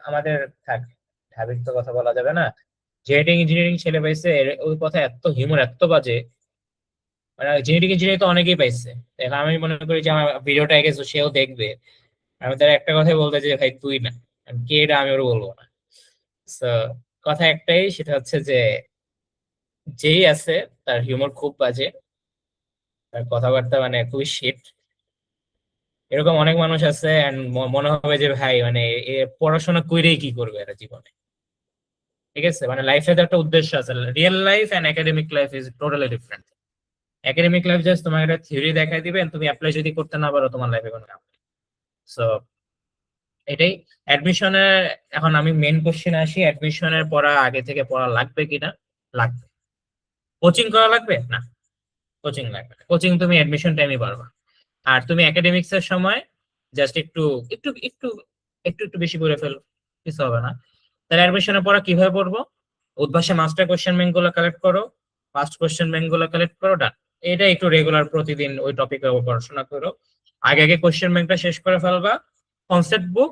আমাদের থাক, ঢাবির তো কথা বলা যাবে না, জেনেটিক ইঞ্জিনিয়ারিং ছেলে পাইছে, ওই কথা এত হিউমর, এত বাজে। মানে জেনেটিক ইঞ্জিনিয়ারিং তো অনেকেই পাইছে। এখন আমি মনে করি যে আমার ভিডিওটা গেছে, সেও দেখবে, আমি তার একটা কথাই বলতে যে ভাই তুই না, আমি কে এটা আমি ওর বলবো না। So, কথা একটাই, সেটা হচ্ছে যে যেই আছে তার হিউমার খুব বাজে, তার কথাবার্তা মানে খুবই শিট। এরকম অনেক মানুষ আছে and মনে হবে যে ভাই মানে এ পড়াশোনা কইরেই কি করবে এরা জীবনে, ঠিক আছে? মানে লাইফে তো একটা উদ্দেশ্য আছে। Real life and academic life is totally different. Academic life just তোমার একটা থিওরি দেখাই দিবেন, তুমি অ্যাপ্লাই যদি করতে না পারো তোমার লাইফে কোনো কাম। সো এটাই অ্যাডমিশনের। এখন আমি মেন কোশ্চেন আসি, অ্যাডমিশনের পড়া আগে থেকে পড়া লাগবে কিনা? লাগবে। কোচিং করা লাগবে না? কোচিং লাগবে না, কোচিং তুমি অ্যাডমিশন টাইমে পারবা। আর তুমি একাডেমিক্স এর সময় জাস্ট একটু একটু একটু একটু একটু বেশি করে ফেলো, কিছু হবে না। তাহলে অ্যাডমিশনের পড়া কিভাবে পড়বো? উদ্ভাসে মাস্টার কোশ্চেন ব্যাংক গুলো কালেক্ট করো, ফার্স্ট কোশ্চেন ব্যাংক গুলো কালেক্ট করো, ডান। এটা একটু রেগুলার প্রতিদিন ওই টপিকের উপর পড়াশোনা করো। আগে আগে কোশ্চেন ব্যাংকটা শেষ করে ফেলবা। কনসেপ্ট বুক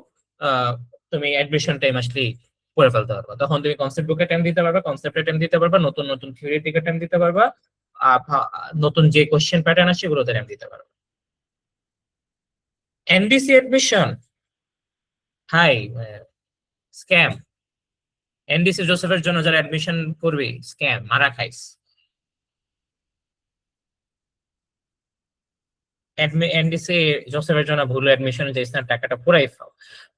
তুমি অ্যাডমিশন টাইম আসলেই পড়ে ফেলতে পারবা, তখন তুমি কনসেপ্ট বুকে টাইম দিতে পারবা, কনসেপ্টে টাইম দিতে পারবা, নতুন নতুন থিওরির দিকে টাইম দিতে পারবা, নতুন যে কোশ্চেন প্যাটার্ন আছে সেগুলোতে টাইম দিতে পারবা। NDC admission high scam. NDC জোসেফের জন্য যারা অ্যাডমিশন করবে, স্ক্যাম, মারা খাইস। এনডিসি জোসেফের জন্য ভুল অ্যাডমিশন যে টাকাটা পুরাই ফাও।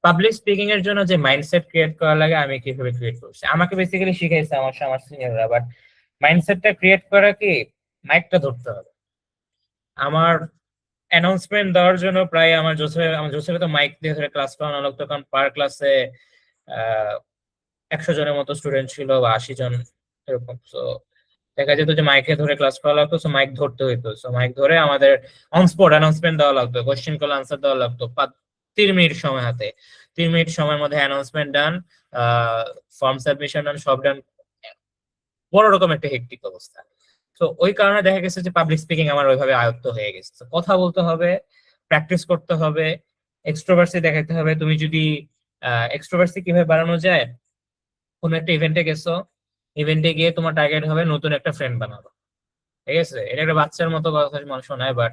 পাবলিক স্পিকিং এর জন্য যে মাইন্ডসেট ক্রিয়েট করা লাগে, আমি কিভাবে ক্রিয়েট করছি, আমাকে বেসিক্যালি শিখাইছে আমার সিনিয়ররা। বাট মাইন্ডসেটটা ক্রিয়েট করা কি, মাইকটা ধরতে হবে। আমার অ্যানাউন্সমেন্ট দেওয়ার জন্য প্রায় আমার জোসেফে তো মাইক দিয়ে ধরে ক্লাস করানো লাগতো, কারণ পার ক্লাসে 100 জনের মতো স্টুডেন্ট ছিল বা 80 জন এরকম। তো দেখা যেত যে মাইকে ধরে ক্লাস করা লাগতো, সো মাইক ধরতে হইতো, সো মাইক ধরে আমাদের অন স্পট অ্যানাউন্সমেন্ট দেওয়া লাগতো, কোশ্চেন করলে আনসার দেওয়া লাগতো 3 মিনিট সময় হাতে। 3 মিনিট সময়ের মধ্যে অ্যানাউন্সমেন্ট ডান, ফর্ম সাবমিশন ডান, সব ডান। বড় রকম একটা হেক্টিক অবস্থা। তো ওই কারণে দেখা গেছে যে পাবলিক স্পিকিং আমার ওইভাবে আয়ত্ত হয়ে গেছে। So, কথা বলতে হবে, প্র্যাকটিস করতে হবে, এক্সট্রোভার্সি দেখাতে হবে। তুমি যদি এক্সট্রোভার্সি কিভাবে বাড়ানো যায়, কোনো একটা ইভেন্টে গেছো, ইভেন্টে গিয়ে তোমার টার্গেট হবে নতুন একটা ফ্রেন্ড বানাবো, ঠিক আছে? এটা একটা বাচ্চার মতো কথা মানুষ শোনায়, বাট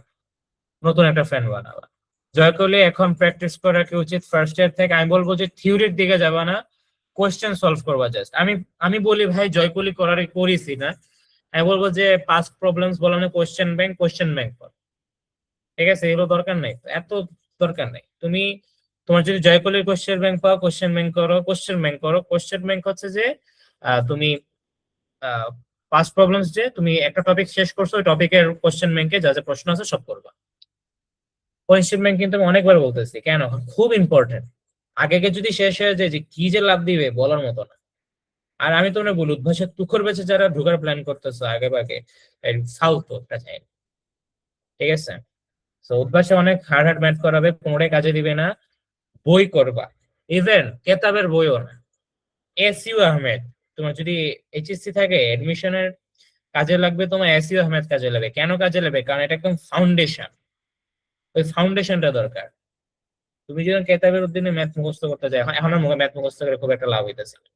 নতুন একটা ফ্রেন্ড বানাবা। জয় করলে এখন প্র্যাকটিস করা কি উচিত ফার্স্ট ইয়ার থেকে? আমি বলবো যে থিওরির দিকে যাবা না, কোয়েশ্চেন সলভ করবা জাস্ট। আমি বলি ভাই জয়কলি করিছি না, আমি বলবো যে পাস্ট প্রবলেমস বলানো কোয়েশ্চেন ব্যাংক কর, ঠিক আছে? এগুলো দরকার নাই, এত দরকার নাই। তুমি তোমার যদি জয়কলির কোয়েশ্চেন ব্যাংক পাও, কোয়েশ্চেন ব্যাংক করো, কোয়েশ্চেন ব্যাংক হচ্ছে যে তুমি পাস্ট প্রবলেমস, যে তুমি একটা টপিক শেষ করছো, ওই টপিকের কোয়েশ্চেন ব্যাংকে যা যা প্রশ্ন আছে সব করবা। কোয়েশ্চেন ব্যাংক কিন্তু আমি অনেকবার বলতেছি কেন, খুব ইম্পর্টেন্ট। আগে যদি শেষ হয়ে যায়, যে কি যে লাভ দিবে বলার মতো না। আর আমি তোমরা বলি, উদ্ভাসের তুখর বেচে যারা ঢোকার প্ল্যান করতেছো আগে ভাগে, সাউথ ওটা চাই, ঠিক আছে? তো উদ্ভাসে অনেক হার্ড হার্ড ম্যাথ করাবে, কোনোটাই কাজে দিবে না। বই করবা, ইভেন কেতাবের বইও না। এসইউ আহমেদ, তোমার যদি এইচএসসি থাকে এডমিশনের কাজে লাগবে, তোমার এসইউ আহমেদ কাজে লাগবে। কেন কাজে লাগবে? কারণ এটা একদম ফাউন্ডেশন, ওই ফাউন্ডেশনটা দরকার। তুমি যখন কেতাবের উদ্দিনে ম্যাথ মুখস্থ করতে যাও, এখন আর ম্যাথ মুখস্থ করে খুব একটা লাভ হইতেছে না।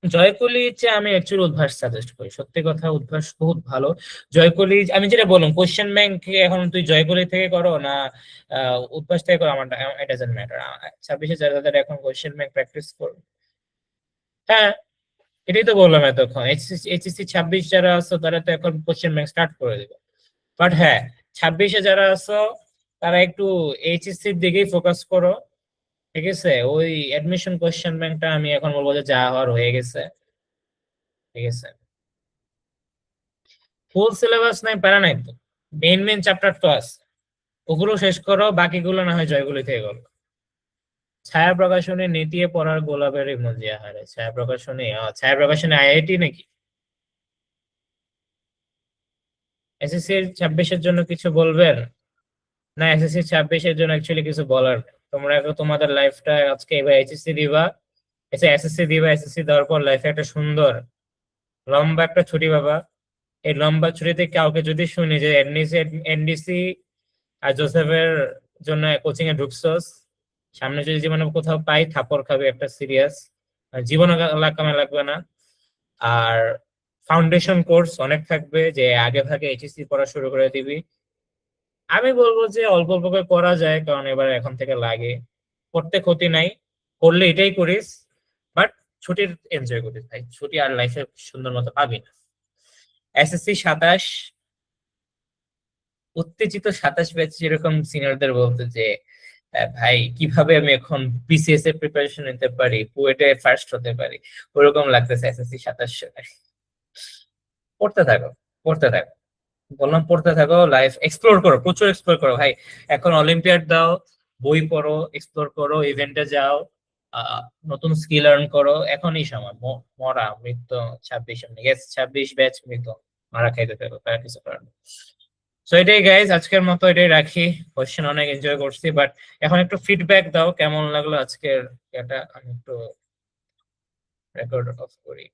জয়কলি চেয়ে আমি অ্যাকচুয়ালি উদ্ভাস সাজেস্ট করি, সত্যি কথা, উদ্ভাস বহুত ভালো। জয়কলি আমি যেটা বললাম, কোশ্চেন ব্যাংক এখন তুই জয়কলি থেকে করো না উদ্ভাস থেকে করো, আমার ইট ডাজন্ট ম্যাটার। 26-এ যারা এখন কোশ্চেন ব্যাংক প্র্যাকটিস করো, হ্যাঁ, এটাই তো বললাম এতক্ষণ। এইচএসসি 26 যারা আছো তারা তো এখন কোশ্চেন ব্যাংক স্টার্ট করে দিবে। বাট হ্যাঁ, 26-এ যারা আছো তারা একটু এইচএসসির দিকেই ফোকাস করো, ঠিক আছে? ওই অ্যাডমিশন কোশ্চেন ব্যাংকটা আমি এখন বলবো যে যা হওয়ার হয়ে গেছে, ঠিক আছে? ফুল সিলেবাস নাই, প্যারা নাই তো, মেন চ্যাপ্টার তো আছে, ওগুলো শেষ করো, বাকিগুলো না হয় জয়গুলি থেকে করো। ছায়া প্রকাশনী নেতিয়ে পড়ার গোলাপের ইমোজি। আহারে ছায়া প্রকাশনী, ছায়া প্রকাশনী আইআইটি নাকি? এসএসসি 26-এর জন্য কিছু বলবেন? না, এসএসসি 26-এর জন্য অ্যাকচুয়ালি কিছু বলার নেই। তোমরা এখন তোমাদের লাইফটা আজকে এবার এইচএসসি দিবা, এসএসসি দিবা, এসএসসি দেওয়ার পর লাইফে একটা সুন্দর লম্বা একটা ছুটি পাবা। এই লম্বা ছুটিতে কাউকে যদি শুনি যে এনডিসি আর জোসেফের জন্য কোচিং এ ঢুকছস, সামনে যদি জীবনে কোথাও পাই থাপড় খাবে একটা সিরিয়াস, জীবনে কামে লাগবে না। আর ফাউন্ডেশন কোর্স অনেক থাকবে, যে আগে ভাগে এইচএসসি পড়া শুরু করে দিবি। আমি বলবো যে অল্প অল্প করে করা যায়, কারণ এবার এখন থেকে লাগে, করতে ক্ষতি নাই, করলে এটাই করিস, বাট ছুটির এনজয় করিস ভাই, ছুটি আর লাইফে সুন্দর মতো পাবি না। এসএসসি 27 উত্তেজিত 27 ব্যাচ যেরকম সিনিয়রদের বলতো যে ভাই কিভাবে আমি এখন বিসিএস এর প্রিপারেশন নিতে পারি, কুয়েটে ফার্স্ট হতে পারি, ওরকম লাগতেছে এসএসসি 27 সালে। পড়তে থাকো, পড়তে থাকো, বললাম পড়তে থাকো, লাইফ এক্সপ্লোর করো, প্রচুর এক্সপ্লোর করো ভাই। এখন অলিম্পিয়াড দাও, বই পড়ো, এক্সপ্লোর করো, ইভেন্টে যাও, নতুন স্কিল আর্ন করো, এখনই সময়। মরা মৃত্যু 26 26 ব্যাচ মৃত, মারা খাইতে থাকো, তার কিছু করার নেই। সো এটাই গাইজ, আজকের মতো এটাই রাখি। কোশ্চেন অনেক এনজয় করছি, বাট এখন একটু ফিডব্যাক দাও কেমন লাগলো আজকের এটা। আমি একটু রেকর্ড অফ করি।